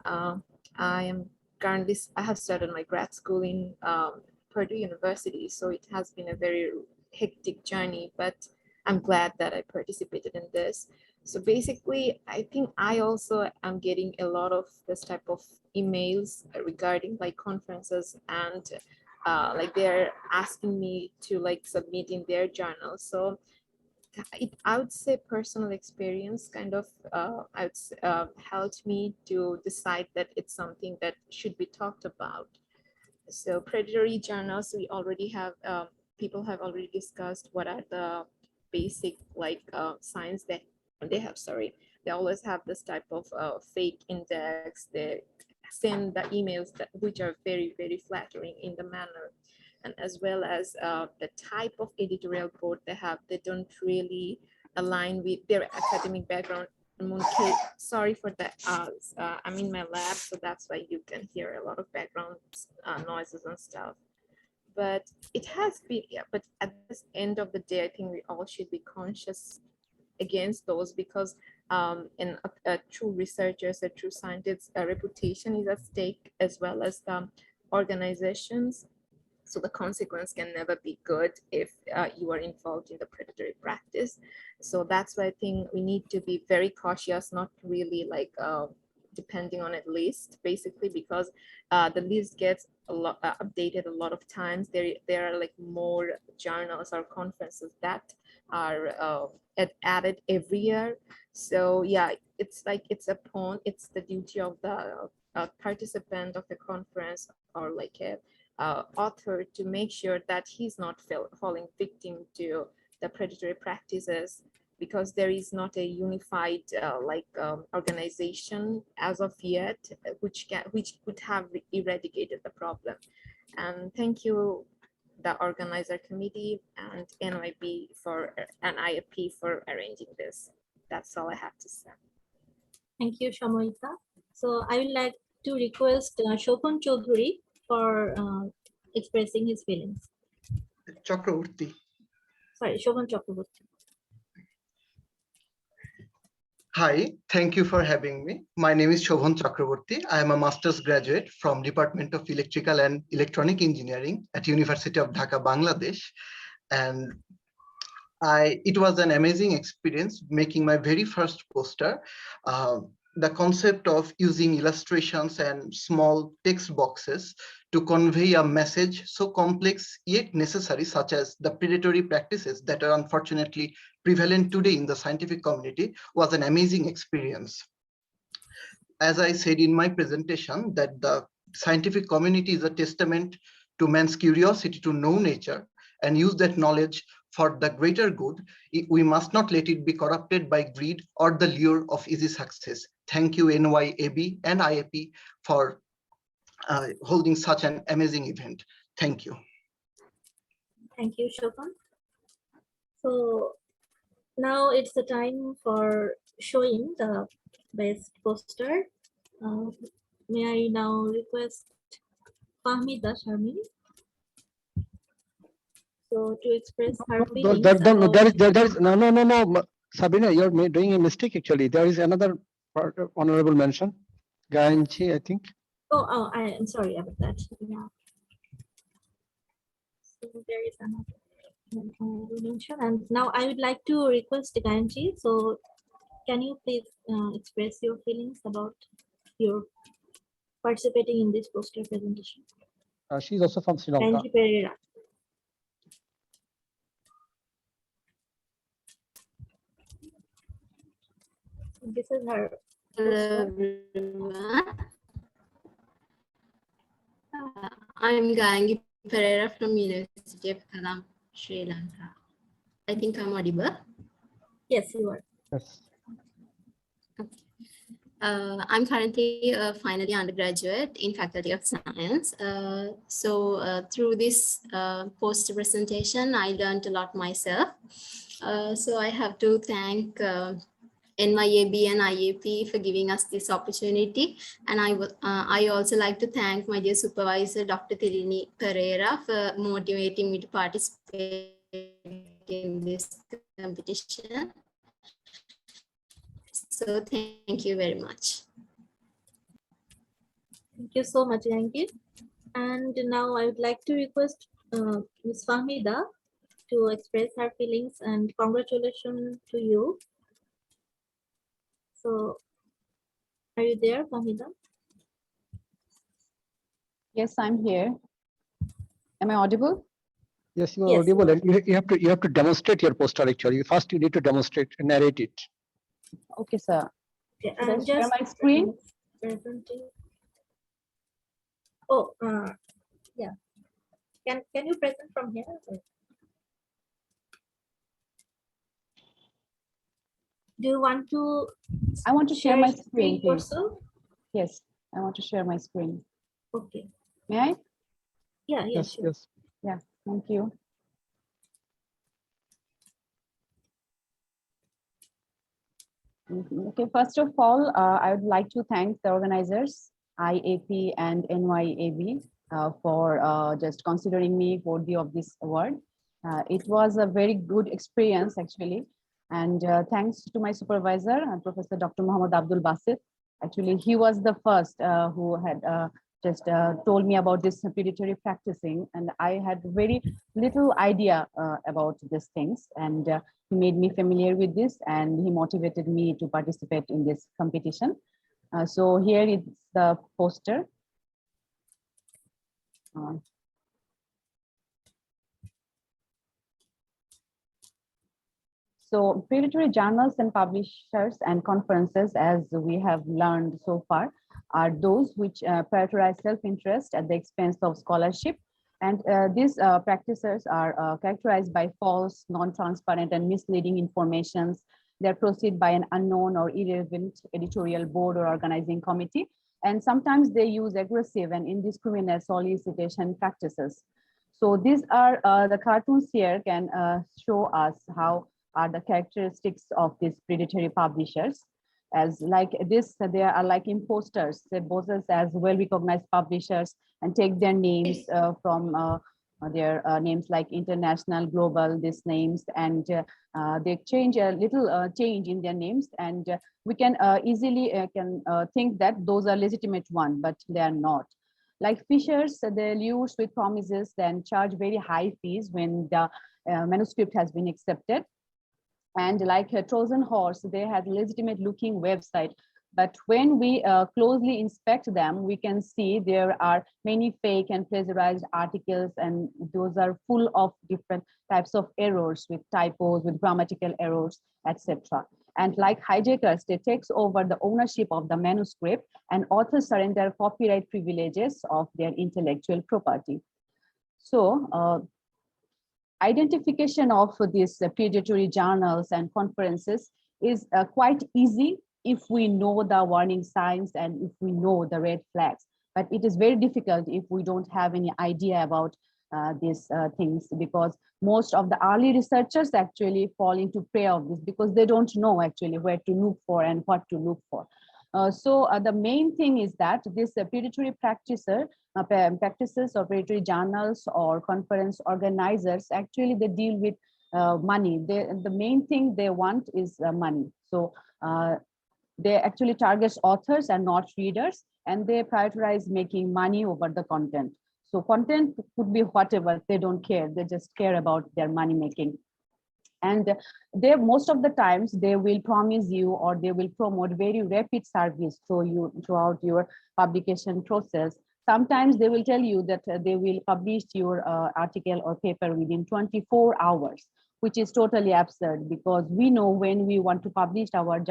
I have started my grad school in Purdue University, so it has been a very hectic journey, but I'm glad that I participated in this. So basically, I think I also am getting a lot of this type of emails regarding like conferences, and like they're asking me to like submit in their journal. So I would say personal experience kind of helped me to decide that it's something that should be talked about. So predatory journals, we already have, people have already discussed what are the basic like signs that they have, they always have this type of fake index. They send the emails which are very, very flattering in the manner, and as well as the type of editorial board they have. They don't really align with their academic background. Sorry for that. I'm in my lab, so that's why you can hear a lot of background noises and stuff. But it has been, yeah, but at this end of the day, I think we all should be conscious against those, because in a true researchers, a true scientist's reputation is at stake, as well as the organizations. So the consequence can never be good if you are involved in the predatory practice. So that's why I think we need to be very cautious, not really like depending on a list, basically, because the list gets a lot updated a lot of times. There are like more journals or conferences that are added every year. So yeah, it's like it's the duty of the participant of the conference, or like a author, to make sure that he's not falling victim to the predatory practices, because there is not a unified organization as of yet which could have eradicated the problem. And thank you, the organizer committee and NYB and IAP for arranging this. That's all I have to say. Thank you, Shamoita. So I would like to request Shobhan Chaudhary for expressing his feelings. Chakravorty. Sorry, Shobhan Chakravorty. Hi, thank you for having me. My name is Shobhan Chakravorty. I am a master's graduate from Department of Electrical and Electronic Engineering at University of Dhaka, Bangladesh. And it was an amazing experience making my very first poster. The concept of using illustrations and small text boxes to convey a message so complex yet necessary, such as the predatory practices that are unfortunately prevalent today in the scientific community, was an amazing experience. As I said in my presentation, that the scientific community is a testament to man's curiosity to know nature and use that knowledge for the greater good. We must not let it be corrupted by greed or the lure of easy success. Thank you, NYAB and IAP, for holding such an amazing event. Thank you. Thank you, Shobhan. So now it's the time for showing the best poster. May I now request Fahmida Sharmin so to express her feelings there is no, Sabina, you're doing a mistake actually. There is another part, honorable mention, Gayanchi, I think. Oh, I am sorry about that. Yeah. So there is another. we mentioned. And now I would like to request Ganji. So can you please express your feelings about your participating in this poster presentation? She's also from Sri Lanka. Ganji Pereira. This is her. Hello everyone. I'm Gangi Pereira from University of Colombo, Sri Lanka. I think I'm audible. Yes, you are. Yes. I'm currently a final year undergraduate in Faculty of Science. Through this poster presentation, I learned a lot myself. So I have to thank NYAB and IAP for giving us this opportunity. And I also like to thank my dear supervisor, Dr. Tirini Pereira, for motivating me to participate in this competition. So thank you very much. Thank you so much, Gangi. And now I would like to request Ms. Fahmida to express her feelings and congratulations to you. So, are you there, Fahmida? Yes, I'm here. Am I audible? Yes, you are audible, and you have to demonstrate your poster actually. First, you need to demonstrate and narrate it. Okay, sir. Okay, Should I and share just my screen? presenting. Oh, yeah. Can you present from here? Do you want to? I want to share my screen, please. yourself? Yes, I want to share my screen. Okay. May I? Yeah, Yes, sure. yes. Yeah, thank you. Okay, first of all, I would like to thank the organizers, IAP and NYAB, for just considering me worthy of this award. It was a very good experience, actually. And thanks to my supervisor, Professor Dr. Muhammad Abdul Basit. Actually, he was the first who had just told me about this predatory practicing, and I had very little idea about these things. And he made me familiar with this, and he motivated me to participate in this competition. So here is the poster. So predatory journals and publishers and conferences, as we have learned so far, are those which prioritize self-interest at the expense of scholarship. And these practices are characterized by false, non-transparent, and misleading informations. They're proceeded by an unknown or irrelevant editorial board or organizing committee. And sometimes they use aggressive and indiscriminate solicitation practices. So these are the cartoons here can show us how are the characteristics of these predatory publishers. As like this, they are like imposters. They pose as well-recognized publishers and take their names from their names like international, global, these names, and they change a little change in their names, and we can easily think that those are legitimate ones, but they are not. Like fishers, they lure with promises, then charge very high fees when the manuscript has been accepted. And like a Trojan horse, they had legitimate looking website. But when we closely inspect them, we can see there are many fake and plagiarized articles, and those are full of different types of errors with typos, with grammatical errors, etc. And like hijackers, they takes over the ownership of the manuscript, and authors surrender copyright privileges of their intellectual property. So identification of these predatory journals and conferences is quite easy if we know the warning signs and if we know the red flags. But it is very difficult if we don't have any idea about these things, because most of the early researchers actually fall into prey of this because they don't know actually where to look for and what to look for. So the main thing is that this predatory practices or predatory journals or conference organizers, actually they deal with money. The main thing they want is money. So they actually target authors and not readers, and they prioritize making money over the content. So content could be whatever, they don't care, they just care about their money making. And they, most of the times, they will promise you or they will promote very rapid service throughout your publication process. Sometimes they will tell you that they will publish your article or paper within 24 hours, which is totally absurd, because we know when we want to publish our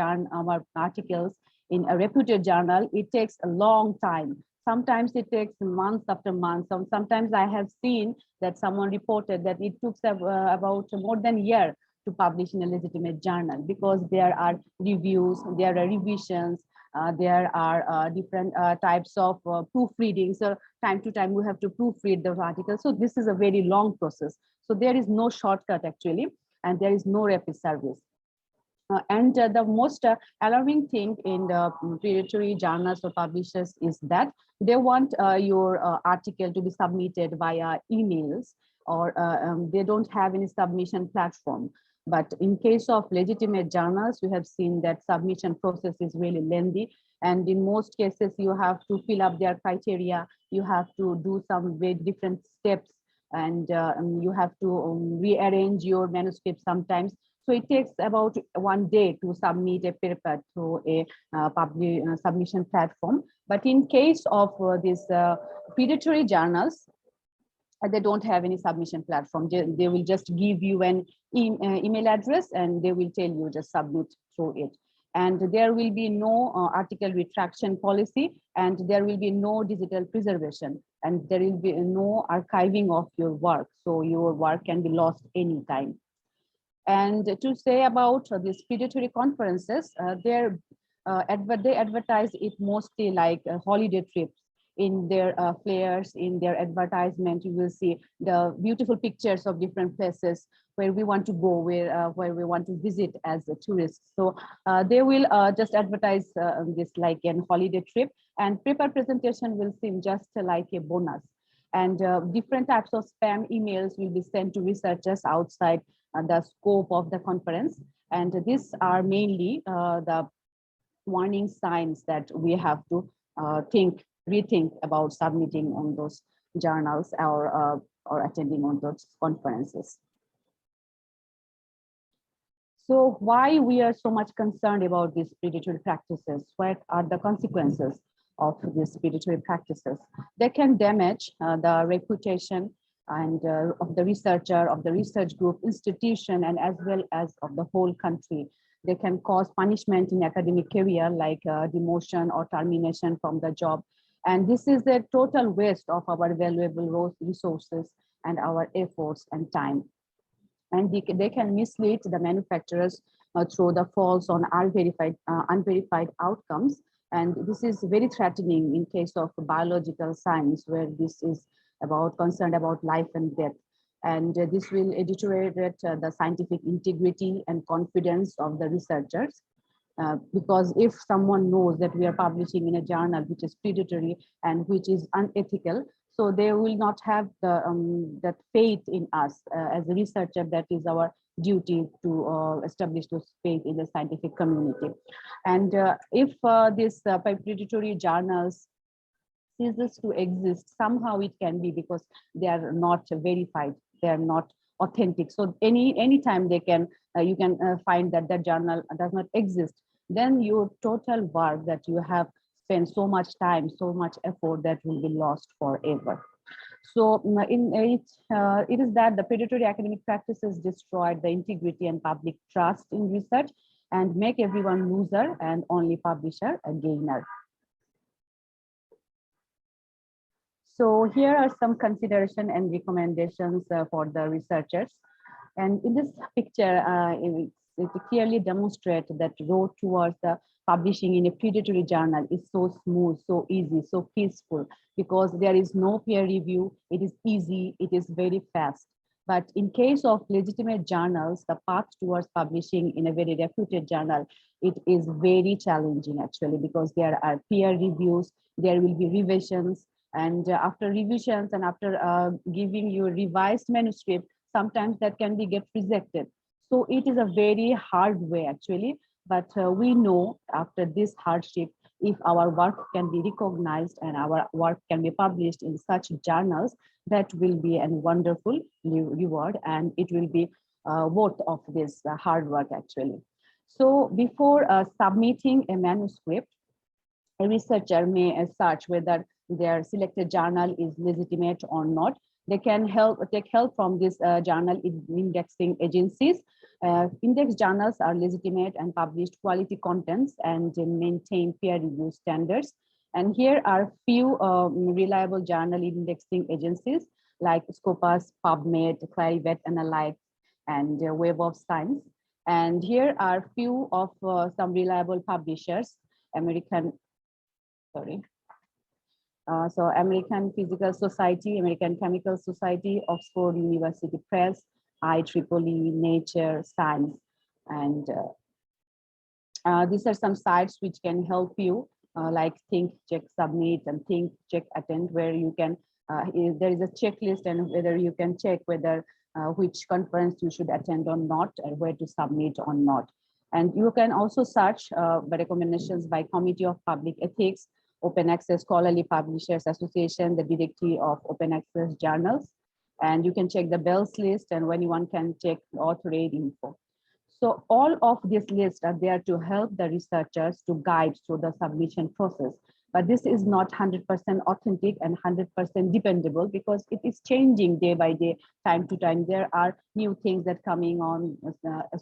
articles in a reputed journal, it takes a long time. Sometimes it takes months after months. Sometimes I have seen that someone reported that it took about more than a year to publish in a legitimate journal, because there are reviews, there are revisions, there are different types of proofreading. So time to time we have to proofread the article. So this is a very long process. So there is no shortcut actually, and there is no rapid service. And the most alarming thing in the predatory journals or publishers is that they want your article to be submitted via emails, or they don't have any submission platform. But in case of legitimate journals, we have seen that submission process is really lengthy. And in most cases, you have to fill up their criteria. You have to do some very different steps, and you have to rearrange your manuscript sometimes. So it takes about 1 day to submit a paper to a public submission platform. But in case of these predatory journals, they don't have any submission platform. They will just give you an email address and they will tell you just submit through it. And there will be no article retraction policy, and there will be no digital preservation, and there will be no archiving of your work. So your work can be lost anytime. And to say about these predatory conferences, they advertise it mostly like holiday trips. In their flyers, in their advertisement, you will see the beautiful pictures of different places where we want to go, where we want to visit as a tourist. So they will just advertise this like a holiday trip, and paper presentation will seem just like a bonus. And different types of spam emails will be sent to researchers outside the scope of the conference. And these are mainly the warning signs that we have to rethink about submitting on those journals or attending on those conferences. So why we are so much concerned about these predatory practices? What are the consequences of these predatory practices? They can damage the reputation and of the researcher, of the research group, institution, and as well as of the whole country. They can cause punishment in academic career, like demotion or termination from the job. And this is a total waste of our valuable resources and our efforts and time. And they can mislead the manufacturers through the false or unverified outcomes. And this is very threatening in case of biological science, where this is concerned about life and death. And this will deteriorate the scientific integrity and confidence of the researchers. Because if someone knows that we are publishing in a journal which is predatory and which is unethical, so they will not have that faith in us as a researcher. That is our duty to establish those faith in the scientific community. And if these predatory journals ceases to exist, somehow it can be because they are not verified, they are not authentic. So anytime they can you can find that the journal does not exist, then your total work that you have spent so much time, so much effort, that will be lost forever. So it is that the predatory academic practices destroyed the integrity and public trust in research and make everyone loser and only publisher a gainer. So here are some consideration and recommendations for the researchers. And in this picture, it clearly demonstrates that road towards the publishing in a predatory journal is so smooth, so easy, so peaceful, because there is no peer review. It is easy, it is very fast. But in case of legitimate journals, the path towards publishing in a very reputed journal, it is very challenging actually, because there are peer reviews, there will be revisions, and after revisions and after giving you a revised manuscript, sometimes that can get rejected. So it is a very hard way actually, but we know after this hardship, if our work can be recognized and our work can be published in such journals, that will be a wonderful reward, and it will be worth of this hard work actually. So before submitting a manuscript, a researcher may search whether their selected journal is legitimate or not. They can take help from this journal indexing agencies. Index journals are legitimate and published quality contents and maintain peer review standards. And here are few reliable journal indexing agencies like Scopus, PubMed, Clarivate Analytics, and Web of Science. And here are few of some reliable publishers: American Physical Society, American Chemical Society, Oxford University Press, IEEE, Nature, Science. And these are some sites which can help you, like Think, Check, Submit, and Think, Check, Attend, where you can, there is a checklist and whether you can check whether which conference you should attend or not, and where to submit or not. And you can also search the recommendations by Committee of Public Ethics, Open Access Scholarly Publishers Association, the Directory of Open Access Journals. And you can check the Bell's list, and when anyone can check author aid info. So all of these lists are there to help the researchers to guide through the submission process. But this is not 100% authentic and 100% dependable, because it is changing day by day, time to time. There are new things that coming on.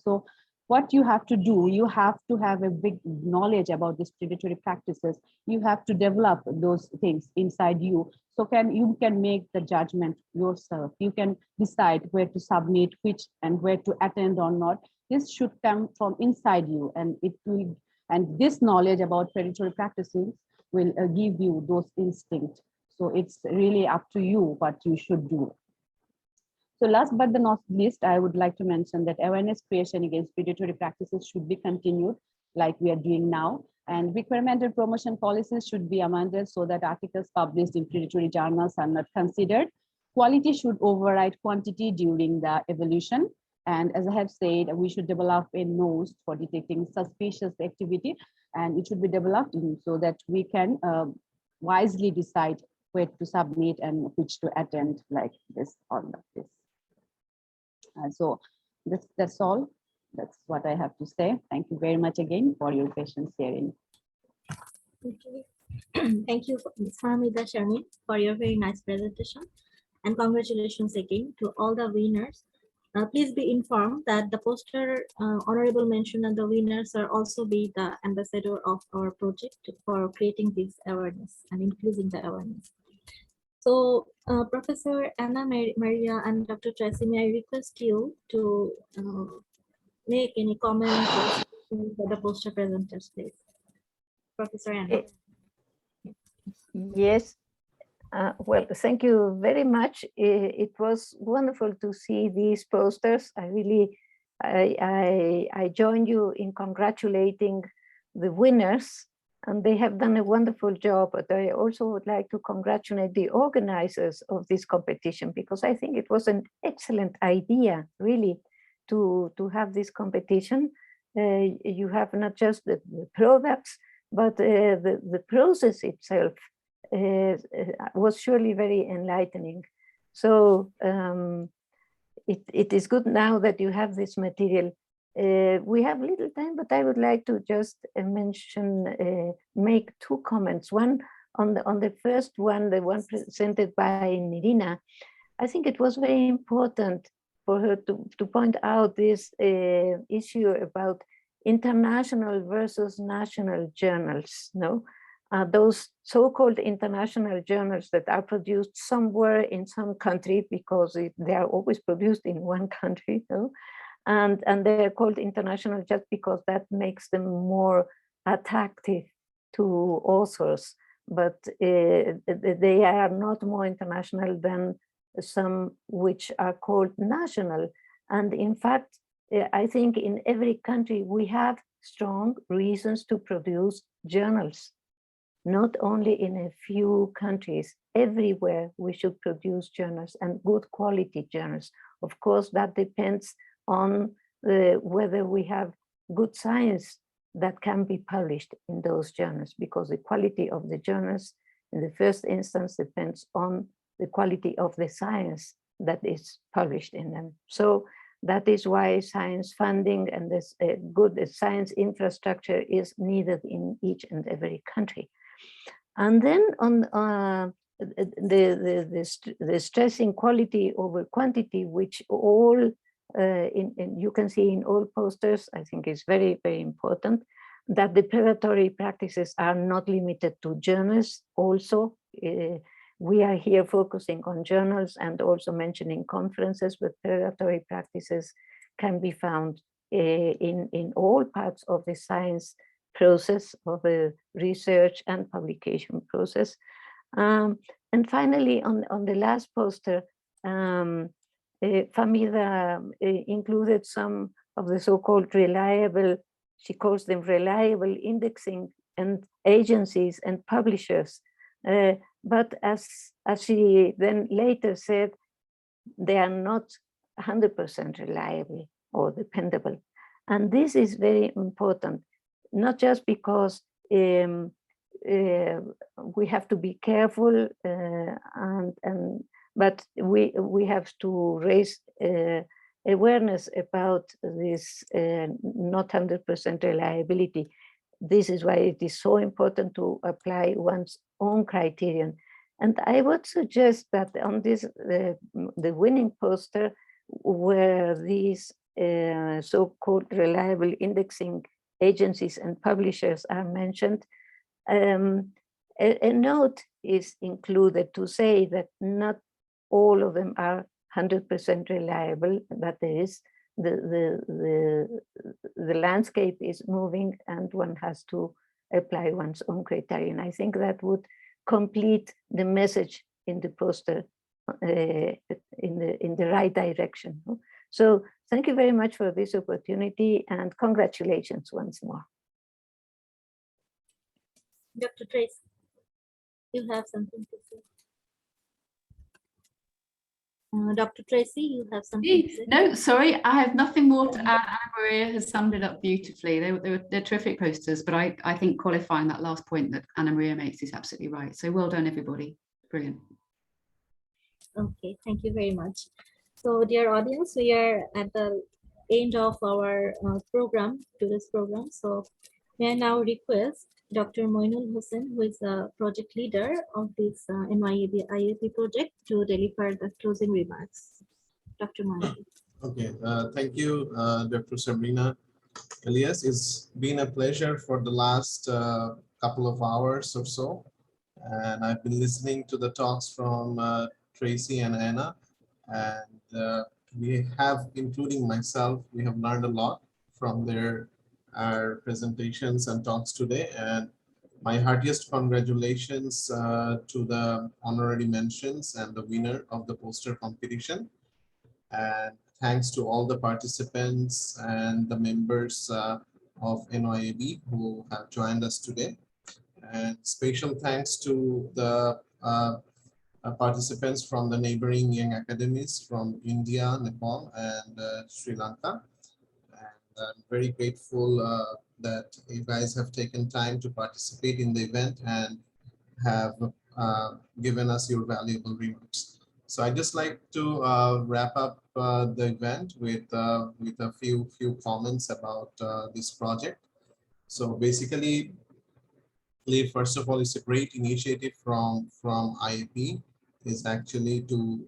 So what you have to do, you have to have a big knowledge about these predatory practices. You have to develop those things inside you. So you can make the judgment yourself. You can decide where to submit, which and where to attend or not. This should come from inside you, and it will. And this knowledge about predatory practices will give you those instincts. So it's really up to you what you should do. So last but not least, I would like to mention that awareness creation against predatory practices should be continued like we are doing now. And recommended promotion policies should be amended so that articles published in predatory journals are not considered. Quality should override quantity during the evolution. And as I have said, we should develop a nose for detecting suspicious activity, and it should be developed so that we can wisely decide where to submit and which to attend, like this or not this. So that's all. That's what I have to say. Thank you very much again for your patience hearing. Okay. Thank you, Ms. Hamida Sharmin, for your very nice presentation. And congratulations again to all the winners. Please be informed that the poster honorable mention and the winners are also be the ambassador of our project for creating this awareness and increasing the awareness. So Professor Anna Maria and Dr. Tracy, may I request you to make any comments for the poster presenters, please. Professor Anna. Yes. Well, thank you very much. It was wonderful to see these posters. I join you in congratulating the winners, and they have done a wonderful job. But I also would like to congratulate the organizers of this competition, because I think it was an excellent idea, really, to have this competition. You have not just the products, but the process itself was surely very enlightening. So it is good now that you have this material. We have little time, but I would like to just make two comments. One on the first one, the one presented by Nirina. I think it was very important for her to point out this issue about international versus national journals. No, those so-called international journals that are produced somewhere in some country, because they are always produced in one country, no? And they're called international just because that makes them more attractive to authors, but they are not more international than some which are called national. And in fact, I think in every country we have strong reasons to produce journals. Not only in a few countries, everywhere we should produce journals, and good quality journals. Of course, that depends on whether we have good science that can be published in those journals, because the quality of the journals in the first instance depends on the quality of the science that is published in them. So that is why science funding and this good science infrastructure is needed in each and every country. And then on the stressing quality over quantity, which all you can see in all posters, I think is very, very important, that the predatory practices are not limited to journals also. We are here focusing on journals and also mentioning conferences, but predatory practices can be found in all parts of the science process, of the research and publication process. And finally, on the last poster, Famida included some of the so-called reliable, she calls them reliable indexing and agencies and publishers. But as she then later said, they are not 100% reliable or dependable. And this is very important, not just because we have to be careful, but we have to raise awareness about this not 100% reliability. This is why it is so important to apply one's own criterion. And I would suggest that on this, the winning poster, where these so-called reliable indexing agencies and publishers are mentioned, a note is included to say that not all of them are 100% reliable, but there is the landscape is moving and one has to apply one's own criterion. I think that would complete the message in the poster in the right direction. So thank you very much for this opportunity and congratulations once more. Dr. Tracy, you have something to say. Dr. Tracy, you have something to say? No, sorry, I have nothing more to add. Anna Maria has summed it up beautifully. They're terrific posters, but I think qualifying that last point that Anna Maria makes is absolutely right. So well done, everybody. Brilliant. Okay, thank you very much. So dear audience, we are at the end of our today's program. So may I now request Dr. Moinul Hussain, who is a project leader of this NYAB-IAP project, to deliver the closing remarks. Dr. Moinul. Okay, thank you, Dr. Sabrina Elias. It's been a pleasure for the last couple of hours or so. And I've been listening to the talks from Tracy and Anna. And we have, including myself, we have learned a lot from our presentations and talks today. And my heartiest congratulations to the honorary mentions and the winner of the poster competition. And thanks to all the participants and the members of NYAB who have joined us today. And special thanks to the participants from the neighboring young academies from India, Nepal, and Sri Lanka. And I'm very grateful that you guys have taken time to participate in the event and have given us your valuable remarks. So I'd just like to wrap up the event with a few comments about this project. So basically, first of all, it's a great initiative from IAP, is actually to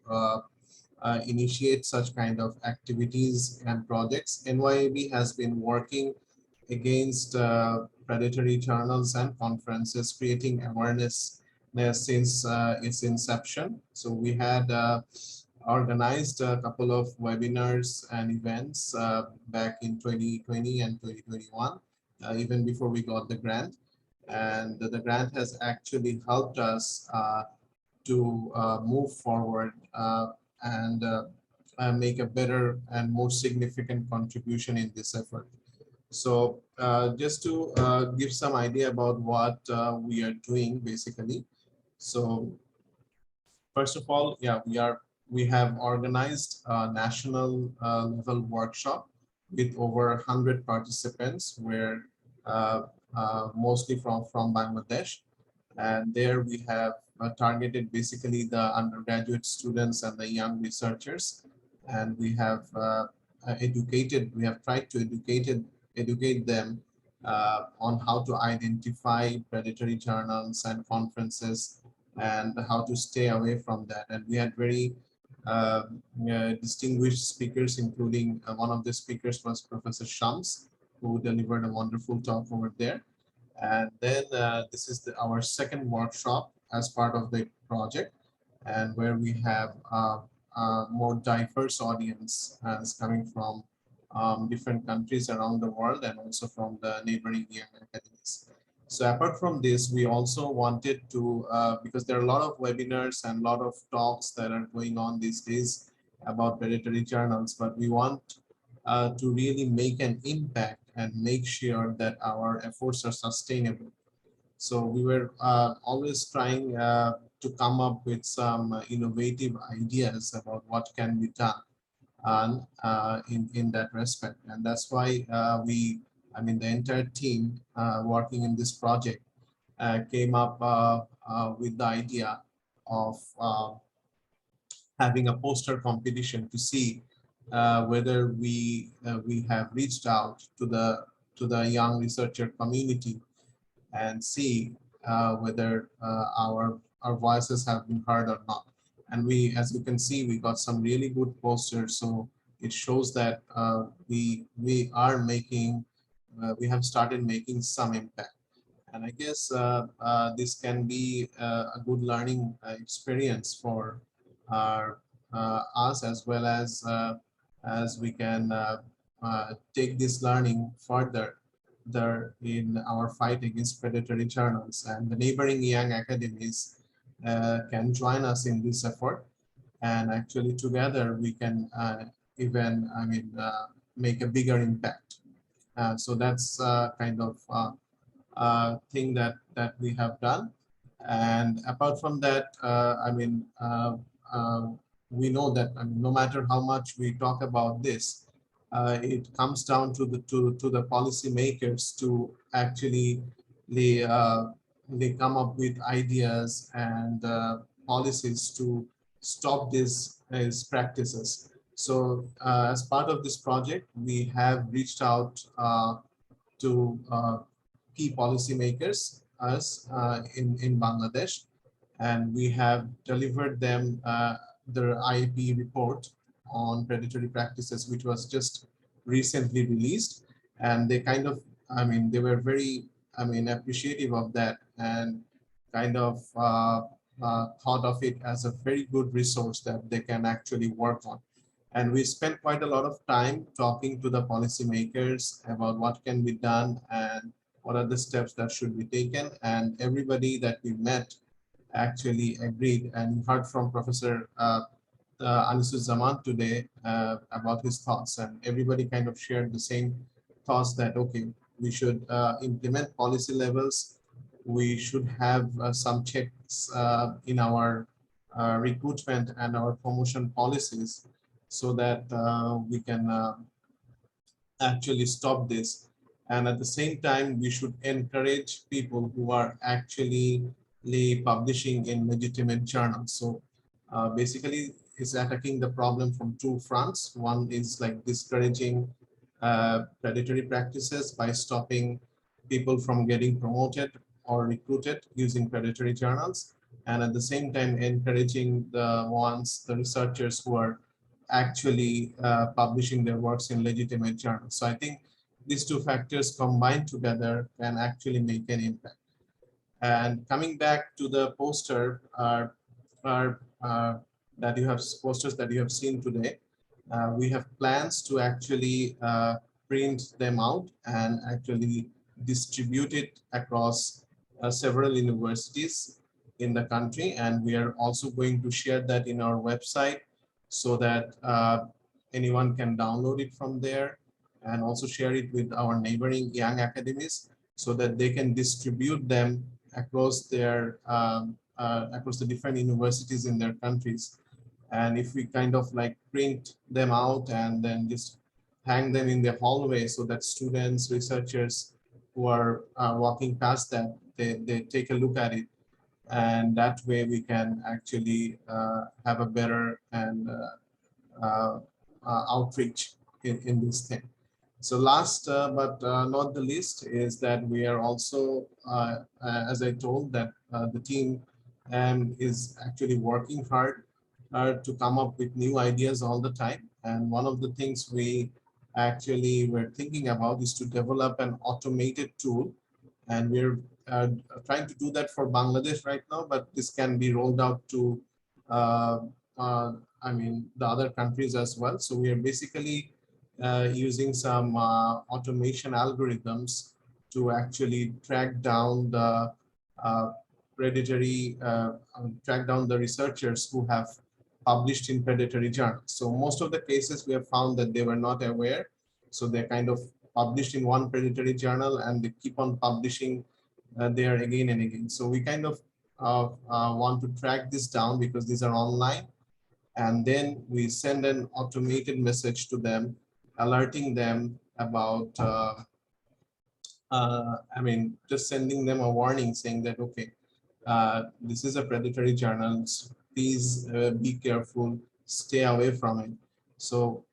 initiate such kind of activities and projects. NYAB has been working against predatory journals and conferences, creating awareness since its inception. So we had organized a couple of webinars and events back in 2020 and 2021, even before we got the grant. And the grant has actually helped us to move forward and make a better and more significant contribution in this effort. So just to give some idea about what we are doing basically. So first of all, yeah, we have organized a national level workshop with over 100 participants, where mostly from Bangladesh. And there we have targeted basically the undergraduate students and the young researchers. And we have we have tried to educate them on how to identify predatory journals and conferences and how to stay away from that. And we had very distinguished speakers, including one of the speakers was Professor Shams, who delivered a wonderful talk over there. And then this is our second workshop as part of the project, and where we have a more diverse audience is coming from different countries around the world and also from the neighboring young academies. So apart from this, we also wanted to, because there are a lot of webinars and a lot of talks that are going on these days about predatory journals, but we want to really make an impact and make sure that our efforts are sustainable. So we were always trying to come up with some innovative ideas about what can be done and in that respect. And that's why the entire team working in this project came up with the idea of having a poster competition to see whether we have reached out to the young researcher community and see whether our voices have been heard or not. And we, as you can see, we got some really good posters. So it shows that we are making, we have started making some impact. And I guess this can be a good learning experience for us, as well as we can take this learning further in our fight against predatory journals. And the neighboring young academies can join us in this effort. And actually together we can even, make a bigger impact. So that's kind of thing that we have done. And apart from that, we know that no matter how much we talk about this, it comes down to the policy makers to actually they come up with ideas and policies to stop these practices. So as part of this project, we have reached out to key policymakers in Bangladesh, and we have delivered them their IAP report on predatory practices, which was just recently released. And they kind of, they were very, appreciative of that, and kind of thought of it as a very good resource that they can actually work on. And we spent quite a lot of time talking to the policymakers about what can be done and what are the steps that should be taken. And everybody that we met actually agreed, and heard from Professor Anisuzzaman today about his thoughts, and everybody kind of shared the same thoughts that, okay, we should implement policy levels. We should have some checks in our recruitment and our promotion policies, so that we can actually stop this. And at the same time, we should encourage people who are actually publishing in legitimate journals. So basically, it's attacking the problem from two fronts. One is like discouraging predatory practices by stopping people from getting promoted or recruited using predatory journals, and at the same time encouraging the researchers who are actually publishing their works in legitimate journals. So I think these two factors combined together can actually make an impact. And coming back to the poster that you have, posters that you have seen today, we have plans to actually print them out and actually distribute it across several universities in the country. And we are also going to share that in our website, so that anyone can download it from there, and also share it with our neighboring young academies, so that they can distribute them across their across the different universities in their countries. And if we kind of like print them out and then just hang them in the hallway, so that students, researchers who are walking past that, they take a look at it, and that way we can actually have a better and outreach in this thing. So last but not the least is that we are also, as I told, that the team is actually working hard to come up with new ideas all the time. And one of the things we actually were thinking about is to develop an automated tool. And we're trying to do that for Bangladesh right now, but this can be rolled out to I mean, the other countries as well. So we are basically using some automation algorithms to actually track down the track down the researchers who have published in predatory journals. So most of the cases we have found that they were not aware. So they're kind of published in one predatory journal and they keep on publishing there again and again. So we kind of want to track this down because these are online. And then we send an automated message to them, alerting them about, I mean, just sending them a warning saying that, okay, this is a predatory journal. Please be careful, stay away from it. So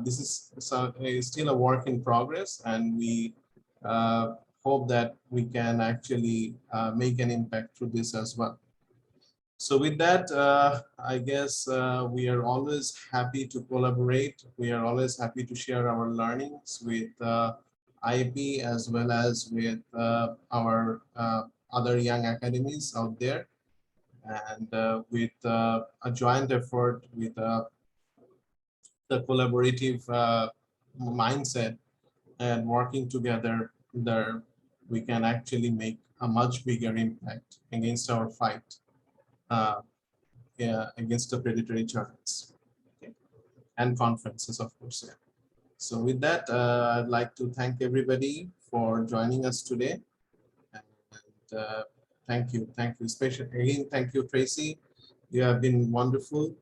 this is still a work in progress, and we hope that we can actually make an impact through this as well. So with that, I guess we are always happy to collaborate. We are always happy to share our learnings with IAP as well as with our other young academies out there. And with a joint effort with the collaborative mindset and working together, there we can actually make a much bigger impact against our fight against the predatory journals, okay, and conferences, of course. Yeah. So with that, I'd like to thank everybody for joining us today. And thank you, especially again, thank you, Tracy. You have been wonderful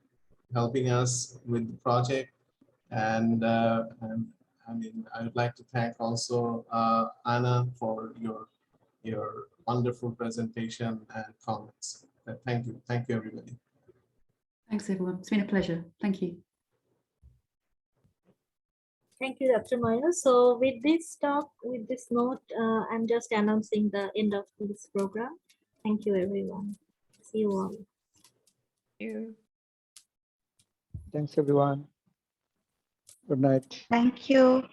helping us with the project. And I mean, I would like to thank also Anna for your wonderful presentation and comments. Thank you everybody. Thanks everyone, it's been a pleasure. Thank you. Thank you, Dr. Maya. So with this talk, with this note, I'm just announcing the end of this program. Thank you, everyone. See you all. Thank you. Thanks, everyone. Good night. Thank you.